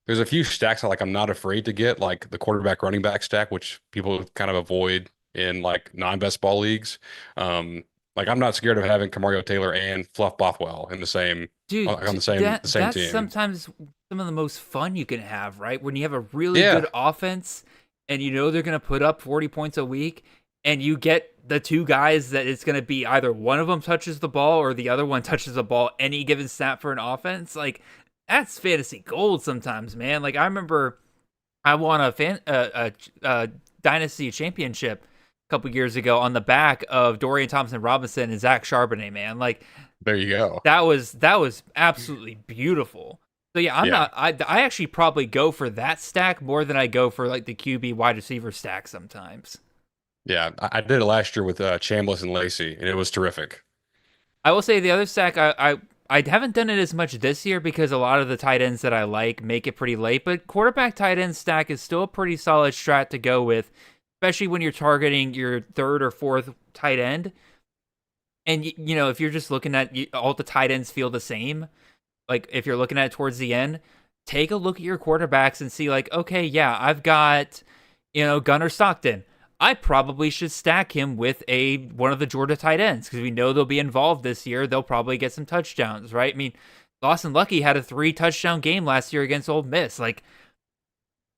there's a few stacks that like I'm not afraid to get, like the quarterback running back stack, which people kind of avoid in like non-best ball leagues. Like I'm not scared of having Kamario Taylor and Fluff Bothwell in the same dude, on the same that's team. sometimes some of the most fun you can have, right? When you have a really Yeah. good offense and they're going to put up 40 points a week, and you get the two guys that it's going to be either one of them touches the ball or the other one touches the ball any given snap for an offense. Like that's fantasy gold sometimes, man. Like I remember I won a dynasty championship a couple years ago on the back of Dorian Thompson-Robinson and Zach Charbonnet, man. Like There you go. that was absolutely beautiful. So yeah, I actually probably go for that stack more than I go for like the QB wide receiver stack sometimes. Yeah, I did it last year with Chambliss and Lacey, and it was terrific. I will say the other stack, I haven't done it as much this year because a lot of the tight ends that I like make it pretty late, but quarterback tight end stack is still a pretty solid strat to go with, especially when you're targeting your third or fourth tight end. And, if you're just looking at all the tight ends feel the same, like if you're looking at it towards the end, take a look at your quarterbacks and see like, okay, yeah, I've got, Gunnar Stockton. I probably should stack him with one of the Georgia tight ends because we know they'll be involved this year. They'll probably get some touchdowns, right? I mean, Lawson Lucky had a 3-touchdown game last year against Ole Miss. Like,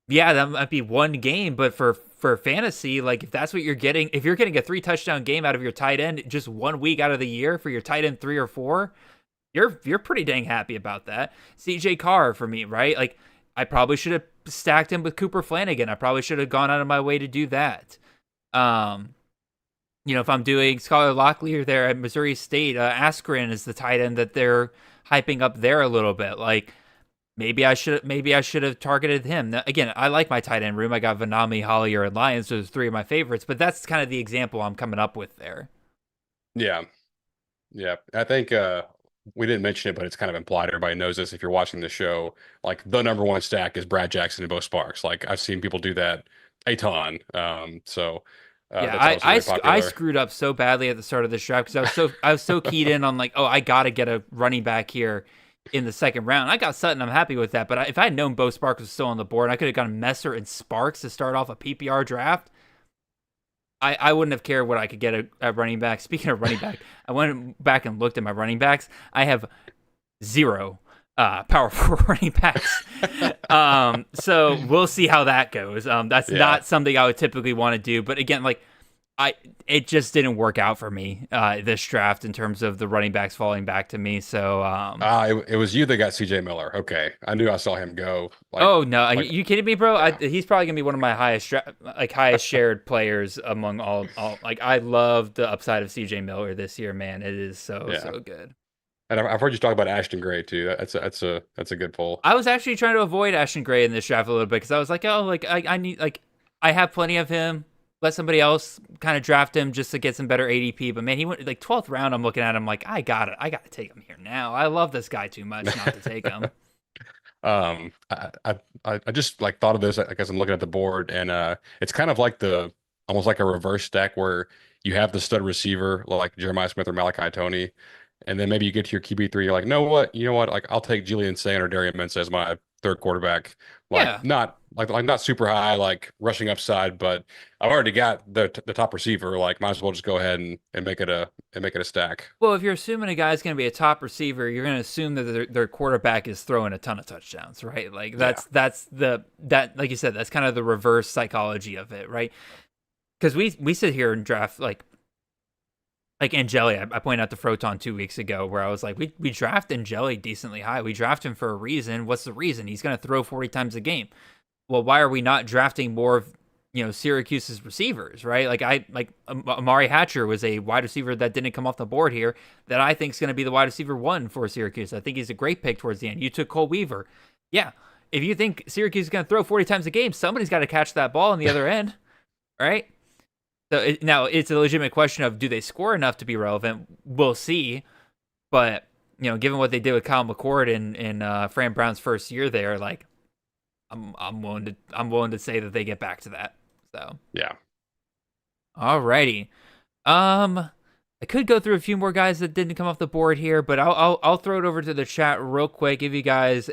yeah, that might be one game, but for fantasy, like if that's what you're getting, if you're getting a 3-touchdown game out of your tight end just 1 week out of the year for your tight end 3 or 4, you're pretty dang happy about that. CJ Carr for me, right? Like I probably should have stacked him with Cooper Flanagan. I probably should have gone out of my way to do that. If I'm doing Skylar Locklear there at Missouri State, Askren is the tight end that they're hyping up there a little bit. Like maybe I should have targeted him. Now, again, I like my tight end room. I got Vanami, Hollier, and Lyons. Those 3 of my favorites, but that's kind of the example I'm coming up with there. Yeah. Yeah. I think we didn't mention it, but it's kind of implied. Everybody knows this if you're watching the show. Like the number one stack is Brad Jackson and Bo Sparks. Like I've seen people do that a ton. Yeah, I screwed up so badly at the start of this draft because I was so keyed in on like, oh, I got to get a running back here in the second round. I got Sutton, I'm happy with that. But if I had known Bo Sparks was still on the board, I could have gone Messer and Sparks to start off a PPR draft. I wouldn't have cared what I could get at running back. Speaking of running back, I went back and looked at my running backs. I have 0 power forward running backs. So we'll see how that goes. That's not something I would typically want to do. But again, like it just didn't work out for me this draft in terms of the running backs falling back to me. So it was you that got CJ Miller. Okay, I knew I saw him go. Oh no, are you kidding me, bro? He's probably gonna be one of my highest shared players among all. Like I love the upside of CJ Miller this year, man. It is so good. And I've heard you talk about Ashton Gray too. That's a good pull. I was actually trying to avoid Ashton Gray in this draft a little bit because I was like, oh, like I need I have plenty of him. Let somebody else kind of draft him just to get some better ADP. But man, he went like 12th round. I'm looking at him like I got to take him here now. I love this guy too much not to take him. I just like thought of this as I'm looking at the board, and it's kind of like almost like a reverse stack where you have the stud receiver like Jeremiah Smith or Malachi Tony, and then maybe you get to your QB3, you're like, you know what, like I'll take Julian Sain or Darian Mintz as my third quarterback. Like not super high, like rushing upside, but I've already got the top receiver. Like might as well just go ahead and make it a stack. Well, if you're assuming a guy's going to be a top receiver, you're going to assume that their quarterback is throwing a ton of touchdowns, right? Like that's like you said, that's kind of the reverse psychology of it, right? Because we sit here and draft like Angeli. I pointed out to Froton 2 weeks ago where I was like, we draft Angeli decently high. We draft him for a reason. What's the reason? He's going to throw 40 times a game. Well, why are we not drafting more of Syracuse's receivers, right? Like Amari Hatcher was a wide receiver that didn't come off the board here that I think is going to be the wide receiver 1 for Syracuse. I think he's a great pick towards the end. You took Cole Weaver. Yeah. If you think Syracuse is going to throw 40 times a game, somebody's got to catch that ball on the other end, right? So now it's a legitimate question of do they score enough to be relevant? We'll see. But, given what they did with Kyle McCord in Fran Brown's first year there, like I'm willing to say that they get back to that. So yeah. Alrighty. I could go through a few more guys that didn't come off the board here, but I'll throw it over to the chat real quick. Give you guys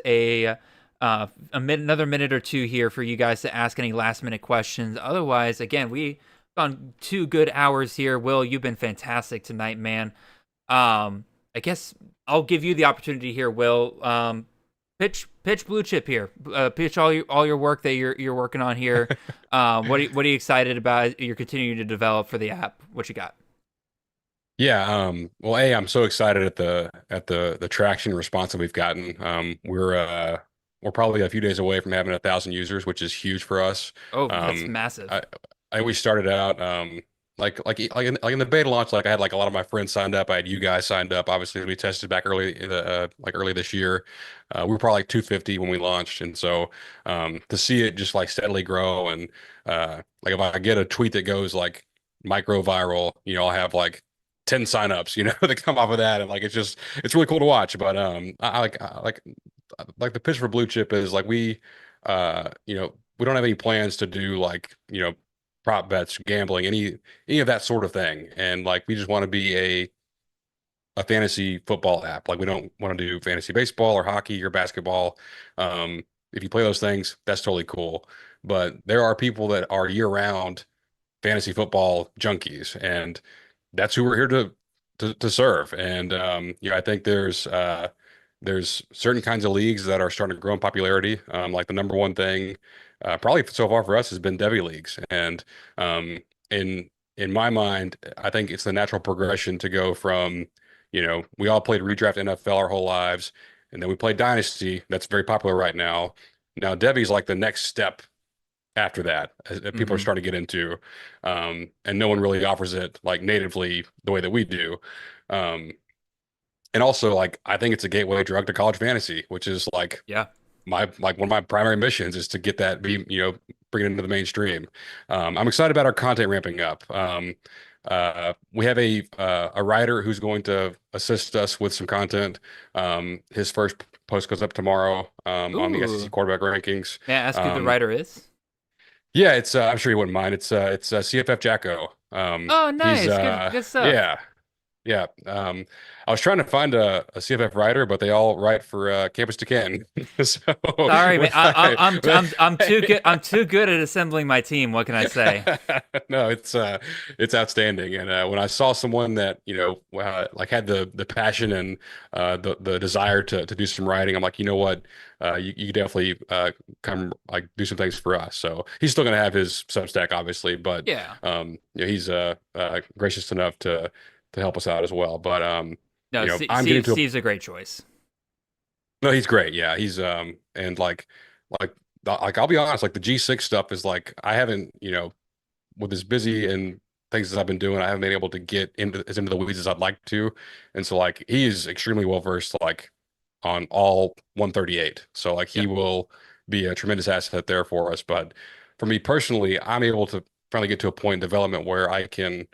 another minute or two here for you guys to ask any last minute questions. Otherwise, again, we've gone 2 good hours here. Will, you've been fantastic tonight, man. I guess I'll give you the opportunity here, Will. Pitch BlueChip here. Pitch all your work that you're working on here. What are you excited about? You're continuing to develop for the app. What you got? Yeah. Well, I'm so excited at the traction response that we've gotten. We're probably a few days away from having 1,000 users, which is huge for us. Oh, that's massive. We started out like in the beta launch, like I had like a lot of my friends signed up. I had you guys signed up. Obviously, we tested back early this year. We were probably like 250 when we launched, and so to see it just like steadily grow, and like if I get a tweet that goes like micro viral, I'll have like 10 signups, that come off of that, and like it's really cool to watch. But I like the pitch for BlueChip is like we don't have any plans to do like prop bets, gambling, any of that sort of thing. And like we just want to be a fantasy football app. Like we don't want to do fantasy baseball or hockey or basketball. If you play those things, that's totally cool. But there are people that are year-round fantasy football junkies, and that's who we're here to serve. And I think there's certain kinds of leagues that are starting to grow in popularity. Like the number one thing probably so far for us has been Devy leagues. And in my mind, I think it's the natural progression to go from, we all played redraft NFL our whole lives, and then we played Dynasty. That's very popular right now. Now Devy's like the next step after that, as people are starting to get into, and no one really offers it like natively the way that we do. And also, like, I think it's a gateway drug to college fantasy, which is like, one of my primary missions is to get that, bring it into the mainstream. I'm excited about our content ramping up. We have a writer who's going to assist us with some content. His first post goes up tomorrow on the SEC quarterback rankings. May I ask who the writer is? Yeah, it's I'm sure you wouldn't mind. It's CFF Jacko. Oh, nice. Good stuff. Yeah. Yeah. I was trying to find a CFF writer, but they all write for Campus to Canton. So Sorry, man. when I'm too good. I'm too good at assembling my team. What can I say? No, it's outstanding. And when I saw someone that, like had the passion and the desire to do some writing, I'm like, you know what? You definitely come like do some things for us. So he's still gonna have his Substack, obviously, but Yeah. he's gracious enough to help us out as well. But No, I'm getting to a Steve's a great choice. no, he's great. Yeah, he's and like I'll be honest, like the G6 stuff is like I haven't, with as busy and things as I've been doing, I haven't been able to get into the weeds as I'd like to. And so like he is extremely well versed like on all 138. So like Yeah. he will be a tremendous asset there for us. But for me personally, I'm able to finally get to a point in development where I can,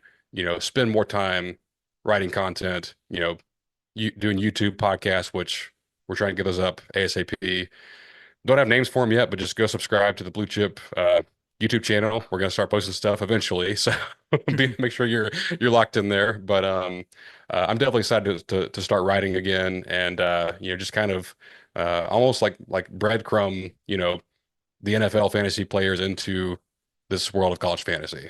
spend more time writing content, doing YouTube podcasts, which we're trying to get those up ASAP. Don't have names for them yet, but just go subscribe to the Blue Chip YouTube channel. We're gonna start posting stuff eventually, so make sure you're locked in there. But I'm definitely excited to start writing again, and just kind of almost like breadcrumb, the NFL fantasy players into this world of college fantasy.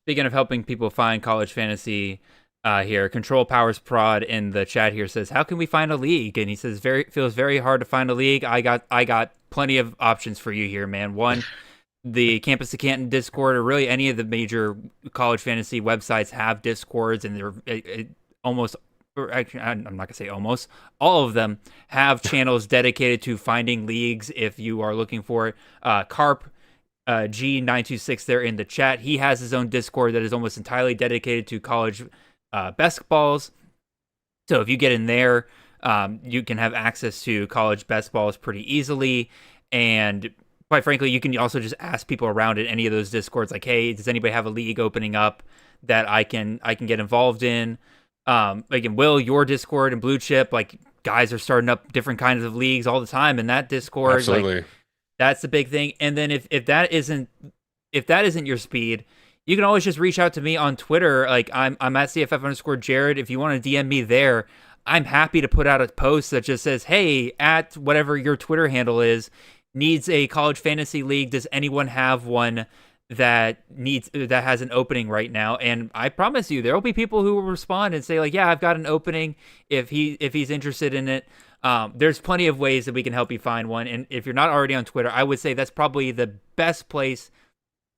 Speaking of helping people find college fantasy, here, Control Powers Prod in the chat here says, "How can we find a league?" And he says, feels very hard to find a league. I got plenty of options for you here, man. One, the Campus to Canton Discord, or really any of the major college fantasy websites have Discords, and they're almost, or actually, I'm not gonna say almost, all of them have channels dedicated to finding leagues if you are looking for it. Carp G926 there in the chat, he has his own Discord that is almost entirely dedicated to college best balls. So if you get in there, you can have access to college best balls pretty easily. And quite frankly, you can also just ask people around in any of those Discords, like, hey, does anybody have a league opening up that I can get involved in? Like in Will, your Discord and Blue Chip, like guys are starting up different kinds of leagues all the time in that Discord. Absolutely. Like, that's the big thing. And then if that isn't your speed, you can always just reach out to me on Twitter. Like I'm at CFF_Jared. If you want to DM me there, I'm happy to put out a post that just says, hey, at whatever your Twitter handle is, needs a college fantasy league. Does anyone have one that has an opening right now? And I promise you, there will be people who will respond and say like, yeah, I've got an opening if he's interested in it. There's plenty of ways that we can help you find one. And if you're not already on Twitter, I would say that's probably the best place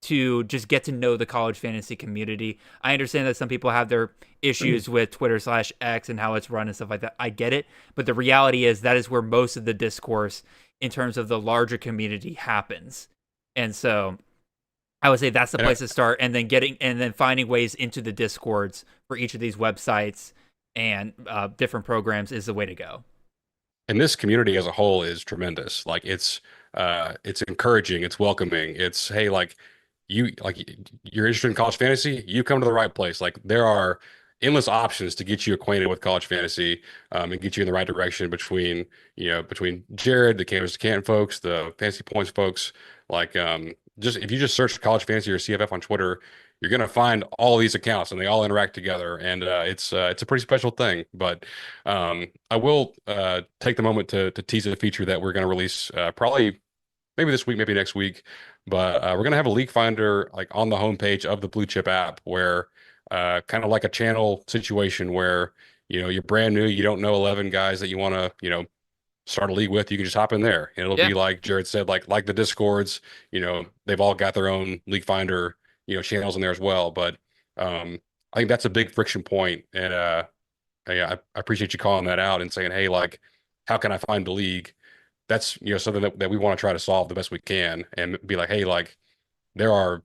to just get to know the college fantasy community. I understand that some people have their issues with Twitter/X and how it's run and stuff like that. I get it. But the reality is that is where most of the discourse in terms of the larger community happens. And so I would say that's the place to start, and then finding ways into the Discords for each of these websites and different programs is the way to go. And this community as a whole is tremendous. Like it's encouraging, it's welcoming. It's, hey, like you're interested in college fantasy, you come to the right place. Like there are endless options to get you acquainted with college fantasy, and get you in the right direction between Jared, the Campus to Canton folks, the Fantasy Points folks. Like just if you just search college fantasy or CFF on Twitter, you're gonna find all these accounts and they all interact together, and it's a pretty special thing. But I will take the moment to tease a feature that we're gonna release probably maybe this week, maybe next week. But we're gonna have a league finder like on the homepage of the Blue Chip app, where kind of like a channel situation where you're brand new, you don't know 11 guys that you want to start a league with. You can just hop in there, and it'll be like Jared said, like the Discords. They've all got their own league finder channels in there as well. But I think that's a big friction point, and I appreciate you calling that out and saying, hey, like, how can I find a league? That's something that we want to try to solve the best we can, and be like, hey, like there are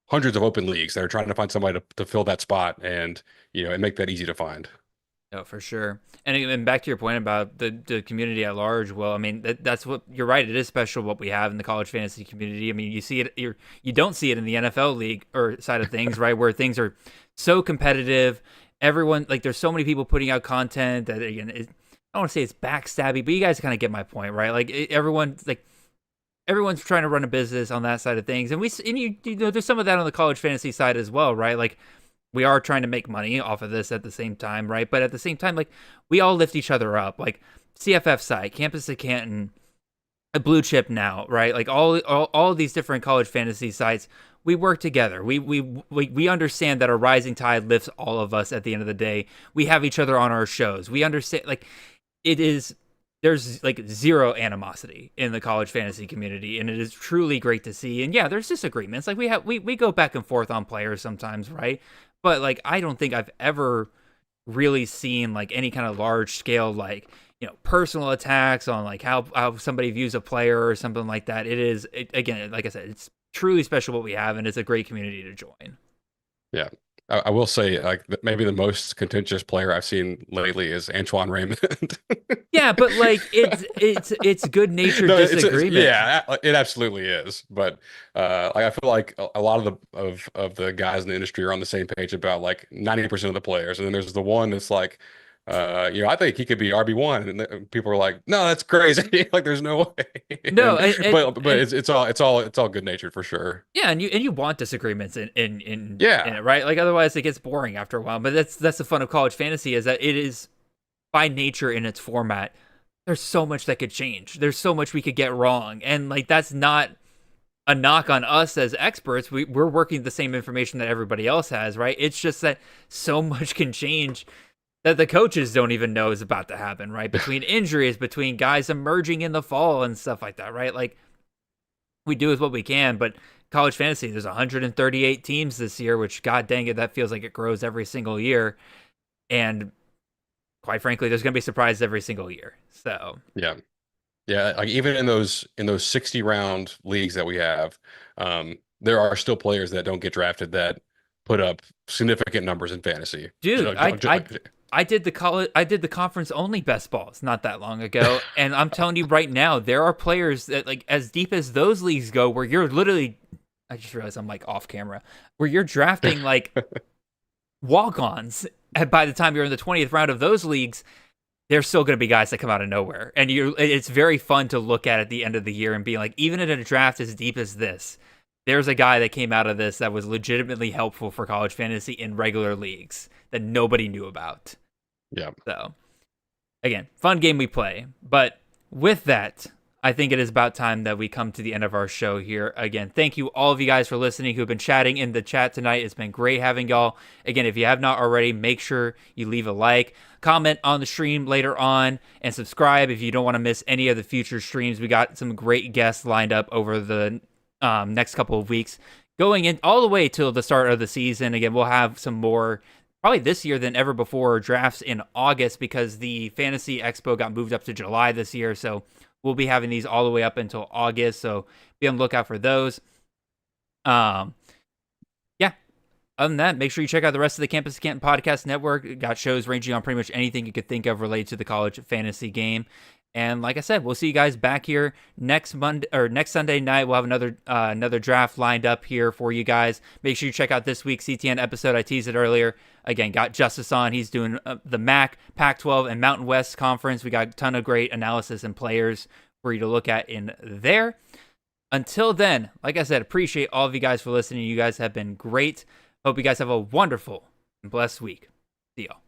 hundreds of open leagues that are trying to find somebody to fill that spot, and and make that easy to find. No, for sure. And back to your point about the community at large. Well, I mean, that's what you're right. It is special what we have in the college fantasy community. I mean, you see it. You don't see it in the NFL league or side of things, right? Where things are so competitive. Everyone, like, there's so many people putting out content that, again, I don't want to say it's backstabby, but you guys kind of get my point, right? Like everyone's trying to run a business on that side of things, and there's some of that on the college fantasy side as well, right? Like we are trying to make money off of this at the same time, right? But at the same time, like, we all lift each other up. Like, CFF site, Campus of Canton, a BlueChip now, right? Like, all of these different college fantasy sites, we work together. We understand that a rising tide lifts all of us at the end of the day. We have each other on our shows. We understand, like, there's like zero animosity in the college fantasy community, and it is truly great to see. And yeah, there's disagreements. Like, we go back and forth on players sometimes, right? But like, I don't think I've ever really seen like any kind of large scale, like, personal attacks on like how somebody views a player or something like that. Again, like I said, it's truly special what we have, and it's a great community to join. Yeah. I will say, like, maybe the most contentious player I've seen lately is Antoine Raymond. Yeah, but like, it's good natured disagreement. Yeah, it absolutely is. But I feel like a lot of the guys in the industry are on the same page about like 90% of the players, and then there's the one that's like, I think he could be RB1, and people are like, no, that's crazy. Like, there's no way. No, but it's all good natured for sure. Yeah, and you want disagreements in Yeah. it, right? Like, otherwise it gets boring after a while. But that's the fun of college fantasy, is that it is by nature in its format. There's so much that could change. There's so much we could get wrong, and like, that's not a knock on us as experts. We're working the same information that everybody else has, right? It's just that so much can change that the coaches don't even know is about to happen, right? Between injuries, between guys emerging in the fall and stuff like that, right? Like, we do with what we can, but college fantasy, there's 138 teams this year, which, god dang it, that feels like it grows every single year. And quite frankly, there's going to be surprises every single year. So yeah, like, even in those 60 round leagues that we have, there are still players that don't get drafted that put up significant numbers in fantasy. Dude, I did the conference only best balls not that long ago, and I'm telling you right now, there are players that, like, as deep as those leagues go, where you're literally, I just realized I'm like off camera, where you're drafting like walk-ons, and by the time you're in the 20th round of those leagues, there's still going to be guys that come out of nowhere, and it's very fun to look at the end of the year and be like, even in a draft as deep as this, there's a guy that came out of this that was legitimately helpful for college fantasy in regular leagues that nobody knew about. Yeah. So, again, fun game we play. But with that, I think it is about time that we come to the end of our show here. Again, thank you all of you guys for listening who've been chatting in the chat tonight. It's been great having y'all. Again, if you have not already, make sure you leave a like, comment on the stream later on, and subscribe if you don't want to miss any of the future streams. We got some great guests lined up over the next couple of weeks, going in all the way till the start of the season. Again, we'll have some more, probably this year than ever before, drafts in August, because the Fantasy Expo got moved up to July this year. So we'll be having these all the way up until August. So be on the lookout for those. Yeah. Other than that, make sure you check out the rest of the Campus Canton Podcast Network. It got shows ranging on pretty much anything you could think of related to the college fantasy game. And like I said, we'll see you guys back here next Sunday night. We'll have another draft lined up here for you guys. Make sure you check out this week's CTN episode. I teased it earlier. Again, got Justice on. He's doing the MAC, Pac-12, and Mountain West Conference. We got a ton of great analysis and players for you to look at in there. Until then, like I said, appreciate all of you guys for listening. You guys have been great. Hope you guys have a wonderful and blessed week. See y'all.